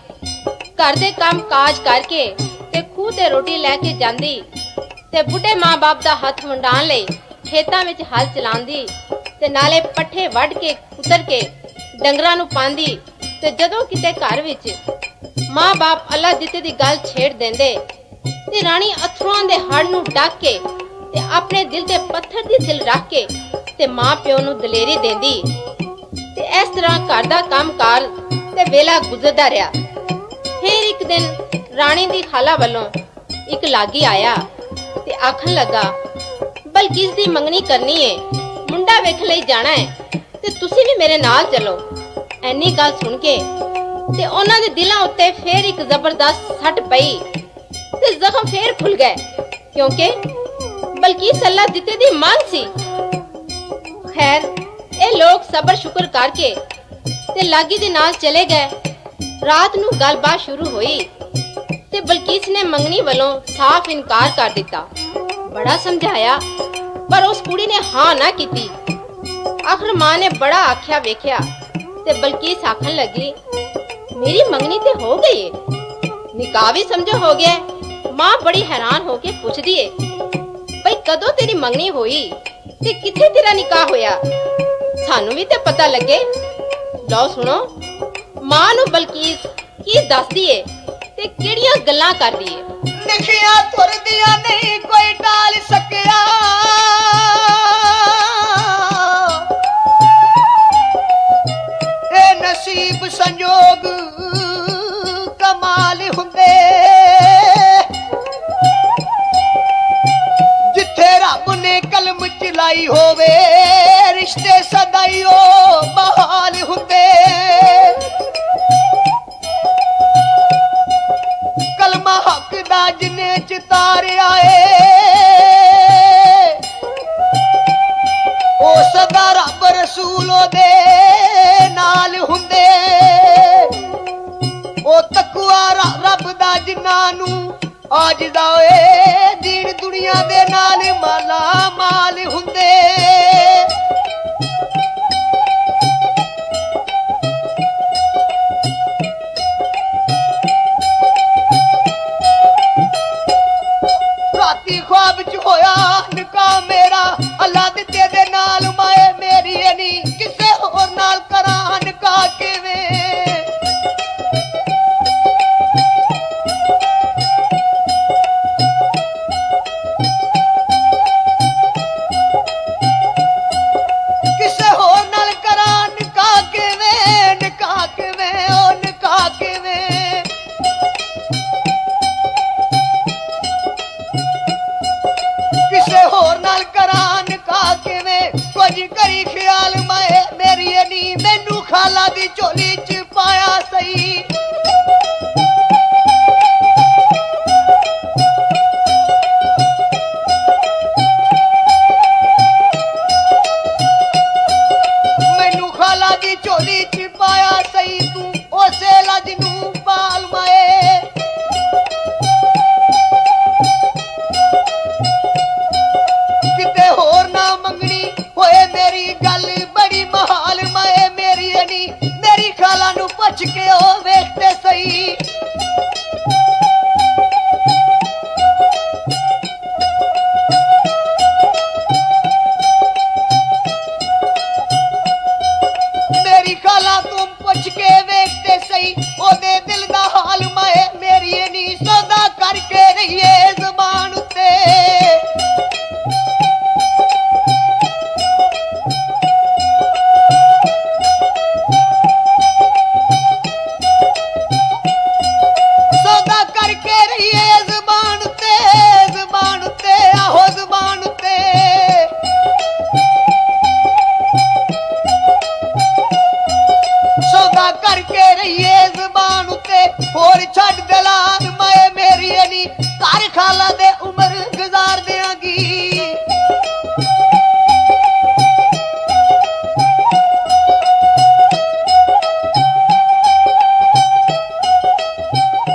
ਘਰ ਦੇ ਕੰਮ ਕਾਜ ਕਰਕੇ ਤੇ ਖੂਹ ਤੇ ਰੋਟੀ ਲੈ ਕੇ ਜਾਂਦੀ ਤੇ ਬੁੱਢੇ ਮਾਂ-ਬਾਪ ਦਾ ਹੱਥ ਵੰਡਾਣ ਲਈ ਖੇਤਾਂ ਵਿੱਚ ਹਲ ਚਲਾਉਂਦੀ ਤੇ ਨਾਲੇ ਪੱਠੇ ਵੱਢ ਕੇ ਕੁਤਰ ਕੇ ਡੰਗਰਾਂ ਨੂੰ ਪਾਉਂਦੀ ਤੇ ਜਦੋਂ ਕਿਤੇ ਘਰ ਵਿੱਚ ਮਾਂ-ਬਾਪ ਅੱਲਾ ਦਿੱਤੇ ਦੀ ਗੱਲ ਛੇੜ ਦਿੰਦੇ ਤੇ ਰਾਣੀ ਅਥਰੂਆਂ ਦੇ ਹੜ ਨੂੰ ਡੱਕ ਕੇ ਤੇ ਆਪਣੇ ਦਿਲ ਤੇ ਪੱਥਰ ਦੀ ਸਿਲ ਰੱਖ ਕੇ ਤੇ ਮਾਂ ਪਿਓ ਨੂੰ ਦਲੇਰੀ ਦਿੰਦੀ ਤੇ ਇਸ ਤਰ੍ਹਾਂ ਘਰ ਦਾ ਕੰਮਕਾਰ ਤੇ ਵੇਲਾ ਗੁਜ਼ਰਦਾ ਰਿਹਾ। ਫਿਰ ਇੱਕ ਦਿਨ ਰਾਣੀ ਦੀ ਖਾਲਾ ਵੱਲੋਂ ਇੱਕ ਲਾਗੀ ਆਇਆ ਤੇ ਆਖਣ ਲੱਗਾ ਬਲਕਿਸ ਦੀ ਮੰਗਣੀ ਕਰਨੀ ਏ, ਮੁੰਡਾ ਵੇਖ ਲਈ ਜਾਣਾ ਹੈ ਤੇ ਤੁਸੀਂ ਵੀ ਮੇਰੇ ਨਾਲ ਚਲੋ। ਐਨੀ ਗੱਲ ਸੁਣ ਕੇ ਤੇ ਉਹਨਾਂ ਦੇ ਦਿਲਾਂ ਉੱਤੇ ਫੇਰ ਇੱਕ ਜ਼ਬਰਦਸਤ ਸੱਟ ਪਈ ਤੇ ਜ਼ਖਮ ਫੇਰ ਖੁੱਲ ਗਏ ਕਿਉਂਕਿ ਬਲਕਿਸ ਅੱਲਾ ਦਿੱਤੇ ਦੀ ਮੰਗ ਸੀ। ਖੈਰ ਇਹ ਲੋਕ ਸਬਰ ਸ਼ੁਕਰ ਕਰਕੇ ਤੇ ਲਾਗੀ ਦੇ ਨਾਲ ਚਲੇ ਗਏ। ਰਾਤ ਨੂੰ ਗੱਲਬਾਤ ਸ਼ੁਰੂ ਹੋਈ ਤੇ ਬਲਕਿਸ ਨੇ ਮੰਗਣੀ ਵੱਲੋਂ ਸਾਫ਼ ਇਨਕਾਰ ਕਰ ਦਿੱਤਾ। ਬੜਾ ਸਮਝਾਇਆ ਪਰ ਉਸ ਕੁੜੀ ਨੇ ਹਾਂ ਨਾ ਕੀਤੀ। ਆਖਰ ਮਾਂ ਨੇ ਬੜਾ ਆਖਿਆ ਵੇਖਿਆ ਤੇ ਬਲਕਿਸ ਆਖਣ ਲੱਗੀ ਮੇਰੀ ਮੰਗਣੀ ਤੇ ਹੋ ਗਈ ਏ, ਨਿਕਾਹ ਵੀ ਸਮਝੋ ਹੋ ਗਿਆ। ਮਾਂ ਬੜੀ ਹੈਰਾਨ ਹੋ ਕੇ ਪੁੱਛਦੀ ਏ ਭਈ ਕਦੋਂ ਤੇਰੀ ਮੰਗਣੀ ਹੋਈ ਤੇ ਕਿੱਥੇ ਤੇਰਾ ਨਿਕਾਹ ਹੋਇਆ, ਸਾਨੂੰ ਵੀ ਤੇ ਪਤਾ ਲੱਗੇ। ਲਓ ਸੁਣੋ ਮਾਂ ਨੂੰ ਬਲਕਿਸ ਕੀ ਦੱਸਦੀ ਏ ਤੇ ਕਿਹੜੀਆਂ ਗੱਲਾਂ ਕਰਦੀ ਏ। ਲਿਖਿਆ ਤੁਰਦੀਆਂ ਨਹੀਂ ਕੋਈ ਟਾਲ ਸਕਿਆ, ਇਹ ਨਸੀਬ ਸੰਜੋਗ ਕਮਾਲ ਹੁੰਦੇ, ਜਿੱਥੇ ਰੱਬ ਨੇ ਕਲਮ ਚਲਾਈ ਹੋਵੇ ਰਿਸ਼ਤੇ ਸਦਾਈਓ ਬਹਾਲ ਹੁੰਦੇ। ਕਲਮਾ ਹੱਕ ਦਾ ਜਿਨੇ विच तारिया ए ओ सदा रब रसूल दे नाल हुंदे ओ तकवा रब दा जिन्ना नू आजदा ए दीन दुनिया दे नाल माला माल हुंदे राती ख्वाब च होया निकाह मेरा अल्लाह दिते दे नाल माए मेरी नी किसे होर नाल करा निकाह किवें किसे होर नाल करा निकाह किवें ओ निकाह किवें किसे होर नाल करा निकाह किवें कुछ करी ख्याल माए मेरी नी मैनू खाला दी झोली च पाया सही मैनू खाला दी झोली च पाया सही तू उसे लज नू पाल माए किते होर ना मंगनी होए मेरी गल बड़ी महाल माए मेरी नी मेरी खाला नू पुछ के ओ वेखते सही मेरी खाला तुम पुछ के वेखते सही ओदे दिल दा हाल माए मेरी नी सौदा करके रहिए ज़बान उत्ते सौदा करके रहिए ज़बान उत्ते आहो ज़बान उत्ते सौदा करके रहिए ज़बान उत्ते होर छड्ड दलाल माए मेरी नी घर खाला दे उम्र गुजार देंगी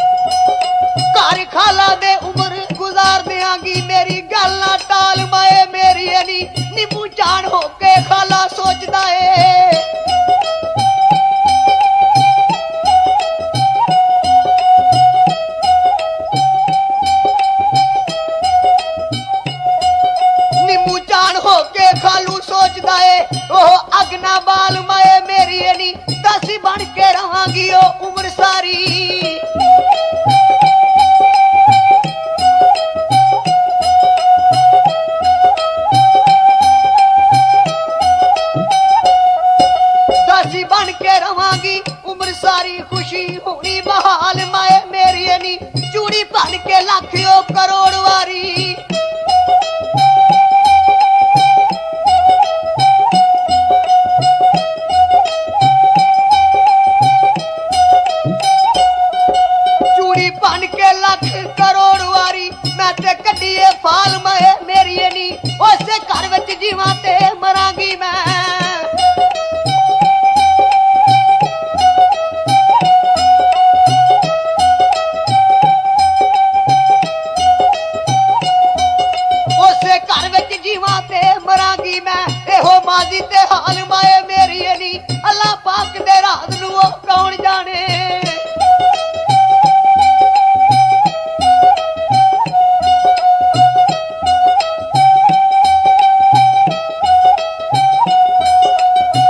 घर खाला दे उम्र गुजार देंगी मेरी गल ना टाल माए मेरी नी नींबू जान होके खाला सोचदा ए नींबू जान होके खालू सोचदा ए ओह अगना बाल माए मेरी नी दासी बन के रहांगी ओ उम्र सारी दासी बन के रहांगी उम्र सारी खुशी होनी बहाल माए मेरी नी चूड़ी बन के लाखियो करोड़ वारी चूड़ी बन के लाख करोड़ वारी मैं ते कड्डिए फाल माए मेरी नी उसे घर विच जीवां ते मरांगी मैं उसे घर विच जीवां ते मरांगी मैं एहो माजी ते हाल माए मेरी नी अल्लाह पाक दे राज नू ओ कौन जाने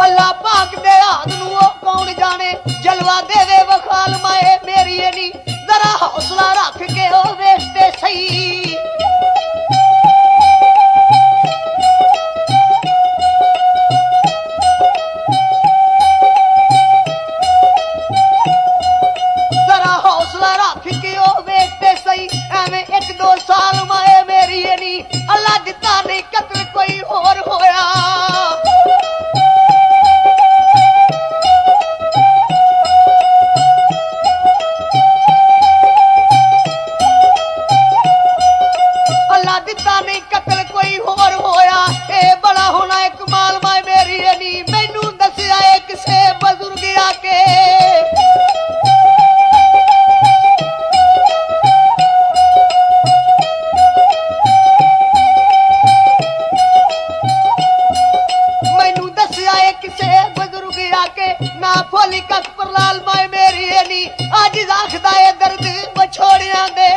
अल्लाह पाक दे राज नू ओ कौन जाने जलवा देवे वखाल माए मेरी नी जरा हौसला रख के ओ वेखते सही जरा हौसला रख के ओ वेखते सही एवें एक दो साल माए मेरी नी अल्लाह दिता नहीं कत्ल कोई होर होया ਅੱਜ ਰੱਖਦਾ ਏ ਦਰਦ ਵਿਛੋੜਿਆਂ ਦੇ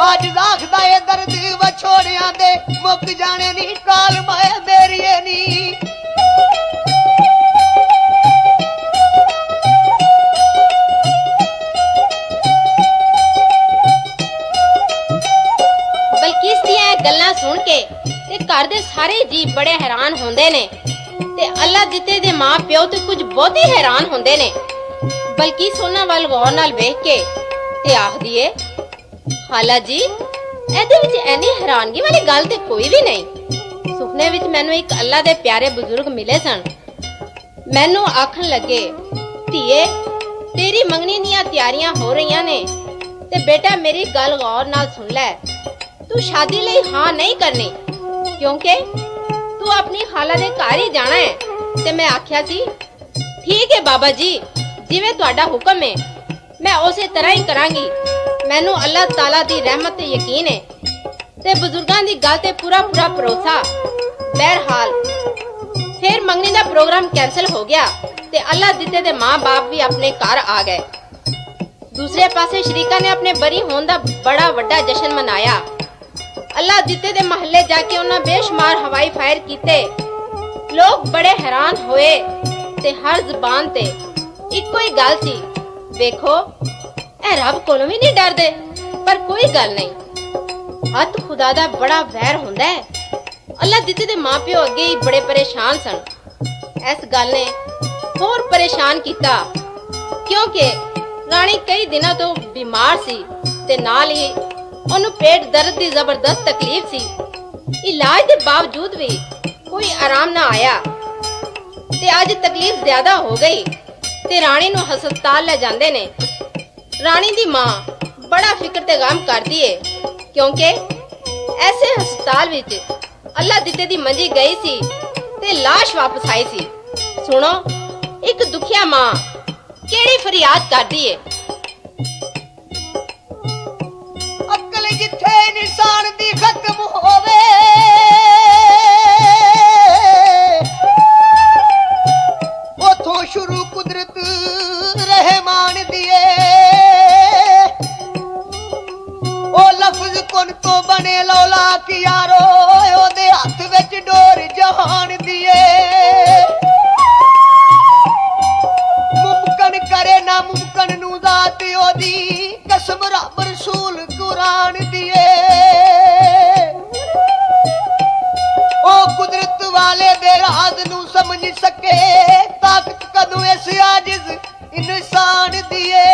ਅੱਜ ਰੱਖਦਾ ਏ ਦਰਦ ਵਿਛੋੜਿਆਂ ਦੇ ਮੁੱਕ ਜਾਣੇ ਨੀ ਕਾਲ ਮਾਏ ਮੇਰੀਏ ਨੀ ਬਲਕਿਸ ਦੀਆਂ ਇਹ ਗੱਲਾਂ ਸੁਣ ਕੇ ਤੇ ਘਰ ਦੇ ਸਾਰੇ ਜੀ ਬੜੇ ਹੈਰਾਨ ਹੁੰਦੇ ਨੇ ਤੇ ਅੱਲਾ ਦਿੱਤੇ ਦੇ ਮਾਂ ਪਿਓ ਤੇ ਕੁਝ ਬਹੁਤੇ ਹੈਰਾਨ ਹੁੰਦੇ ਨੇ। ਬਲਕਿਸ ਉਹਨਾਂ ਵੱਲ ਗੌਰ ਨਾਲ ਵੇਖ ਕੇ ਤੇ ਆਖਦੀ ਏ, ਖਾਲਾ ਜੀ ਇਹਦੇ ਵਿੱਚ ਐਨੀ ਹੈਰਾਨਗੀ ਵਾਲੀ ਗੱਲ ਤੇ ਕੋਈ ਵੀ ਨਹੀਂ। ਸੁਪਨੇ ਵਿੱਚ ਮੈਨੂੰ ਇੱਕ ਅੱਲਾ ਦੇ ਪਿਆਰੇ ਬਜ਼ੁਰਗ ਮਿਲੇ ਸਨ। ਮੈਨੂੰ ਆਖਣ ਲੱਗੇ, ਧੀਏ ਤੇਰੀ ਮੰਗਣੀ ਦੀਆਂ ਤਿਆਰੀਆਂ ਹੋ ਰਹੀਆਂ ਨੇ ਤੇ ਬੇਟਾ ਮੇਰੀ ਗੱਲ ਗੌਰ ਨਾਲ ਸੁਣ ਲੈ। ਤੂੰ ਸ਼ਾਦੀ ਲਈ ਹਾਂ ਨਹੀਂ ਕਰਨੀ ਕਿਉਂਕਿ ਤੂੰ ਆਪਣੀ ਖਾਲਾ ਦੇ ਘਰ ਹੀ ਜਾਣਾ ਹੈ। ਤੇ ਮੈਂ ਆਖਿਆ ਸੀ, ਠੀਕ ਹੈ ਬਾਬਾ ਜੀ, ਜਿਵੇਂ ਤੁਹਾਡਾ ਹੁਕਮ ਹੈ ਮੈਂ ਉਸੇ ਤਰ੍ਹਾਂ ਹੀ ਕਰਾਂਗੀ। ਮੈਨੂੰ ਅੱਲਾਹ ਤਾਲਾ ਦੀ ਰਹਿਮਤ ਤੇ ਯਕੀਨ ਹੈ ਤੇ ਬਜ਼ੁਰਗਾਂ ਦੀ ਗੱਲ ਤੇ ਪੂਰਾ ਭਰੋਸਾ। ਬਹਰਹਾਲ ਫਿਰ ਮੰਗਣੀ ਦਾ ਪ੍ਰੋਗਰਾਮ ਕੈਂਸਲ ਹੋ ਗਿਆ ਤੇ ਅੱਲਾਹ ਦਿੱਤੇ ਦੇ ਮਾਂ-ਬਾਪ ਵੀ ਆਪਣੇ ਘਰ ਆ ਗਏ। ਦੂਸਰੇ ਪਾਸੇ ਸ਼ਰੀਕਾ ਨੇ ਆਪਣੇ ਬਰੀ ਹੋਣ ਦਾ ਬੜਾ ਵੱਡਾ ਜਸ਼ਨ ਮਨਾਇਆ। ਅੱਲਾਹ ਦਿੱਤੇ ਦੇ ਮਹੱਲੇ ਜਾ ਕੇ ਉਹਨਾਂ ਬੇਸ਼ੁਮਾਰ ਹਵਾਈ ਫਾਇਰ ਕੀਤੇ। ਲੋਕ ਬੜੇ ਹੈਰਾਨ ਹੋਏ ਤੇ ਹਰ ਜ਼ੁਬਾਨ ਤੇ ਇੱਕੋ ਹੀ ਗੱਲ ਸੀ, ਵੇਖੋ ਇਹ ਰੱਬ ਕੋਲੋਂ ਵੀ ਨਹੀਂ ਡਰਦੇ। ਪਰ ਕੋਈ ਗੱਲ ਨਹੀਂ, ਹੱਥ ਖੁਦਾ ਦਾ ਬੜਾ ਵੈਰ ਹੁੰਦਾ ਹੈ। ਅੱਲਾਹ ਦਿੱਤੇ ਦੇ ਮਾਪਿਓ ਅੱਗੇ ਹੀ ਬੜੇ ਪਰੇਸ਼ਾਨ ਸਨ। ਇਸ ਗੱਲ ਨੇ ਹੋਰ ਪਰੇਸ਼ਾਨ ਕੀਤਾ ਕਿਉਂਕਿ ਰਾਣੀ ਕਈ ਦਿਨਾਂ ਤੋਂ ਬਿਮਾਰ ਸੀ ਤੇ ਨਾਲ ਹੀ ਉਹਨੂੰ ਪੇਟ ਦਰਦ ਦੀ ਜ਼ਬਰਦਸਤ ਤਕਲੀਫ ਸੀ। ਇਲਾਜ ਦੇ ਬਾਵਜੂਦ ਵੀ ਕੋਈ ਆਰਾਮ ਨਾ ਆਇਆ ਤੇ ਅੱਜ ਤਕਲੀਫ ਜ਼ਿਆਦਾ ਹੋ ਗਈ ਤੇ ਰਾਣੀ ਨੂੰ ਹਸਪਤਾਲ ਲੈ ਜਾਂਦੇ ਨੇ। ਰਾਣੀ ਦੀ ਮਾਂ ਬੜਾ ਫਿਕਰ ਤੇ ਗਮ ਕਰਦੀ ਏ ਕਿਉਂਕਿ ਐਸੇ ਹਸਪਤਾਲ ਵਿੱਚ ਅੱਲਾਹ ਦਿੱਤੇ ਦੀ ਮੰਜੀ ਗਈ ਸੀ ਤੇ ਲਾਸ਼ ਵਾਪਸ ਆਈ ਸੀ। ਸੁਣੋ ਇੱਕ ਦੁਖੀਆ ਮਾਂ ਕਿਹੜੀ ਫਰਿਆਦ ਕਰਦੀ ਏ। ਅਕਲ ਜਿੱਥੇ ਇਨਸਾਨ ਦੀ ਖਤਮ ਹੋਵੇ ਉਥੋਂ ਸ਼ੁਰੂ ਕੁਦਰਤ ਰਹਿਮਾਨ ਦੀ ਏ। ਉਹ ਲਫ਼ਜ਼ ਕੁਨ ਤੋਂ ਬਣੇ ਲੌਲਾ ਕਿ ਯਾਰੋ ਉਹਦੇ ਹੱਥ ਵਿੱਚ ਡੋਰ ਜਹਾਨ ਦੀ ਏ। ਮੁਮਕਨ ਕਰੇ ਨਾ ਮੁਮਕਨ ਨੂੰ ਜ਼ਾਤ ਉਹਦੀ ਕਸਮ ਰੱਬ ਰਸੂਲ ਕੁਰਾਨ ਦੀ ਏ। ਉਹ ਕੁਦਰਤ ਵਾਲੇ ਦੇ ਰਾਜ਼ ਨੂੰ ਸਮਝ ਸਕੇ ਤਾਕਤ ਕਦੋਂ ਇਸ ਆਜਿਜ਼ ਇਨਸਾਨ ਦੀ ਏ।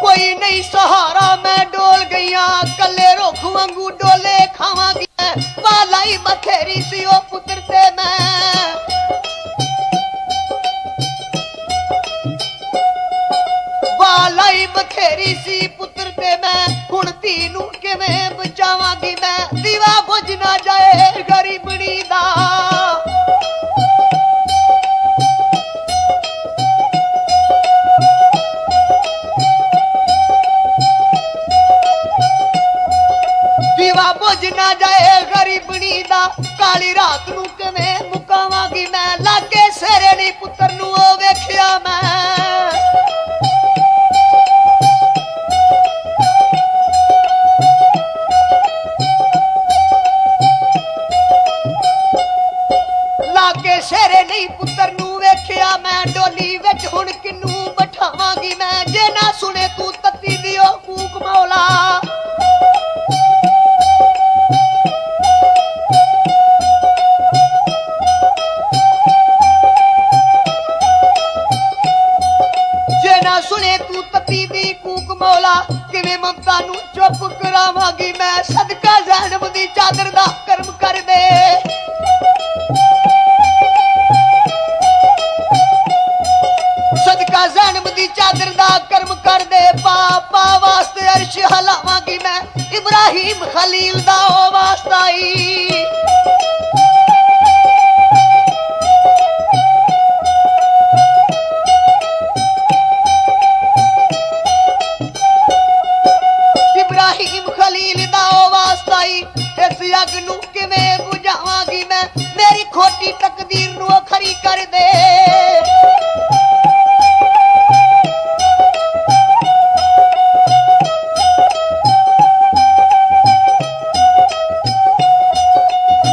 ਕੋਈ ਨਹੀਂ ਸਹਾਰਾ ਮੈਂ ਡੋਲ ਗਈਆਂ ਕੱਲੇ ਰੁੱਖ ਵਾਂਗੂ ਡੋਲੇ ਖਾਵਾਂਗੀ। ਵਾਲਾਈ ਬਥੇਰੀ ਸੀ ਉਹ ਪੁੱਤਰ ਤੇ ਮੈਂ ਵਾਲਾਈ ਬਥੇਰੀ ਸੀ ਪੁੱਤਰ ਤੇ ਮੈਂ ਹੁਣ ਧੀ ਨੂੰ ਕਿਵੇਂ ਬਚਾਵਾਂਗੀ ਮੈਂ। ਦੀਵਾ ਬੁਝ ਨਾ ਜਾਏ ਗਰੀਬਣੀ ਦਾ ਦੀਵਾ ਬੁਝ ਨਾ ਜਾਏ ਗਰੀਬਣੀ ਦਾ। ਕਾਲੀ ਰਾਤ ਨੂੰ ਕਿਵੇਂ ਮੁਕਾਵਾਂਗੀ ਮੈਂ। ਲਾਗੇ ਸੇਰੇ ਨੀ ਪੁੱਤਰ ਨੂੰ ਉਹ ਵੇਖਿਆ ਮੈਂ। ਲਾਗੇ ਸੇਰੇ ਨਹੀਂ ਪੁੱਤਰ ਨੂੰ ਵੇਖਿਆ ਮੈਂ। ਡੋਲੀ ਵਿੱਚ ਹੁਣ ਕਿਨੂੰ ਬਿਠਾਵਾਂਗੀ ਮੈਂ। ਜੇ ਨਾ ਸੁਣੇ ਤੂੰ ਤੱਤੀ ਦੀ ਉਹ ਕੂਕ ਮੌਲਾ ਸੁਣੇ ਤੂੰ ਤਤੀ ਦੀ ਕੂਕ ਮੌਲਾ ਕਿਵੇਂ ਮਮਤਾ ਨੂੰ ਚੁੱਪ ਕਰਾਵਾਂਗੀ ਮੈਂ। ਸਦਕਾ ਜ਼ੈਨਬ ਦੀ ਚਾਦਰ ਦਾ ਕਰਮ ਕਰ ਦੇ। ਸਦਕਾ ਜ਼ੈਨਬ ਦੀ ਚਾਦਰ ਦਾ ਕਰਮ ਕਰ ਦੇ। ਪਾਪਾ ਵਾਸਤੇ ਅਰਸ਼ ਹਲਾਵਾਂਗੀ ਮੈਂ। ਇਬਰਾਹੀਮ ਖਲੀਲ ਦਾ ਉਹ ਵਾਸਤਾ ਹੀ दे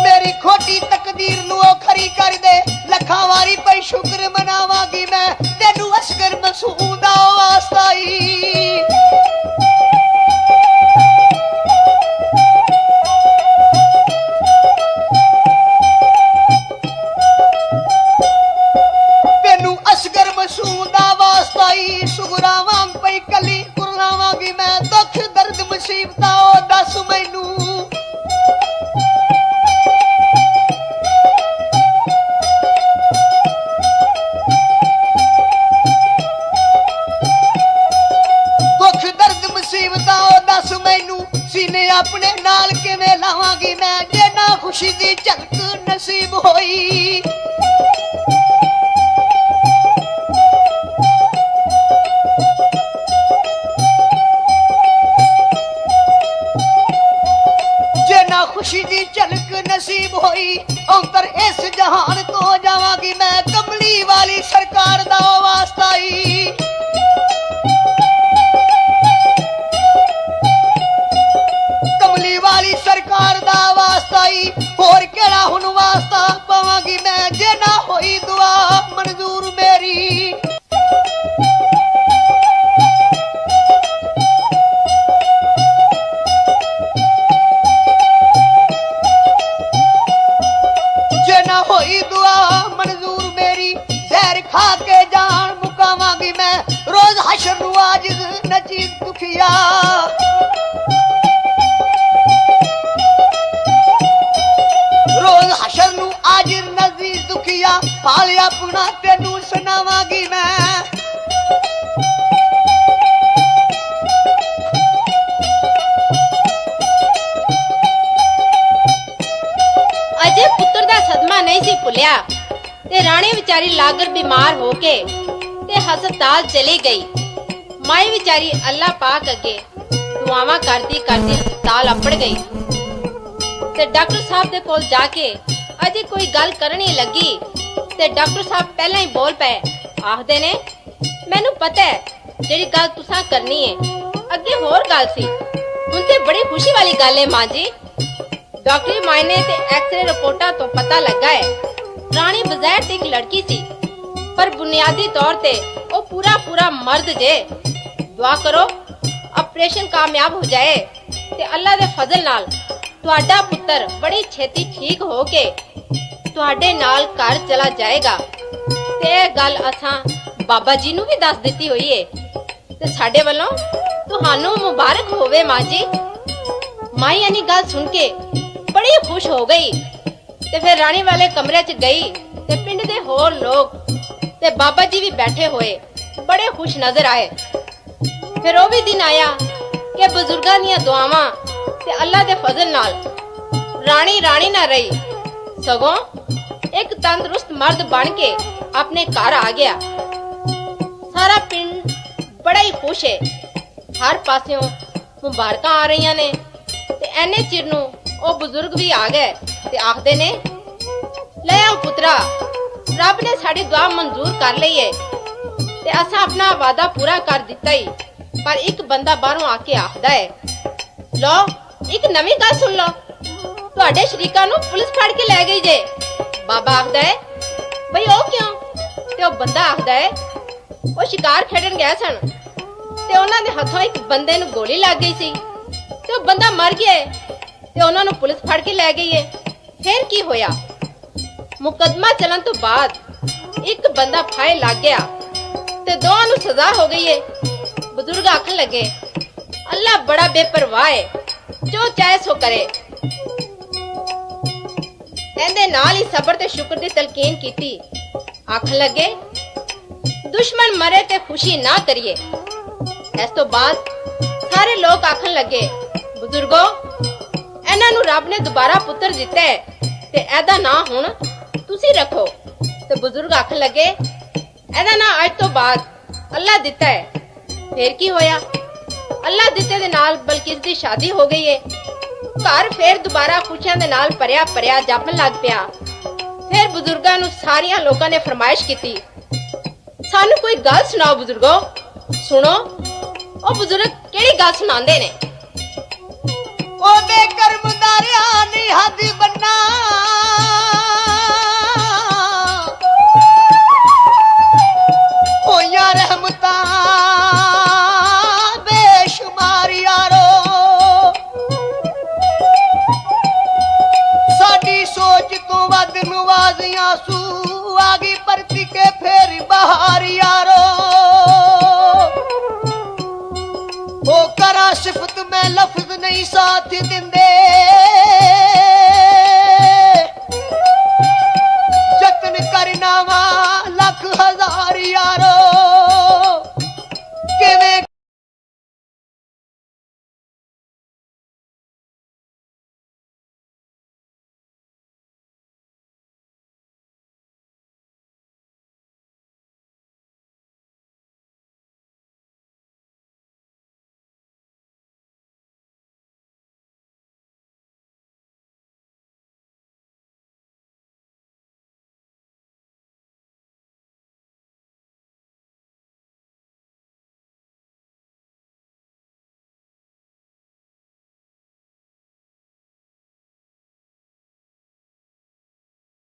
मेरी खोटी तकदीर नू ओ खरी कर दे लखा वारी पे शुक्र मनावांगी मैं तेनू असगर मसूम दा वास्ता ही सुगरा वांग पई कली कुरलावांगी मैं दुख दर्द मुसीबतां ओ दस मैनू दुख दर्द मुसीबतां ओ दस मैनू सीने अपने नाल किवें लावांगी मैं जे ना खुशी दी झलक नसीब होई खुशी दी झलक नसीब होई अंतर इस जहान तो जावांगी मैं कमली वाली सरकार दा वास्ता ही कमली वाली सरकार दा वास्ता ही होर केड़ा हुन वास्ता पावांगी मैं जे ना होई दुआ मंजूर मेरी होई दुआ मंजूर मेरी जहर खा के जान मुकावांगी मैं रोज हशर नू आजिज नचीज दुखिया रोज हशर नू आजिज नचीज दुखिया हाल अपना तेनू सुनावांगी मैं अजे पुत्र दा सदमा नहीं सी भुलिया ते राणी विचारी लागर बीमार होके ते हस्पताल चली गई। माई विचारी अल्लाह पाक अगे दुआवां करदी करदी हस्पताल अपड़ गई ते डॉक्टर साहब दे कोल जाके अजे कोई गल करनी लगी ते डॉक्टर साहब पहला ही बोल पे आखदे ने मैनू पता है जेड़ी गल तुसां करनी है अगे होर गल सी हुण ते बड़ी खुशी वाली गल है मां जी। डॉक्टरी मायने ते एक्सरे रिपोर्टा तो पता लगा है रानी बज़ाहिर ते एक लड़की सी पर बुनियादी तौर ते वो पूरा मर्द जे। दुआ करो ऑपरेशन कामयाब हो जाए ते अल्लाह दे फजल नाल तुहाडा पुत्र बड़ी छेती ठीक हो के तुहाडे नाल घर चला जाएगा ते गल असां बाबा जी नू भी दस दित्ती हुई है ते साडे वल्लों तुहानू मुबारक होवे मां जी। माई यानी गल सुन के बड़ी खुश हो गई ते फिर रानी वाले कमरे च गई ते पिंड दे होर लोग ते बाबा जी भी बैठे हुए बड़े खुश नजर आए। फिर वो भी दिन आया कि बुजुर्गां दियां दुआवां ते अल्लाह दे फजल नाल रानी ना रही सगों एक तंदुरुस्त मर्द बन के अपने घर आ गया। सारा पिंड बड़ा ही खुश है, हर पासों मुबारकां आ रही ने ते एने चिर नूं ओ बुजुर्ग भी आ गए ते आखदे ने ले आओ पुत्रा रब ने साडी दुआ मंजूर कर लई है ते असां अपना वादा पूरा कर दिता ही पर एक बंदा बाहरों आके आखदा है लो एक नवी गल सुन लो तुहाडे शरीकां नूं पुलिस फड़ के ले गई जे। बाबा आखदा है बई ओ क्यों ते ओ बंदा आखदा है ओ शिकार खेडन गए सन ते उन्हां दे हथों एक बंदे नूं गोली लग गई सी ते ओ बंदा मर गया ते उन्हां नूं पुलिस फड़ के ले गई है। फिर की होया मुकदमा चलन तो बाद एक बंदा फाहे लग गया ते दोवां नूं सजा हो गई है। बुजुर्ग आखन लगे अल्लाह बड़ा बेपरवाह है जो चाहे सो करे। एंदे नाल ही सबर ते शुक्र दी तलकीन कीती। आखन लगे दुश्मन मरे ते खुशी ना करिए। इस तो बाद सारे लोग आखन लगे बुजुर्गो इन्हां नूं रब ने दोबारा पुत्र दिता है ते एदा ना हुण तुसी रखो। ते बुजुर्ग आखन लगे एदा ना अज तो बाद अल्लाह दिता है। फिर की होया अल्लाह दिते दे नाल बल्किस दी शादी हो गई है। घर फिर दोबारा खुशियां दे नाल भरिया जापन लग पिया। ਫਿਰ ਬਜ਼ੁਰਗਾਂ ਨੂੰ ਸਾਰੀਆਂ ਲੋਕਾਂ ਨੇ ਫਰਮਾਇਸ਼ ਕੀਤੀ, ਸਾਨੂੰ ਕੋਈ ਗੱਲ ਸੁਣਾਓ ਬਜ਼ੁਰਗੋ। ਸੁਣੋ ਉਹ ਬਜ਼ੁਰਗ ਕਿਹੜੀ ਗੱਲ ਸੁਣਾਉਂਦੇ ਨੇ। ਉਹਦੇ ਕਰਮਦਾਰਿਆਂ ਨੇ ਹੱਦ ਬੰਨਾ, ਹੋਈਆਂ ਰਹਿਮਤਾਂ ਬੇਸ਼ੁਮਾਰ ਯਾਰੋ। ਸਾਡੀ ਸੋਚ ਤੋਂ ਵੱਧ ਨਵਾਜ਼ੀਆਂ ਸੂ ਆ ਗਈ ਪਰਤੀ ਕੇ ਫੇਰ ਬਹਾਰ ਯਾਰੋ। ਉਹ ਕਰਾ ਸਿਫਤ ਮੈਂ ਲਫ਼ਜ਼ ਨਹੀਂ ਸਾਥ ਦਿੰਦੇ,